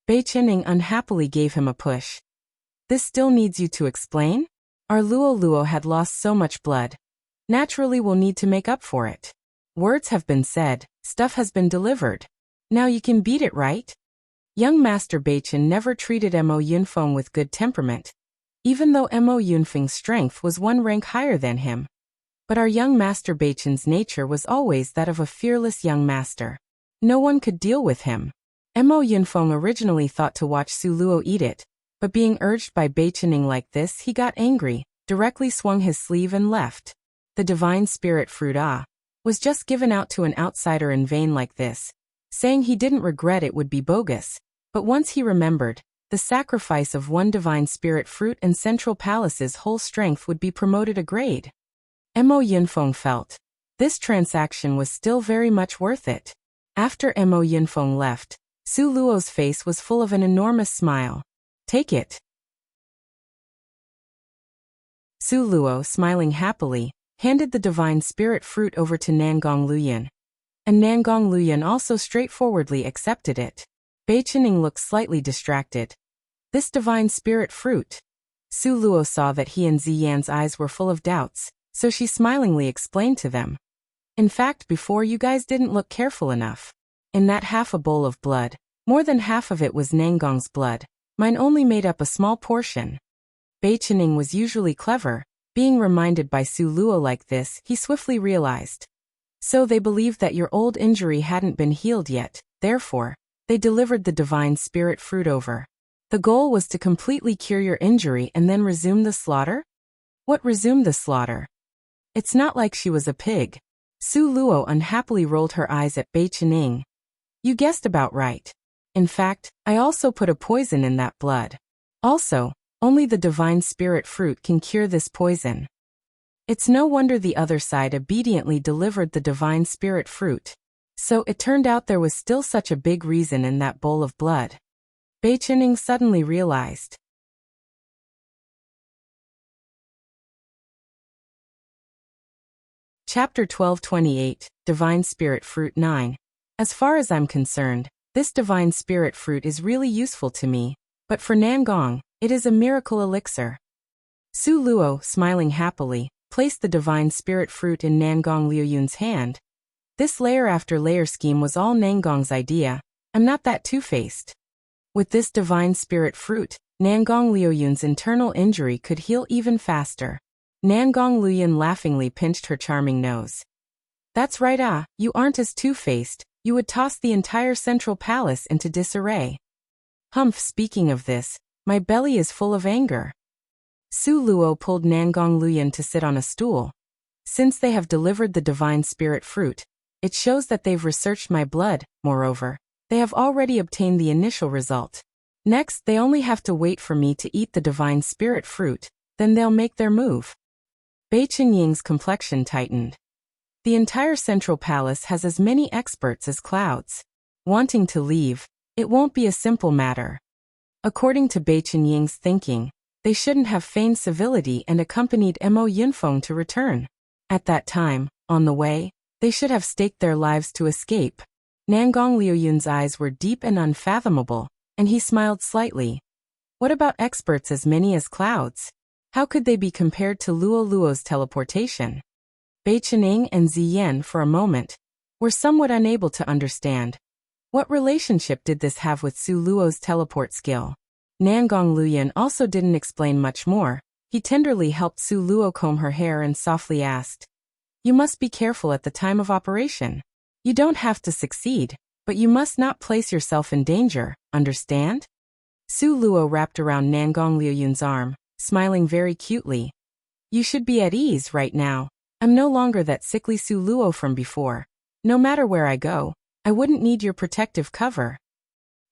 Bai Qinying unhappily gave him a push. This still needs you to explain? Our Luo had lost so much blood. Naturally we'll need to make up for it. Words have been said, stuff has been delivered. Now you can beat it, right? Young Master Bai Qinying never treated Mo Yunfeng with good temperament, even though Mo Yunfeng's strength was one rank higher than him. But our young Master Bai Qinying's nature was always that of a fearless young master. No one could deal with him. Mo Yunfeng originally thought to watch Su Luo eat it, but being urged by Bai Qinying like this, he got angry, directly swung his sleeve and left. The divine spirit fruit was just given out to an outsider in vain like this, saying he didn't regret it would be bogus, but once he remembered, the sacrifice of one divine spirit fruit and Central Palace's whole strength would be promoted a grade. Mo Yunfeng felt. This transaction was still very much worth it. After Mo Yunfeng left, Su Luo's face was full of an enormous smile. Take it. Su Luo, smiling happily, handed the divine spirit fruit over to Nangong Luyan. And Nangong Luyan also straightforwardly accepted it. Bai Qinying looked slightly distracted. This divine spirit fruit. Su Luo saw that he and Ziyan's eyes were full of doubts, so she smilingly explained to them. In fact, before you guys didn't look careful enough. In that half a bowl of blood, more than half of it was Nangong's blood. Mine only made up a small portion. Bai Qinying was usually clever. Being reminded by Su Luo like this, he swiftly realized. So they believed that your old injury hadn't been healed yet, therefore, they delivered the divine spirit fruit over. The goal was to completely cure your injury and then resume the slaughter? What resume the slaughter? It's not like she was a pig. Su Luo unhappily rolled her eyes at Bai Qinying. You guessed about right. In fact, I also put a poison in that blood. Also, only the divine spirit fruit can cure this poison. It's no wonder the other side obediently delivered the divine spirit fruit. So it turned out there was still such a big reason in that bowl of blood. Bai Qinying suddenly realized. Chapter 1228, Divine Spirit Fruit 9. As far as I'm concerned, this divine spirit fruit is really useful to me, but for Nangong, it is a miracle elixir. Su Luo, smiling happily, placed the divine spirit fruit in Nangong Liuyun's hand. This layer after layer scheme was all Nangong's idea. I'm not that two-faced. With this divine spirit fruit, Nangong Liuyun's internal injury could heal even faster. Nangong Liuyun laughingly pinched her charming nose. That's right, you aren't as two-faced, you would toss the entire central palace into disarray. Humph, speaking of this, my belly is full of anger. Su Luo pulled Nangong Liuyun to sit on a stool. Since they have delivered the divine spirit fruit, it shows that they've researched my blood. Moreover, they have already obtained the initial result. Next, they only have to wait for me to eat the divine spirit fruit, then they'll make their move. Bei Qinying's complexion tightened. The entire central palace has as many experts as clouds. Wanting to leave, it won't be a simple matter. According to Bei Qinying's thinking, they shouldn't have feigned civility and accompanied Mo Yunfeng to return. At that time, on the way, they should have staked their lives to escape. Nangong Liuyun's eyes were deep and unfathomable, and he smiled slightly. What about experts as many as clouds? How could they be compared to Luo Luo's teleportation? Bei Qinying and Ziyan, for a moment, were somewhat unable to understand. What relationship did this have with Su Luo's teleport skill? Nangong Liuyun also didn't explain much more. He tenderly helped Su Luo comb her hair and softly asked, "You must be careful at the time of operation. You don't have to succeed, but you must not place yourself in danger, understand?" Su Luo wrapped around Nangong Liuyun's arm, smiling very cutely. "You should be at ease right now. I'm no longer that sickly Su Luo from before. No matter where I go, I wouldn't need your protective cover."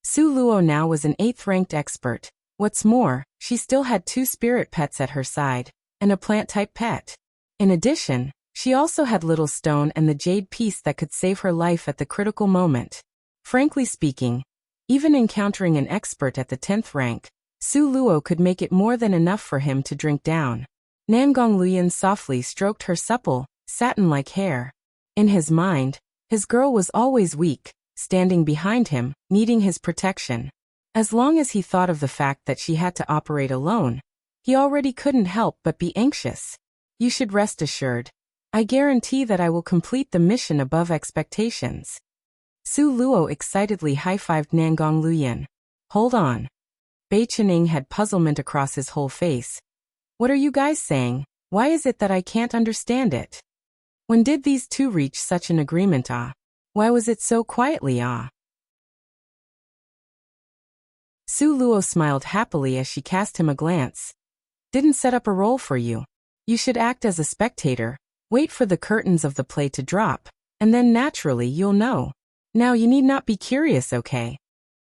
Su Luo now was an 8th-ranked expert. What's more, she still had 2 spirit pets at her side, and a plant-type pet. In addition, she also had Little Stone and the jade piece that could save her life at the critical moment. Frankly speaking, even encountering an expert at the 10th rank, Su Luo could make it more than enough for him to drink down. Nangong Liuyun softly stroked her supple, satin-like hair. In his mind, his girl was always weak, standing behind him, needing his protection. As long as he thought of the fact that she had to operate alone, he already couldn't help but be anxious. You should rest assured. I guarantee that I will complete the mission above expectations. Su Luo excitedly high-fived Nangong Liuyun. Hold on. Bei Qinying had puzzlement across his whole face. What are you guys saying? Why is it that I can't understand it? When did these two reach such an agreement? Why was it so quietly? Su Luo smiled happily as she cast him a glance. Didn't set up a role for you. You should act as a spectator, wait for the curtains of the play to drop, and then naturally you'll know. Now you need not be curious, okay?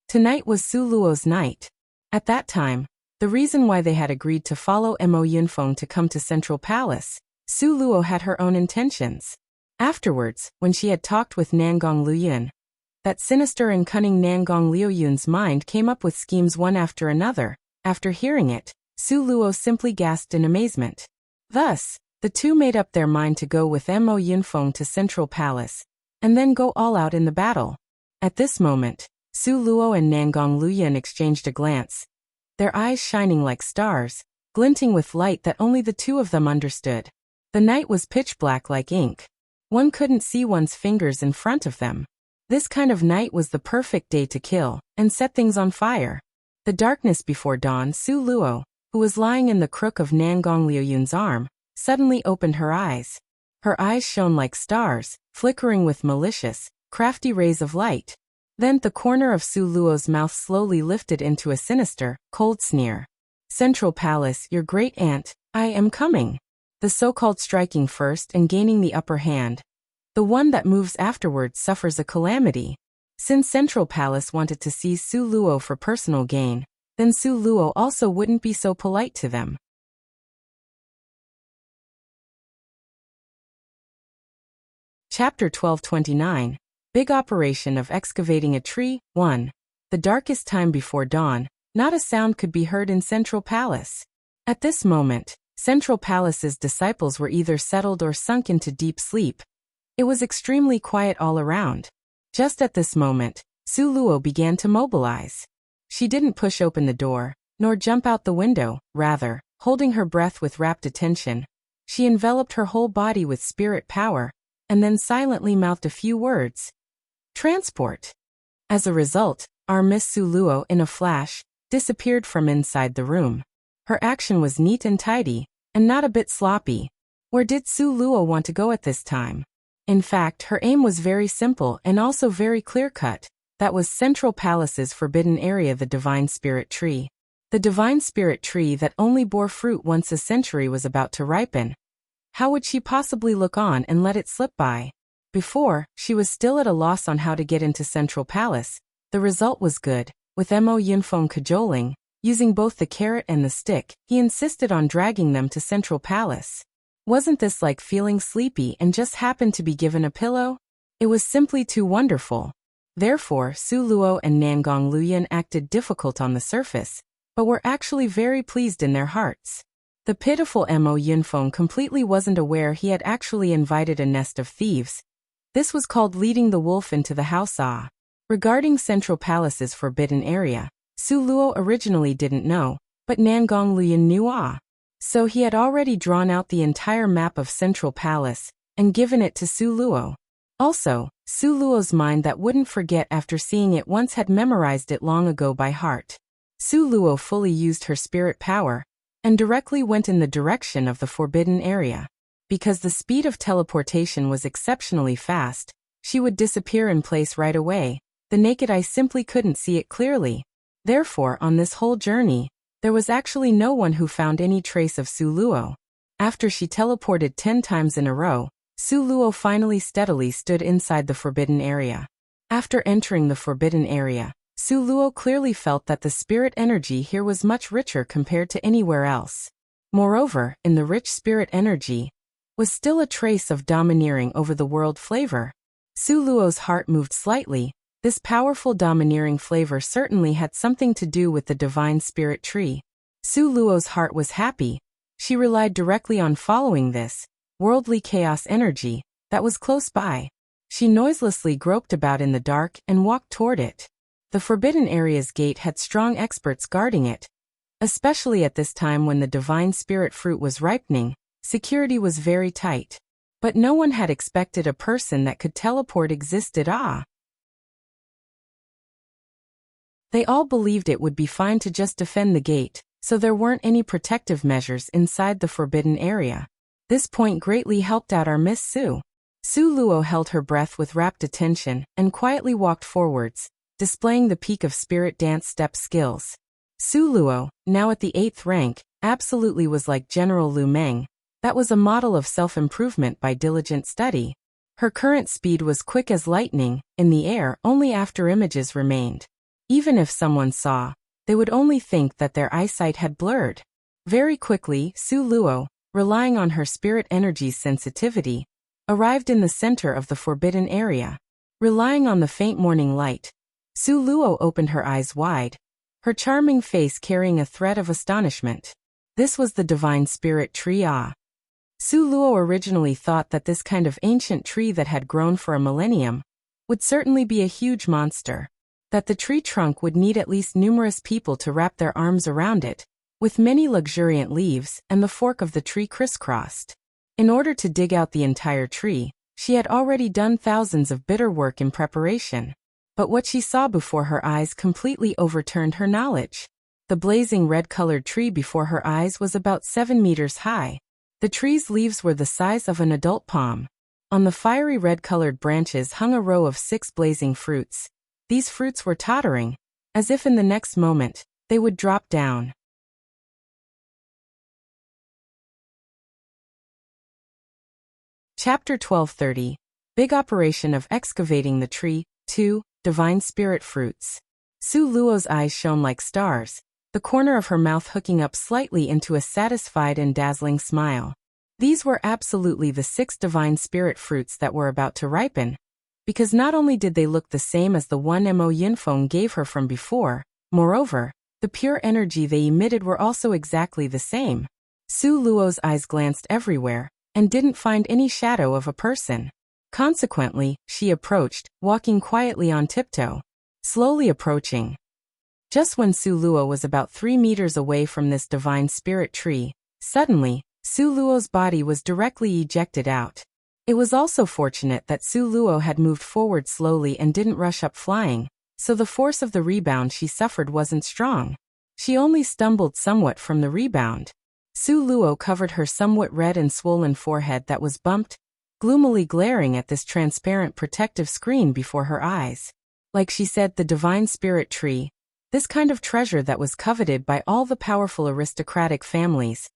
Tonight was Su Luo's night. At that time, the reason why they had agreed to follow Mo Yunfeng to come to Central Palace, Su Luo had her own intentions. Afterwards, when she had talked with Nangong Liuyun, that sinister and cunning Nangong Liuyun's mind came up with schemes one after another. After hearing it, Su Luo simply gasped in amazement. Thus, the two made up their mind to go with Mo Yunfeng to Central Palace, and then go all out in the battle. At this moment, Su Luo and Nangong Liuyun exchanged a glance, their eyes shining like stars, glinting with light that only the two of them understood. The night was pitch black like ink. One couldn't see one's fingers in front of them. This kind of night was the perfect day to kill and set things on fire. The darkness before dawn. Su Luo, who was lying in the crook of Nangong Liuyun's arm, suddenly opened her eyes. Her eyes shone like stars, flickering with malicious, crafty rays of light. Then the corner of Su Luo's mouth slowly lifted into a sinister, cold sneer. Central Palace, your great aunt, I am coming. The so-called striking first and gaining the upper hand. The one that moves afterwards suffers a calamity. Since Central Palace wanted to seize Su Luo for personal gain, then Su Luo also wouldn't be so polite to them. Chapter 1229. Big Operation of Excavating a Tree. 1. The darkest time before dawn, not a sound could be heard in Central Palace. At this moment, Central Palace's disciples were either settled or sunk into deep sleep. It was extremely quiet all around. Just at this moment, Su Luo began to mobilize. She didn't push open the door, nor jump out the window. Rather, holding her breath with rapt attention, she enveloped her whole body with spirit power, and then silently mouthed a few words. Transport. As a result, our Miss Su Luo, in a flash, disappeared from inside the room. Her action was neat and tidy, and not a bit sloppy. Where did Su Luo want to go at this time? In fact, her aim was very simple and also very clear-cut. That was Central Palace's forbidden area, the Divine Spirit Tree. The Divine Spirit Tree that only bore fruit once a century was about to ripen. How would she possibly look on and let it slip by? Before, she was still at a loss on how to get into Central Palace. The result was good. With Mo Yunfeng cajoling, using both the carrot and the stick, he insisted on dragging them to Central Palace. Wasn't this like feeling sleepy and just happened to be given a pillow? It was simply too wonderful. Therefore, Su Luo and Nangong Luyan acted difficult on the surface, but were actually very pleased in their hearts. The pitiful Mo Yunfeng completely wasn't aware he had actually invited a nest of thieves. This was called leading the wolf into the house. Regarding Central Palace's forbidden area, Su Luo originally didn't know, but Nangong Luyan knew. So he had already drawn out the entire map of Central Palace and given it to Su Luo. Also, Su Luo's mind that wouldn't forget after seeing it once had memorized it long ago by heart. Su Luo fully used her spirit power and directly went in the direction of the forbidden area. Because the speed of teleportation was exceptionally fast, she would disappear in place right away. The naked eye simply couldn't see it clearly. Therefore, on this whole journey, there was actually no one who found any trace of Su Luo. After she teleported 10 times in a row, Su Luo finally steadily stood inside the forbidden area. After entering the forbidden area, Su Luo clearly felt that the spirit energy here was much richer compared to anywhere else. Moreover, in the rich spirit energy, was still a trace of domineering over the world flavor. Su Luo's heart moved slightly. This powerful domineering flavor certainly had something to do with the Divine Spirit Tree. Su Luo's heart was happy. She relied directly on following this worldly chaos energy that was close by. She noiselessly groped about in the dark and walked toward it. The forbidden area's gate had strong experts guarding it. Especially at this time when the Divine Spirit fruit was ripening, security was very tight. But no one had expected a person that could teleport existed. They all believed it would be fine to just defend the gate, so there weren't any protective measures inside the forbidden area. This point greatly helped out our Miss Su. Su Luo held her breath with rapt attention and quietly walked forwards, displaying the peak of spirit dance step skills. Su Luo, now at the 8th rank, absolutely was like General Lu Meng. That was a model of self-improvement by diligent study. Her current speed was quick as lightning. In the air, only after images remained. Even if someone saw, they would only think that their eyesight had blurred. Very quickly, Su Luo, relying on her spirit energy's sensitivity, arrived in the center of the forbidden area. Relying on the faint morning light, Su Luo opened her eyes wide, her charming face carrying a thread of astonishment. This was the Divine Spirit Tree. Su Luo originally thought that this kind of ancient tree that had grown for a millennium would certainly be a huge monster. That the tree trunk would need at least numerous people to wrap their arms around it, with many luxuriant leaves and the fork of the tree crisscrossed. In order to dig out the entire tree, she had already done thousands of bitter work in preparation. But what she saw before her eyes completely overturned her knowledge. The blazing red-colored tree before her eyes was about 7 meters high. The tree's leaves were the size of an adult palm. On the fiery red-colored branches hung a row of 6 blazing fruits. These fruits were tottering, as if in the next moment, they would drop down. Chapter 1230. Big Operation of Excavating the Tree, 2, Divine Spirit Fruits. Su Luo's eyes shone like stars, the corner of her mouth hooking up slightly into a satisfied and dazzling smile. These were absolutely the 6 Divine Spirit Fruits that were about to ripen. Because not only did they look the same as the one Mo Yunfeng gave her from before, moreover, the pure energy they emitted were also exactly the same. Su Luo's eyes glanced everywhere, and didn't find any shadow of a person. Consequently, she approached, walking quietly on tiptoe. Slowly approaching. Just when Su Luo was about 3 meters away from this Divine Spirit Tree, suddenly, Su Luo's body was directly ejected out. It was also fortunate that Su Luo had moved forward slowly and didn't rush up flying, so the force of the rebound she suffered wasn't strong. She only stumbled somewhat from the rebound. Su Luo covered her somewhat red and swollen forehead that was bumped, gloomily glaring at this transparent protective screen before her eyes. Like she said, the divine spirit tree, this kind of treasure that was coveted by all the powerful aristocratic families.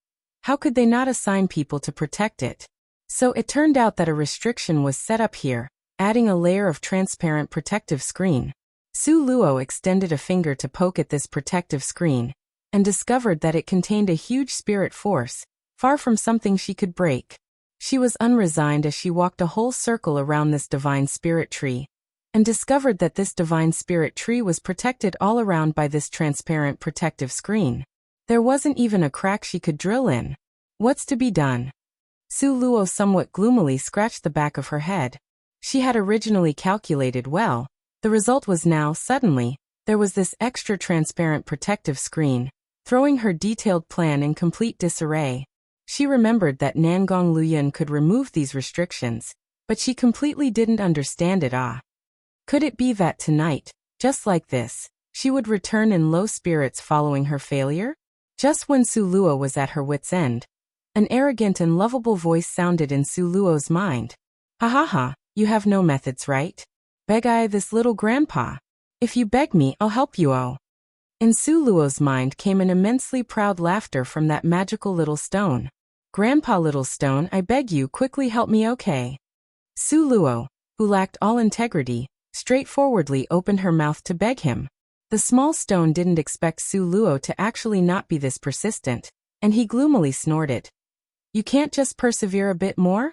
How could they not assign people to protect it? So it turned out that a restriction was set up here, adding a layer of transparent protective screen. Su Luo extended a finger to poke at this protective screen, and discovered that it contained a huge spirit force, far from something she could break. She was unresigned as she walked a whole circle around this divine spirit tree, and discovered that this divine spirit tree was protected all around by this transparent protective screen. There wasn't even a crack she could drill in. What's to be done? Su Luo somewhat gloomily scratched the back of her head. She had originally calculated well. The result was now, suddenly, there was this extra transparent protective screen, throwing her detailed plan in complete disarray. She remembered that Nangong Luyan could remove these restrictions, but she completely didn't understand it. Could it be that tonight, just like this, she would return in low spirits following her failure? Just when Su Luo was at her wit's end, an arrogant and lovable voice sounded in Su Luo's mind. Ha ha ha, you have no methods, right? Beg I this little grandpa. If you beg me, I'll help you. Oh. In Su Luo's mind came an immensely proud laughter from that magical little stone. Grandpa Little Stone, I beg you quickly help me, okay? Su Luo, who lacked all integrity, straightforwardly opened her mouth to beg him. The small stone didn't expect Su Luo to actually not be this persistent, and he gloomily snorted. You can't just persevere a bit more?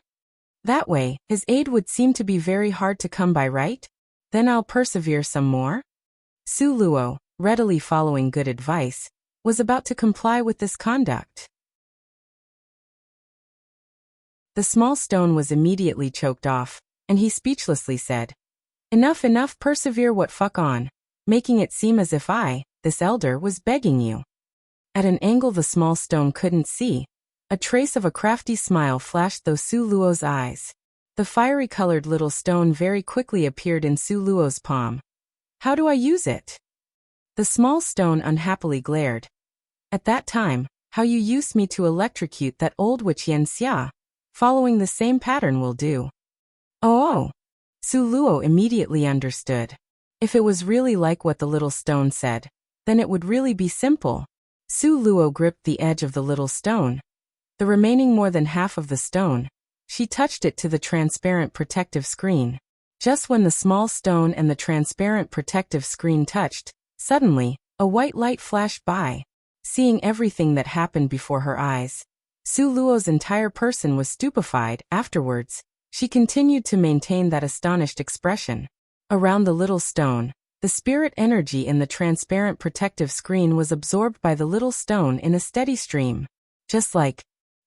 That way, his aid would seem to be very hard to come by, right? Then I'll persevere some more. Su Luo, readily following good advice, was about to comply with this conduct. The small stone was immediately choked off, and he speechlessly said, Enough, enough, persevere what fuck on, making it seem as if I, this elder, was begging you. At an angle the small stone couldn't see. A trace of a crafty smile flashed through Su Luo's eyes. The fiery-colored little stone very quickly appeared in Su Luo's palm. How do I use it? The small stone unhappily glared. At that time, how you used me to electrocute that old witch Yen Xia. Following the same pattern will do. Oh. Su Luo immediately understood. If it was really like what the little stone said, then it would really be simple. Su Luo gripped the edge of the little stone. The remaining more than half of the stone, she touched it to the transparent protective screen. Just when the small stone and the transparent protective screen touched, suddenly, a white light flashed by. Seeing everything that happened before her eyes, Su Luo's entire person was stupefied. Afterwards, she continued to maintain that astonished expression. Around the little stone, the spirit energy in the transparent protective screen was absorbed by the little stone in a steady stream. Just like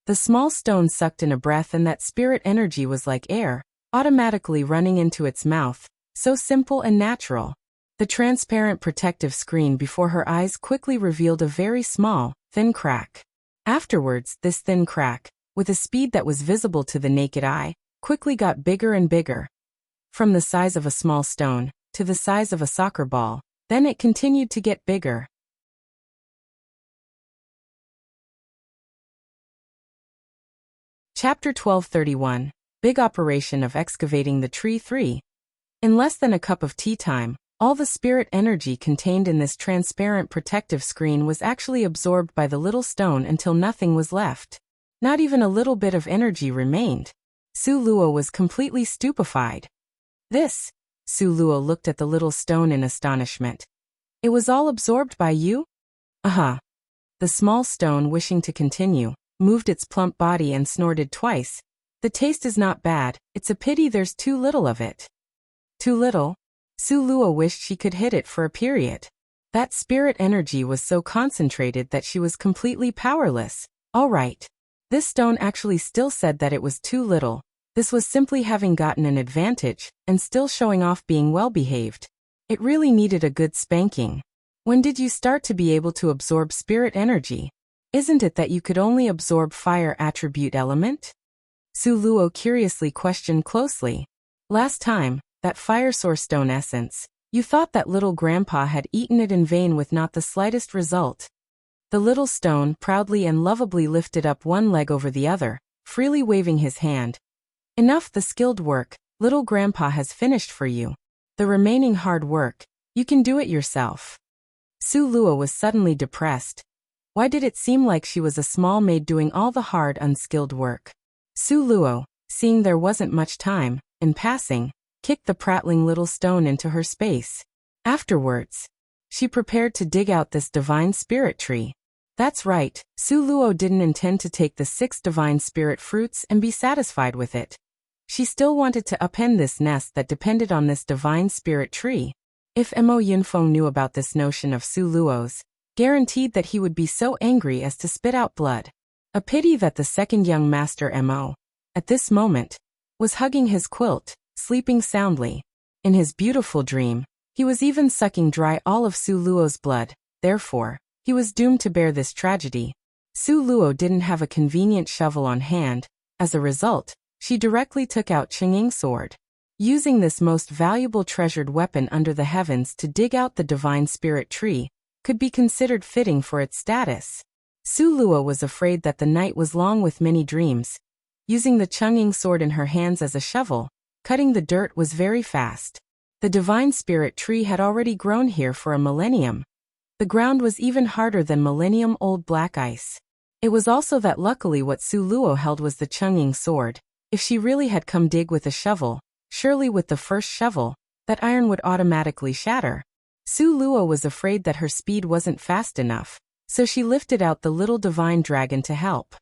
the small stone sucked in a breath, and that spirit energy was like air, automatically running into its mouth, so simple and natural. The transparent protective screen before her eyes quickly revealed a very small, thin crack. Afterwards, this thin crack, with a speed that was visible to the naked eye, quickly got bigger and bigger. From the size of a small stone, to the size of a soccer ball, then it continued to get bigger. Chapter 1231, Big Operation of Excavating the Tree 3. In less than a cup of tea time, all the spirit energy contained in this transparent protective screen was actually absorbed by the little stone until nothing was left. Not even a little bit of energy remained. Su Luo was completely stupefied. This? Su Luo looked at the little stone in astonishment. It was all absorbed by you? Uh-huh. The small stone, wishing to continue, moved its plump body and snorted twice. The taste is not bad, it's a pity there's too little of it. Too little? Su Luo wished she could hit it for a period. That spirit energy was so concentrated that she was completely powerless. All right. This stone actually still said that it was too little. This was simply having gotten an advantage, and still showing off being well-behaved. It really needed a good spanking. When did you start to be able to absorb spirit energy? Isn't it that you could only absorb fire attribute element? Su Luo curiously questioned closely. Last time, that fire source stone essence, you thought that little grandpa had eaten it in vain with not the slightest result. The little stone proudly and lovably lifted up one leg over the other, freely waving his hand. Enough the skilled work, little grandpa has finished for you. The remaining hard work, you can do it yourself. Su Luo was suddenly depressed. Why did it seem like she was a small maid doing all the hard, unskilled work? Su Luo, seeing there wasn't much time, in passing, kicked the prattling little stone into her space. Afterwards, she prepared to dig out this divine spirit tree. That's right, Su Luo didn't intend to take the 6 divine spirit fruits and be satisfied with it. She still wanted to upend this nest that depended on this divine spirit tree. If Mo Yunfeng knew about this notion of Su Luo's, guaranteed that he would be so angry as to spit out blood. A pity that the second young master Mo, at this moment, was hugging his quilt, sleeping soundly. In his beautiful dream, he was even sucking dry all of Su Luo's blood, therefore, he was doomed to bear this tragedy. Su Luo didn't have a convenient shovel on hand. As a result, she directly took out Chengying's sword. Using this most valuable treasured weapon under the heavens to dig out the divine spirit tree, could be considered fitting for its status. Su Luo was afraid that the night was long with many dreams. Using the Chengying sword in her hands as a shovel, cutting the dirt was very fast. The divine spirit tree had already grown here for a millennium. The ground was even harder than millennium-old black ice. It was also that luckily what Su Luo held was the Chengying sword. If she really had come dig with a shovel, surely with the first shovel, that iron would automatically shatter. Su Luo was afraid that her speed wasn't fast enough, so she lifted out the little divine dragon to help.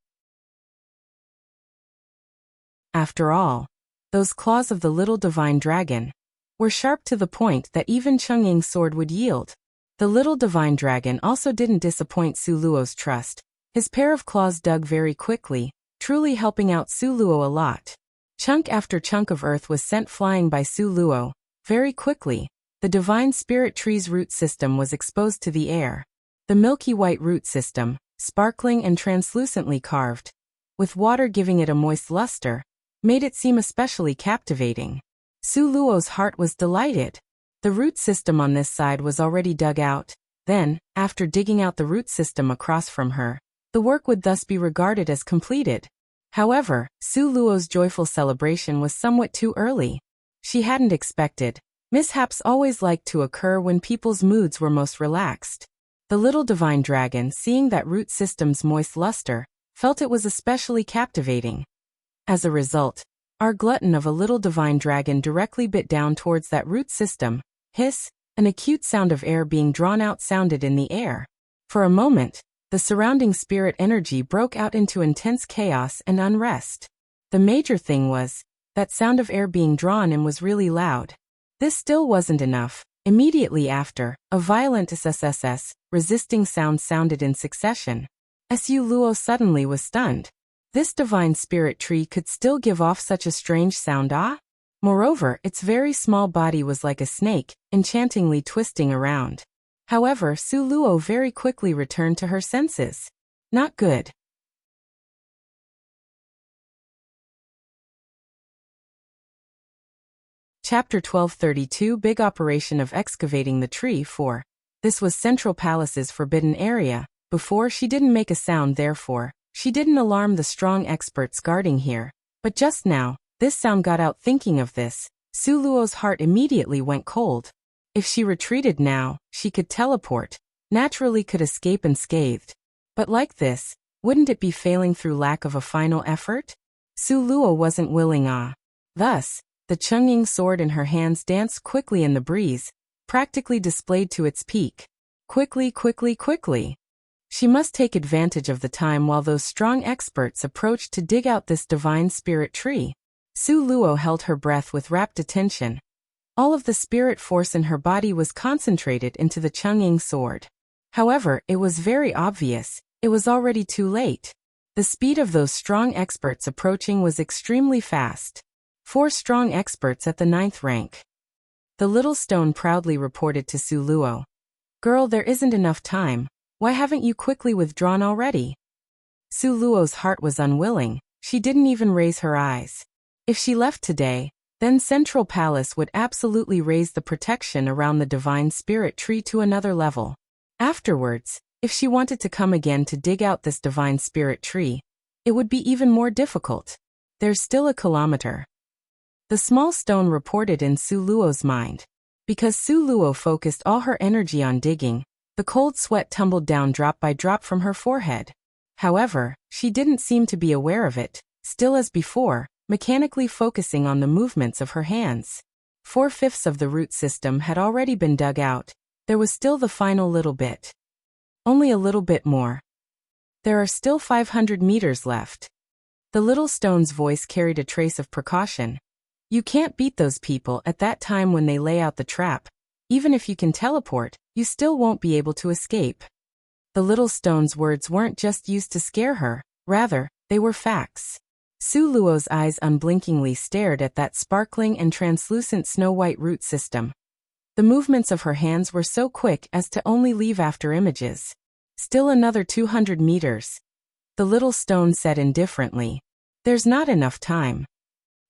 After all, those claws of the little divine dragon were sharp to the point that even Chengying's sword would yield. The little divine dragon also didn't disappoint Su Luo's trust. His pair of claws dug very quickly, truly helping out Su Luo a lot. Chunk after chunk of earth was sent flying by Su Luo. Very quickly, the divine spirit tree's root system was exposed to the air. The milky white root system, sparkling and translucently carved, with water giving it a moist luster, made it seem especially captivating. Su Luo's heart was delighted. The root system on this side was already dug out. Then, after digging out the root system across from her, the work would thus be regarded as completed. However, Su Luo's joyful celebration was somewhat too early. She hadn't expected. Mishaps always liked to occur when people's moods were most relaxed. The little divine dragon, seeing that root system's moist luster, felt it was especially captivating. As a result, our glutton of a little divine dragon directly bit down towards that root system. Hiss, an acute sound of air being drawn out sounded in the air. For a moment, the surrounding spirit energy broke out into intense chaos and unrest. The major thing was, that sound of air being drawn in was really loud. This still wasn't enough. Immediately after, a violent SSSS, resisting sound sounded in succession. Su Luo suddenly was stunned. This divine spirit tree could still give off such a strange sound, ah? Moreover, its very small body was like a snake, enchantingly twisting around. However, Su Luo very quickly returned to her senses. Not good. Chapter 1232 Big Operation of Excavating the Tree 4. This was Central Palace's forbidden area. Before, she didn't make a sound, therefore, she didn't alarm the strong experts guarding here. But just now, this sound got out. Thinking of this, Su Luo's heart immediately went cold. If she retreated now, she could teleport, naturally could escape unscathed. But like this, wouldn't it be failing through lack of a final effort? Su Luo wasn't willing. Thus, the Chengying sword in her hands danced quickly in the breeze, practically displayed to its peak. Quickly, quickly, quickly. She must take advantage of the time while those strong experts approached to dig out this divine spirit tree. Su Luo held her breath with rapt attention. All of the spirit force in her body was concentrated into the Chengying sword. However, it was very obvious, it was already too late. The speed of those strong experts approaching was extremely fast. 4 strong experts at the 9th rank. The little stone proudly reported to Su Luo. Girl, there isn't enough time. Why haven't you quickly withdrawn already? Su Luo's heart was unwilling. She didn't even raise her eyes. If she left today, then Central Palace would absolutely raise the protection around the Divine Spirit Tree to another level. Afterwards, if she wanted to come again to dig out this Divine Spirit Tree, it would be even more difficult. There's still a kilometer. The small stone reported in Su Luo's mind. Because Su Luo focused all her energy on digging, the cold sweat tumbled down drop by drop from her forehead. However, she didn't seem to be aware of it, still as before, mechanically focusing on the movements of her hands. 4/5 of the root system had already been dug out. There was still the final little bit. Only a little bit more. There are still 500 meters left. The little stone's voice carried a trace of precaution. You can't beat those people at that time when they lay out the trap. Even if you can teleport, you still won't be able to escape. The little stone's words weren't just used to scare her, rather, they were facts. Su Luo's eyes unblinkingly stared at that sparkling and translucent snow-white root system. The movements of her hands were so quick as to only leave after images. Still another 200 meters. The little stone said indifferently. There's not enough time.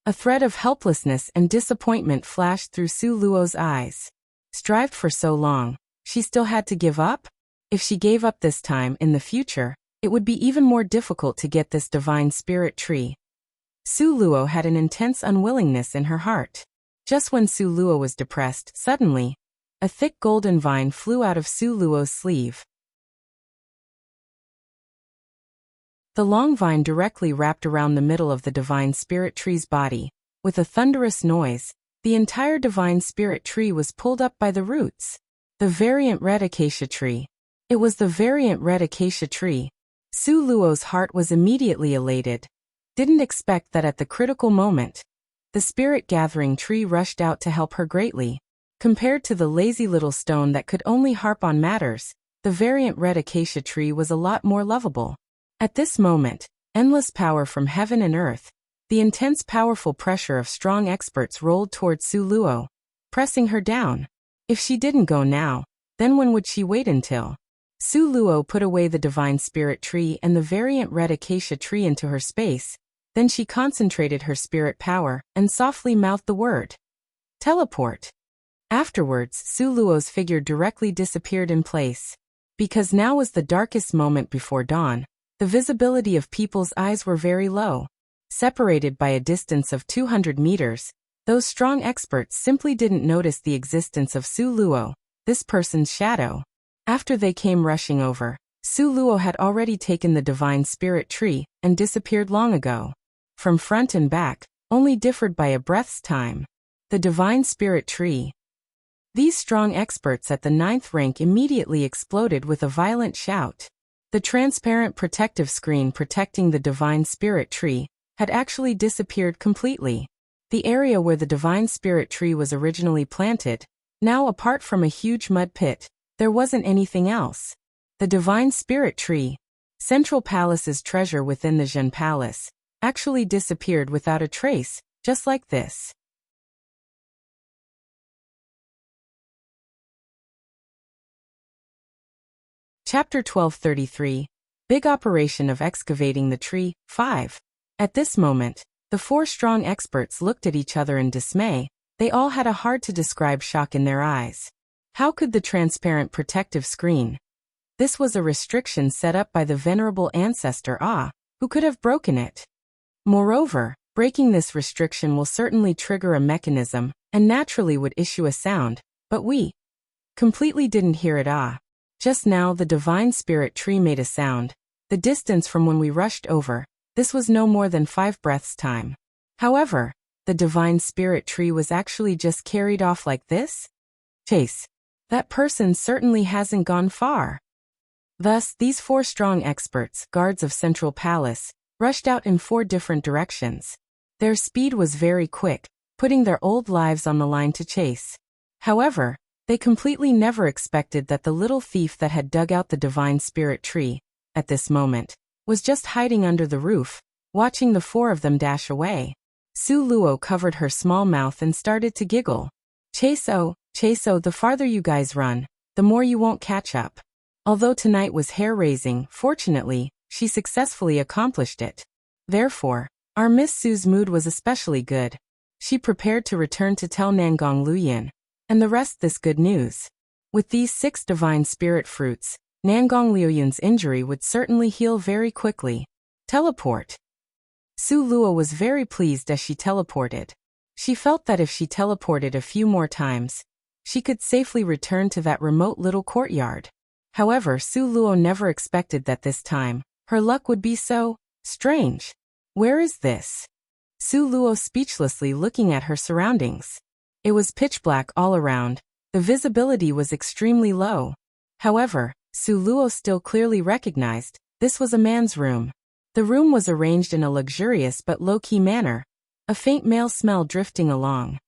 A thread of helplessness and disappointment flashed through Su Luo's eyes. Strived for so long, she still had to give up? If she gave up this time in the future, it would be even more difficult to get this Divine Spirit Tree. Su Luo had an intense unwillingness in her heart. Just when Su Luo was depressed, suddenly, a thick golden vine flew out of Su Luo's sleeve. The long vine directly wrapped around the middle of the Divine Spirit Tree's body. With a thunderous noise, the entire Divine Spirit Tree was pulled up by the roots. The variant red acacia tree. It was the variant red acacia tree. Su Luo's heart was immediately elated. Didn't expect that at the critical moment. The spirit gathering tree rushed out to help her greatly. Compared to the lazy little stone that could only harp on matters, the variant red acacia tree was a lot more lovable. At this moment, endless power from heaven and earth, the intense powerful pressure of strong experts rolled towards Su Luo, pressing her down. If she didn't go now, then when would she wait until? Su Luo put away the Divine Spirit Tree and the variant red acacia tree into her space, then she concentrated her spirit power and softly mouthed the word. Teleport. Afterwards, Su Luo's figure directly disappeared in place. Because now was the darkest moment before dawn, the visibility of people's eyes were very low. Separated by a distance of 200 meters, those strong experts simply didn't notice the existence of Su Luo, this person's shadow. After they came rushing over, Su Luo had already taken the Divine Spirit Tree and disappeared long ago. From front and back, only differed by a breath's time. The Divine Spirit Tree. These strong experts at the 9th rank immediately exploded with a violent shout. The transparent protective screen protecting the Divine Spirit Tree had actually disappeared completely. The area where the Divine Spirit Tree was originally planted, now apart from a huge mud pit, there wasn't anything else. The Divine Spirit Tree, Central Palace's treasure within the Zhen Palace, actually disappeared without a trace, just like this. Chapter 1233. Big Operation of Excavating the Tree, 5. At this moment, the 4 strong experts looked at each other in dismay. They all had a hard-to-describe shock in their eyes. How could the transparent protective screen? This was a restriction set up by the venerable ancestor Ah, who could have broken it. Moreover, breaking this restriction will certainly trigger a mechanism, and naturally would issue a sound, but we completely didn't hear it. Just now the Divine Spirit Tree made a sound. The distance from when we rushed over, this was no more than 5 breaths' time. However, the Divine Spirit Tree was actually just carried off like this? Chase. That person certainly hasn't gone far. Thus, these 4 strong experts, guards of Central Palace, rushed out in 4 different directions. Their speed was very quick, putting their old lives on the line to chase. However, they completely never expected that the little thief that had dug out the Divine Spirit Tree, at this moment, was just hiding under the roof, watching the 4 of them dash away. Su Luo covered her small mouth and started to giggle. Chase-o, the farther you guys run, the more you won't catch up. Although tonight was hair-raising, fortunately, she successfully accomplished it. Therefore, our Miss Su's mood was especially good. She prepared to return to tell Nangong Luyin and the rest this good news. With these 6 divine spirit fruits, Nangong Liuyun's injury would certainly heal very quickly. Teleport. Su Luo was very pleased as she teleported. She felt that if she teleported a few more times, she could safely return to that remote little courtyard. However, Su Luo never expected that this time, her luck would be so strange. Where is this? Su Luo speechlessly looking at her surroundings. It was pitch black all around. The visibility was extremely low. However, Su Luo still clearly recognized this was a man's room. The room was arranged in a luxurious but low-key manner, a faint male smell drifting along.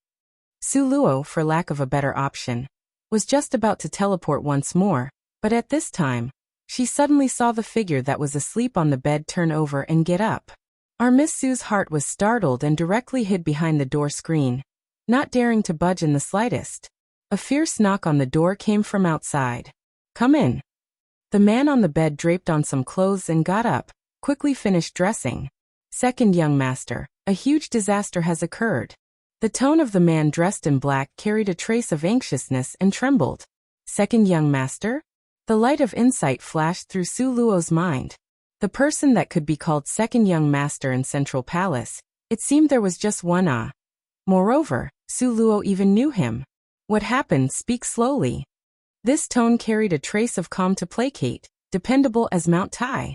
Su Luo, for lack of a better option, was just about to teleport once more, but at this time, she suddenly saw the figure that was asleep on the bed turn over and get up. Our Miss Su's heart was startled and directly hid behind the door screen, not daring to budge in the slightest. A fierce knock on the door came from outside. "Come in." The man on the bed draped on some clothes and got up, quickly finished dressing. "Second young master, a huge disaster has occurred." The tone of the man dressed in black carried a trace of anxiousness and trembled. "Second young master?" The light of insight flashed through Su Luo's mind. The person that could be called second young master in Central Palace, it seemed there was just one. Moreover, Su Luo even knew him. "What happened? Speak slowly." This tone carried a trace of calm to placate, dependable as Mount Tai.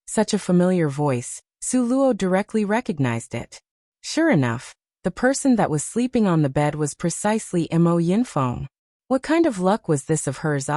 Such a familiar voice, Su Luo directly recognized it. Sure enough, the person that was sleeping on the bed was precisely Mo Yinfeng. What kind of luck was this of hers?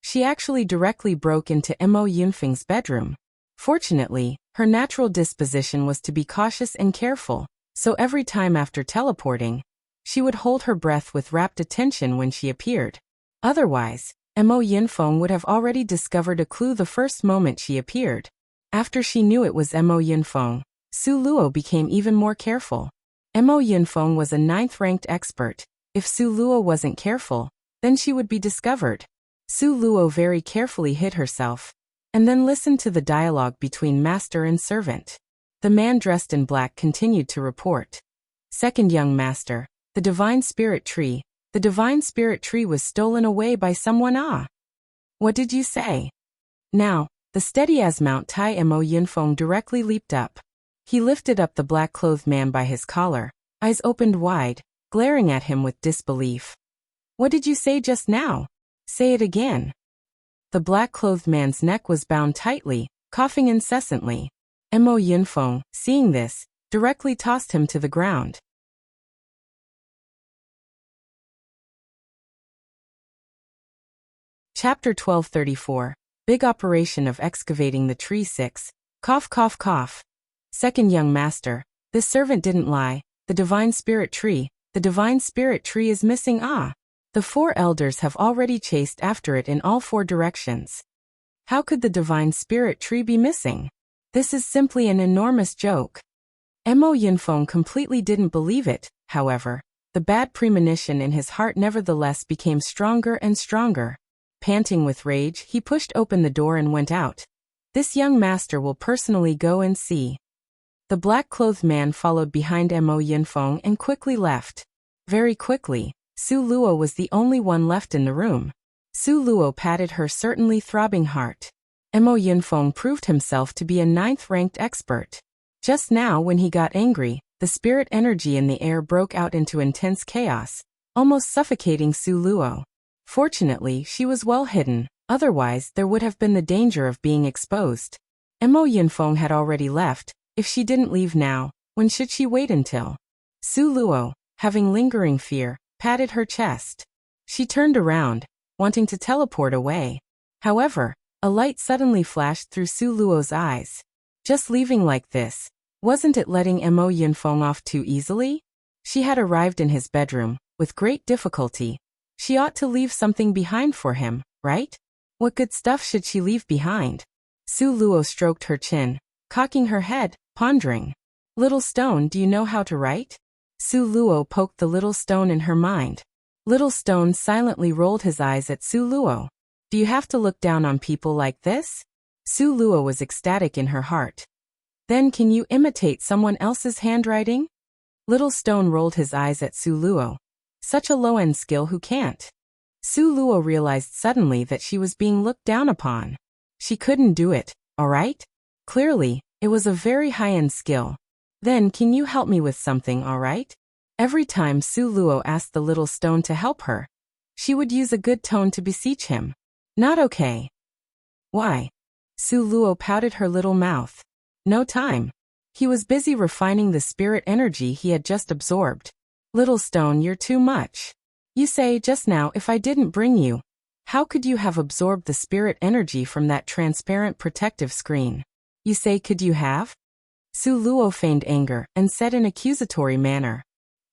She actually directly broke into Mo Yinfeng's bedroom. Fortunately, her natural disposition was to be cautious and careful, so every time after teleporting, she would hold her breath with rapt attention when she appeared. Otherwise, Mo Yinfeng would have already discovered a clue the first moment she appeared. After she knew it was Mo Yinfeng, Su Luo became even more careful. Mo Yinfeng was a 9th-ranked expert. If Su Luo wasn't careful, then she would be discovered. Su Luo very carefully hid herself, and then listened to the dialogue between master and servant. The man dressed in black continued to report. "Second young master, the divine spirit tree. The divine spirit tree was stolen away by someone. What did you say?" Now, the steady as Mount Tai Mo Yinfeng directly leaped up. He lifted up the black-clothed man by his collar, eyes opened wide, glaring at him with disbelief. "What did you say just now? Say it again." The black-clothed man's neck was bound tightly, coughing incessantly. Mo Yinfeng, seeing this, directly tossed him to the ground. Chapter 1234. Big Operation of Excavating the Tree 6. Cough cough cough. Second young master, this servant didn't lie. The divine spirit tree is missing. The 4 elders have already chased after it in all 4 directions. How could the divine spirit tree be missing? This is simply an enormous joke. Mo Yinfeng completely didn't believe it, however. The bad premonition in his heart nevertheless became stronger and stronger. Panting with rage, he pushed open the door and went out. This young master will personally go and see. The black-clothed man followed behind Mo Yinfeng and quickly left. Very quickly, Su Luo was the only one left in the room. Su Luo patted her certainly throbbing heart. Mo Yinfeng proved himself to be a 9th-ranked expert. Just now when he got angry, the spirit energy in the air broke out into intense chaos, almost suffocating Su Luo. Fortunately, she was well hidden, otherwise there would have been the danger of being exposed. Mo Yinfeng had already left. If she didn't leave now, when should she wait until? Su Luo, having lingering fear, patted her chest. She turned around, wanting to teleport away. However, a light suddenly flashed through Su Luo's eyes. Just leaving like this, wasn't it letting Mo Yinfeng off too easily? She had arrived in his bedroom, with great difficulty. She ought to leave something behind for him, right? What good stuff should she leave behind? Su Luo stroked her chin, cocking her head, pondering. "Little stone, do you know how to write?" Su Luo poked the little stone in her mind. Little stone silently rolled his eyes at Su Luo. "Do you have to look down on people like this?" Su Luo was ecstatic in her heart. Then can you imitate someone else's handwriting? Little Stone rolled his eyes at Su Luo. Such a low-end skill, who can't? Su Luo realized suddenly that she was being looked down upon. She couldn't do it, alright? Clearly, it was a very high-end skill. Then can you help me with something, alright? Every time Su Luo asked the little stone to help her, she would use a good tone to beseech him. Not okay. Why? Su Luo pouted her little mouth. No time. He was busy refining the spirit energy he had just absorbed. Little stone, you're too much. You say just now if I didn't bring you. How could you have absorbed the spirit energy from that transparent protective screen? You say could you have? Su Luo feigned anger and said in accusatory manner.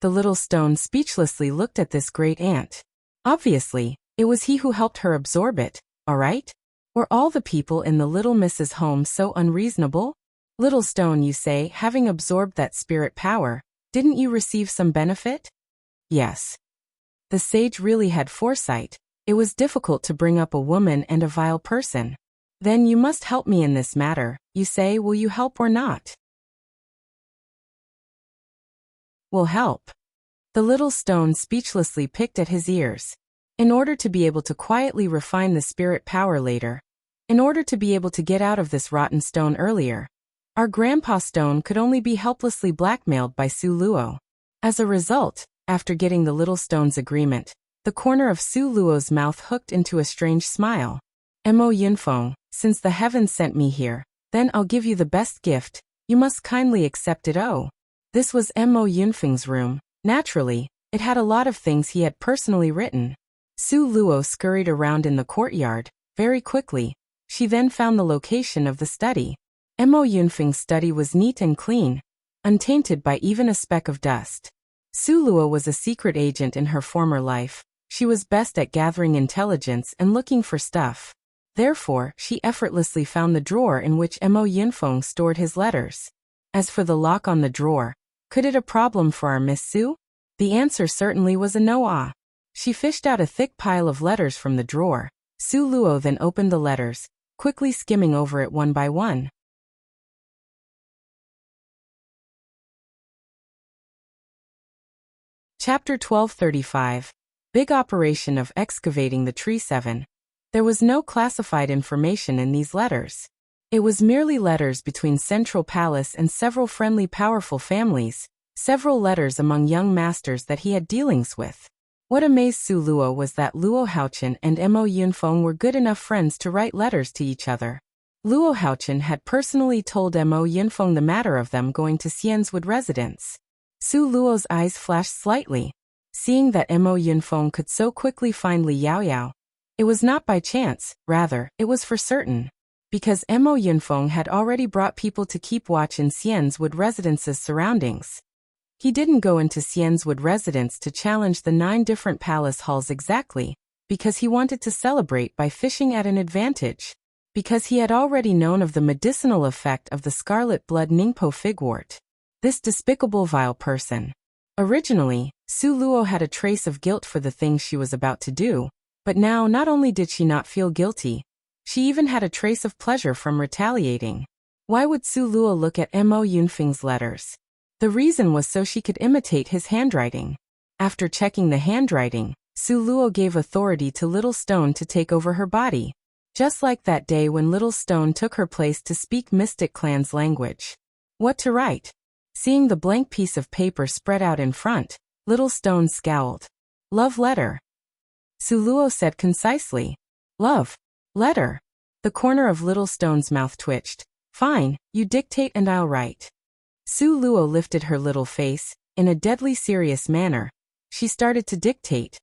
The little stone speechlessly looked at this great aunt. Obviously, it was he who helped her absorb it, alright? Were all the people in the little Mrs. home so unreasonable? Little stone, you say, having absorbed that spirit power, didn't you receive some benefit? Yes. The sage really had foresight. It was difficult to bring up a woman and a vile person. Then you must help me in this matter. You say, will you help or not? Will help. The little stone speechlessly picked at his ears. In order to be able to quietly refine the spirit power later, in order to be able to get out of this rotten stone earlier, our grandpa stone could only be helplessly blackmailed by Su Luo. As a result, after getting the little stone's agreement, the corner of Su Luo's mouth hooked into a strange smile. Mo Yunfeng, since the heavens sent me here, then I'll give you the best gift. You must kindly accept it. Oh. This was Mo Yunfeng's room. Naturally, it had a lot of things he had personally written. Su Luo scurried around in the courtyard. Very quickly, she then found the location of the study. Mo Yunfeng's study was neat and clean, untainted by even a speck of dust. Su Luo was a secret agent in her former life. She was best at gathering intelligence and looking for stuff. Therefore, she effortlessly found the drawer in which Mo Yunfeng stored his letters. As for the lock on the drawer, could it a problem for our Miss Su? The answer certainly was a no. She fished out a thick pile of letters from the drawer. Su Luo then opened the letters, quickly skimming over it one by one. Chapter 1235. Big Operation of Excavating the Tree 7. There was no classified information in these letters. It was merely letters between Central Palace and several friendly powerful families, several letters among young masters that he had dealings with. What amazed Su Luo was that Luo Haochen and Mo Yunfeng were good enough friends to write letters to each other. Luo Haochen had personally told Mo Yunfeng the matter of them going to Xian's Wood residence. Su Luo's eyes flashed slightly. Seeing that Mo Yunfeng could so quickly find Li Yaoyao, it was not by chance, rather, it was for certain. Because Mo Yunfeng had already brought people to keep watch in Xian's Wood residence's surroundings. He didn't go into Xian's Wood residence to challenge the 9 different palace halls exactly, because he wanted to celebrate by fishing at an advantage. Because he had already known of the medicinal effect of the scarlet blood Ningpo figwort. This despicable vile person. Originally, Su Luo had a trace of guilt for the things she was about to do, but now not only did she not feel guilty, she even had a trace of pleasure from retaliating. Why would Su Luo look at Mo Yunfeng's letters? The reason was so she could imitate his handwriting. After checking the handwriting, Su Luo gave authority to Little Stone to take over her body. Just like that day when Little Stone took her place to speak Mystic Clan's language. What to write? Seeing the blank piece of paper spread out in front, Little Stone scowled. Love letter. Su Luo said concisely. Love letter. The corner of Little Stone's mouth twitched. Fine, you dictate and I'll write. Su Luo lifted her little face, in a deadly serious manner. She started to dictate.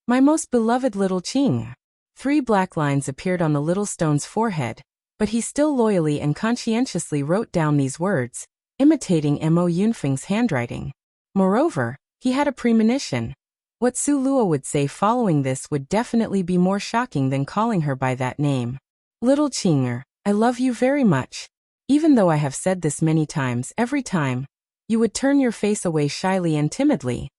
My most beloved little Qing. 3 black lines appeared on the Little Stone's forehead, but he still loyally and conscientiously wrote down these words, imitating Mo Yunfeng's handwriting. Moreover, he had a premonition. What Su Luo would say following this would definitely be more shocking than calling her by that name. Little Qinger, I love you very much. Even though I have said this many times, every time, you would turn your face away shyly and timidly.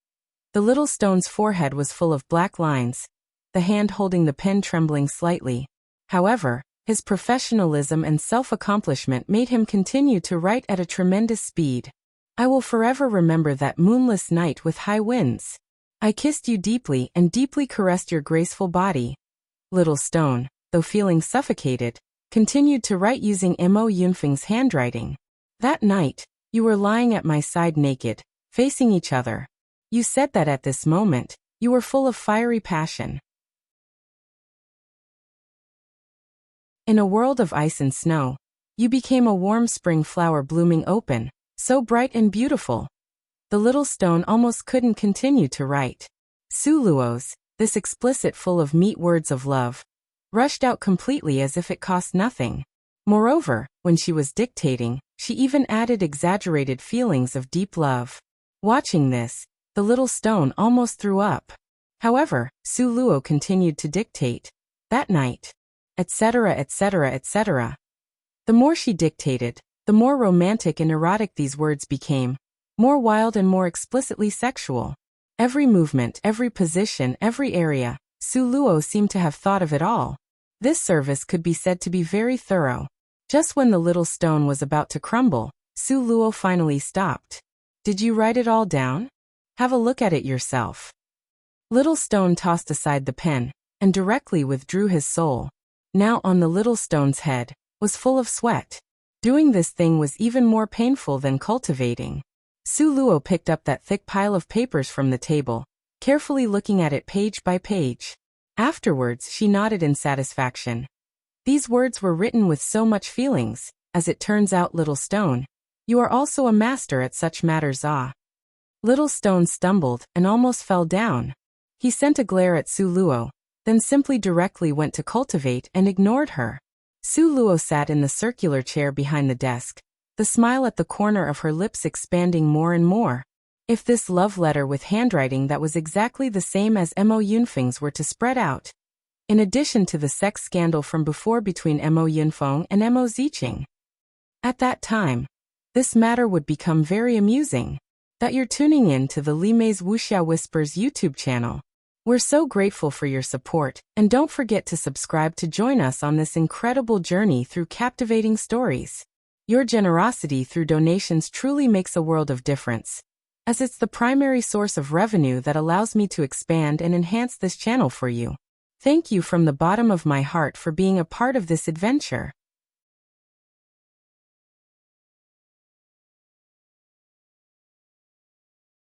The Little Stone's forehead was full of black lines, the hand holding the pen trembling slightly. However, His professionalism and self-accomplishment made him continue to write at a tremendous speed. I will forever remember that moonless night with high winds. I kissed you deeply and deeply caressed your graceful body. Little Stone, though feeling suffocated, continued to write using Mo Yunfeng's handwriting. That night, you were lying at my side naked, facing each other. You said that at this moment, you were full of fiery passion. In a world of ice and snow, you became a warm spring flower blooming open, so bright and beautiful. The little stone almost couldn't continue to write. Su Luo's, this explicit full of meat words of love, rushed out completely as if it cost nothing. Moreover, when she was dictating, she even added exaggerated feelings of deep love. Watching this, the little stone almost threw up. However, Su Luo continued to dictate. That night, etc., etc., etc. The more she dictated, the more romantic and erotic these words became, more wild and more explicitly sexual. Every movement, every position, every area, Su Luo seemed to have thought of it all. This service could be said to be very thorough. Just when the little stone was about to crumble, Su Luo finally stopped. Did you write it all down? Have a look at it yourself. Little Stone tossed aside the pen, and directly withdrew his soul. Now on the little stone's head, was full of sweat. Doing this thing was even more painful than cultivating. Su Luo picked up that thick pile of papers from the table, carefully looking at it page by page. Afterwards she nodded in satisfaction. These words were written with so much feelings. As it turns out, little stone, you are also a master at such matters. Ah. Little Stone stumbled and almost fell down. He sent a glare at Su Luo, then simply directly went to cultivate and ignored her. Su Luo sat in the circular chair behind the desk, the smile at the corner of her lips expanding more and more. If this love letter with handwriting that was exactly the same as Mo Yunfeng's were to spread out, in addition to the sex scandal from before between Mo Yunfeng and Mo Ziqing, at that time, this matter would become very amusing. That you're tuning in to the Li Mei's Wuxia Whispers YouTube channel. We're so grateful for your support, and don't forget to subscribe to join us on this incredible journey through captivating stories. Your generosity through donations truly makes a world of difference, as it's the primary source of revenue that allows me to expand and enhance this channel for you. Thank you from the bottom of my heart for being a part of this adventure.